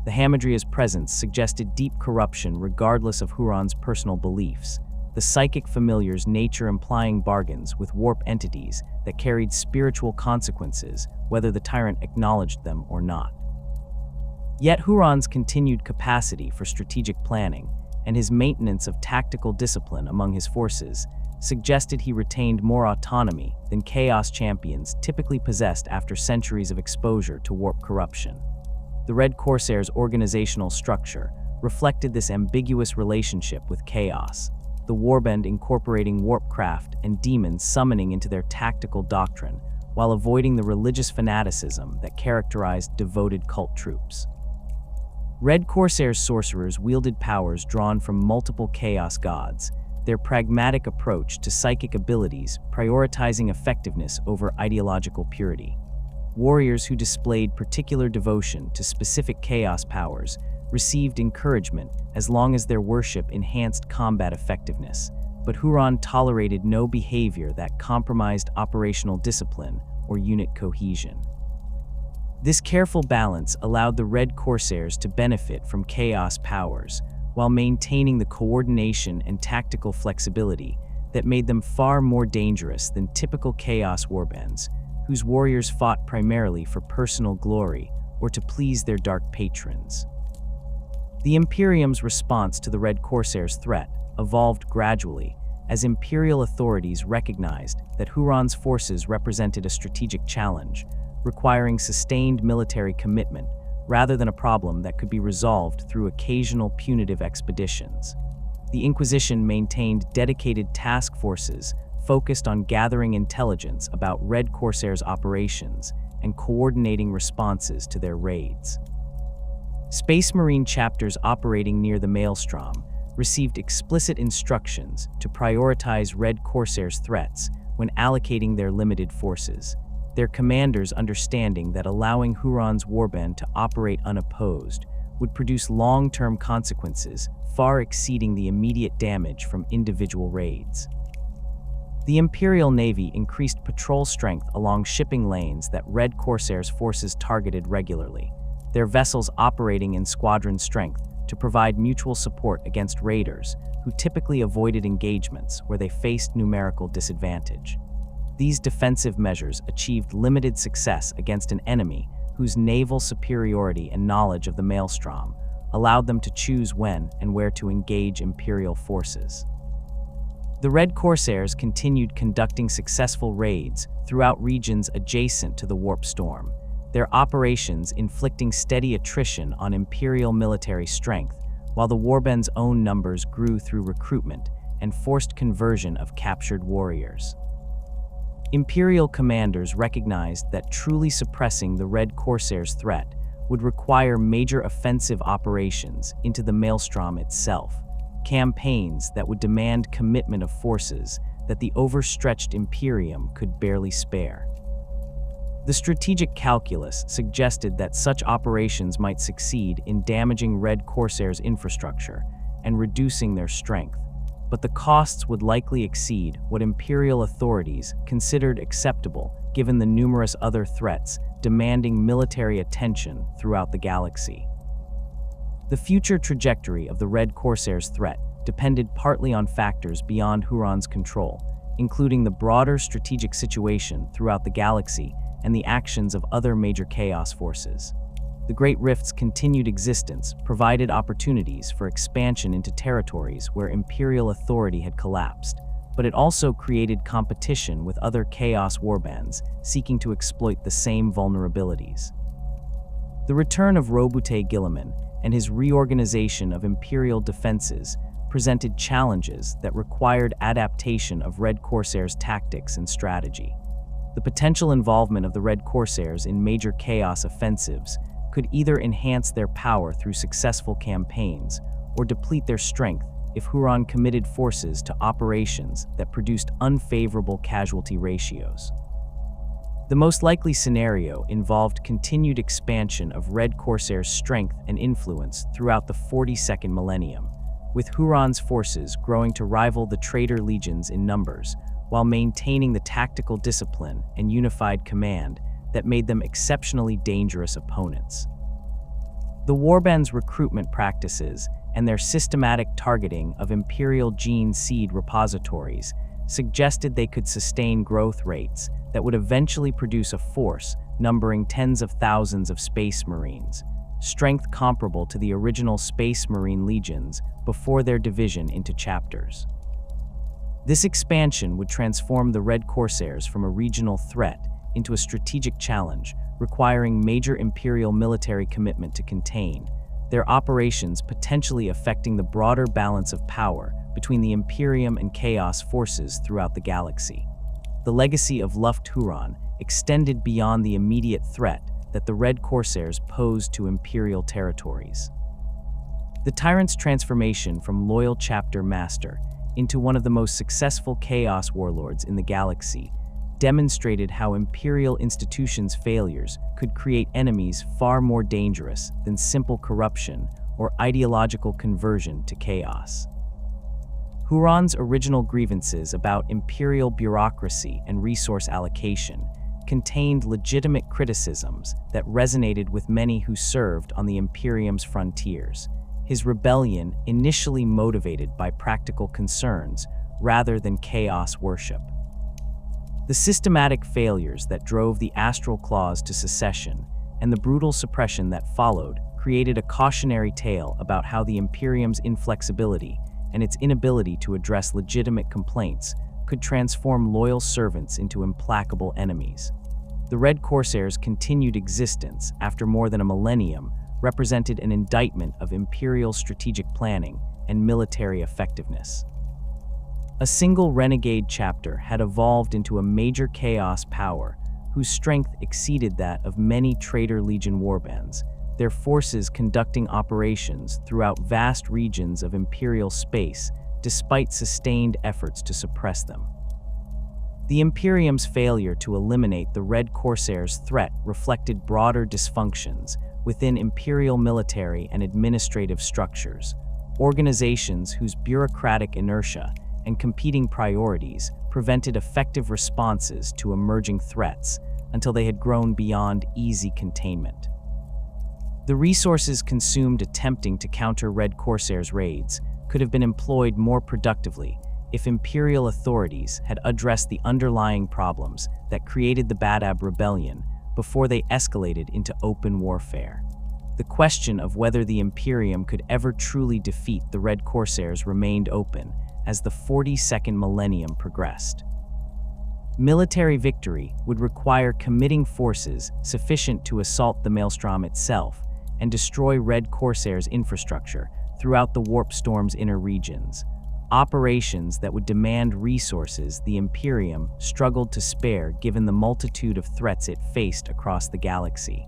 The Hamadrya's presence suggested deep corruption regardless of Huron's personal beliefs, the psychic familiar's nature implying bargains with warp entities that carried spiritual consequences whether the tyrant acknowledged them or not. Yet Huron's continued capacity for strategic planning and his maintenance of tactical discipline among his forces suggested he retained more autonomy than Chaos champions typically possessed after centuries of exposure to warp corruption. The Red Corsairs' organizational structure reflected this ambiguous relationship with Chaos, the warband incorporating warpcraft and demons summoning into their tactical doctrine while avoiding the religious fanaticism that characterized devoted cult troops. Red Corsairs sorcerers wielded powers drawn from multiple Chaos gods, their pragmatic approach to psychic abilities prioritizing effectiveness over ideological purity. Warriors who displayed particular devotion to specific Chaos powers received encouragement as long as their worship enhanced combat effectiveness, but Huron tolerated no behavior that compromised operational discipline or unit cohesion. This careful balance allowed the Red Corsairs to benefit from Chaos powers while maintaining the coordination and tactical flexibility that made them far more dangerous than typical Chaos warbands, whose warriors fought primarily for personal glory or to please their dark patrons. The Imperium's response to the Red Corsairs' threat evolved gradually as Imperial authorities recognized that Huron's forces represented a strategic challenge, requiring sustained military commitment rather than a problem that could be resolved through occasional punitive expeditions. The Inquisition maintained dedicated task forces focused on gathering intelligence about Red Corsairs' operations and coordinating responses to their raids. Space Marine chapters operating near the Maelstrom received explicit instructions to prioritize Red Corsairs' threats when allocating their limited forces, their commanders understanding that allowing Huron's warband to operate unopposed would produce long-term consequences far exceeding the immediate damage from individual raids. The Imperial Navy increased patrol strength along shipping lanes that Red Corsairs forces targeted regularly, their vessels operating in squadron strength to provide mutual support against raiders who typically avoided engagements where they faced numerical disadvantage. These defensive measures achieved limited success against an enemy whose naval superiority and knowledge of the Maelstrom allowed them to choose when and where to engage Imperial forces. The Red Corsairs continued conducting successful raids throughout regions adjacent to the Warp Storm, their operations inflicting steady attrition on Imperial military strength, while the warband's own numbers grew through recruitment and forced conversion of captured warriors. Imperial commanders recognized that truly suppressing the Red Corsairs' threat would require major offensive operations into the Maelstrom itself, campaigns that would demand commitment of forces that the overstretched Imperium could barely spare. The strategic calculus suggested that such operations might succeed in damaging Red Corsairs' infrastructure and reducing their strength, but the costs would likely exceed what Imperial authorities considered acceptable given the numerous other threats demanding military attention throughout the galaxy. The future trajectory of the Red Corsairs' threat depended partly on factors beyond Huron's control, including the broader strategic situation throughout the galaxy and the actions of other major chaos forces. The Great Rift's continued existence provided opportunities for expansion into territories where Imperial authority had collapsed, but it also created competition with other chaos warbands seeking to exploit the same vulnerabilities. The return of Roboute Guilliman and his reorganization of Imperial defenses presented challenges that required adaptation of Red Corsairs' tactics and strategy. The potential involvement of the Red Corsairs in major chaos offensives could either enhance their power through successful campaigns or deplete their strength if Huron committed forces to operations that produced unfavorable casualty ratios. The most likely scenario involved continued expansion of Red Corsairs' strength and influence throughout the 42nd millennium, with Huron's forces growing to rival the traitor legions in numbers, while maintaining the tactical discipline and unified command that made them exceptionally dangerous opponents. The warbands' recruitment practices and their systematic targeting of Imperial gene seed repositories suggested they could sustain growth rates that would eventually produce a force numbering tens of thousands of Space Marines, strength comparable to the original Space Marine legions before their division into chapters. This expansion would transform the Red Corsairs from a regional threat into a strategic challenge, requiring major Imperial military commitment to contain their operations, potentially affecting the broader balance of power between the Imperium and Chaos forces throughout the galaxy. The legacy of Lufgt Huron extended beyond the immediate threat that the Red Corsairs posed to Imperial territories. The tyrant's transformation from loyal chapter master into one of the most successful Chaos warlords in the galaxy demonstrated how Imperial institutions' failures could create enemies far more dangerous than simple corruption or ideological conversion to chaos. Huron's original grievances about Imperial bureaucracy and resource allocation contained legitimate criticisms that resonated with many who served on the Imperium's frontiers. His rebellion initially motivated by practical concerns rather than chaos worship. The systematic failures that drove the Astral Claws to secession and the brutal suppression that followed created a cautionary tale about how the Imperium's inflexibility and its inability to address legitimate complaints could transform loyal servants into implacable enemies. The Red Corsairs' continued existence after more than a millennium represented an indictment of Imperial strategic planning and military effectiveness. A single renegade chapter had evolved into a major chaos power whose strength exceeded that of many traitor legion warbands, their forces conducting operations throughout vast regions of Imperial space despite sustained efforts to suppress them. The Imperium's failure to eliminate the Red Corsairs' threat reflected broader dysfunctions within Imperial military and administrative structures, organizations whose bureaucratic inertia and competing priorities prevented effective responses to emerging threats until they had grown beyond easy containment. The resources consumed attempting to counter Red Corsairs' raids could have been employed more productively if Imperial authorities had addressed the underlying problems that created the Badab Rebellion before they escalated into open warfare. The question of whether the Imperium could ever truly defeat the Red Corsairs remained open as the 42nd millennium progressed. Military victory would require committing forces sufficient to assault the Maelstrom itself and destroy Red Corsairs' infrastructure throughout the Warp Storm's inner regions, operations that would demand resources the Imperium struggled to spare given the multitude of threats it faced across the galaxy.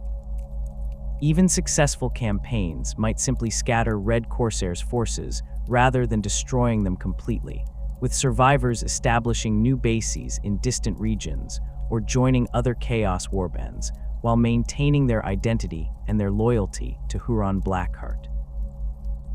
Even successful campaigns might simply scatter Red Corsairs' forces rather than destroying them completely, with survivors establishing new bases in distant regions or joining other Chaos warbands while maintaining their identity and their loyalty to Huron Blackheart.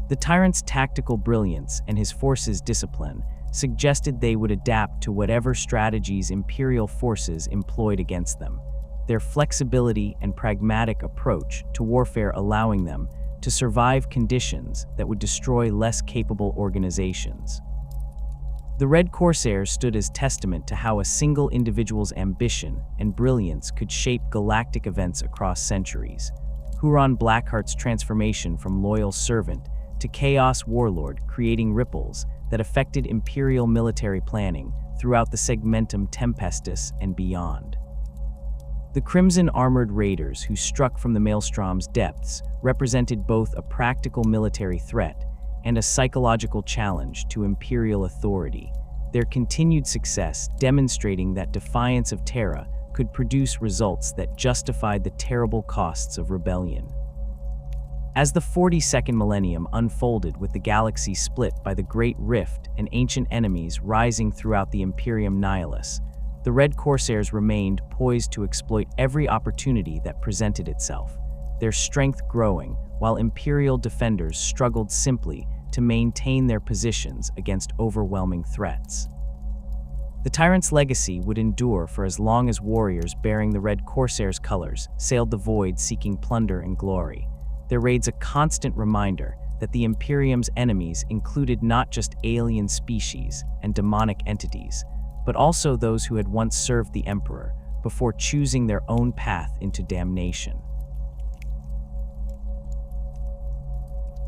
The tyrant's tactical brilliance and his forces' discipline suggested they would adapt to whatever strategies Imperial forces employed against them, their flexibility and pragmatic approach to warfare allowing them to survive conditions that would destroy less capable organizations. The Red Corsairs stood as testament to how a single individual's ambition and brilliance could shape galactic events across centuries. Huron Blackheart's transformation from loyal servant to chaos warlord, creating ripples that affected Imperial military planning throughout the Segmentum Tempestus and beyond. The Crimson Armored Raiders who struck from the Maelstrom's depths represented both a practical military threat and a psychological challenge to Imperial authority, their continued success demonstrating that defiance of Terra could produce results that justified the terrible costs of rebellion. As the 42nd millennium unfolded with the galaxy split by the Great Rift and ancient enemies rising throughout the Imperium Nihilus, the Red Corsairs remained poised to exploit every opportunity that presented itself, their strength growing while Imperial defenders struggled simply to maintain their positions against overwhelming threats. The tyrant's legacy would endure for as long as warriors bearing the Red Corsairs' colors sailed the void seeking plunder and glory, their raids a constant reminder that the Imperium's enemies included not just alien species and demonic entities, but also those who had once served the Emperor before choosing their own path into damnation.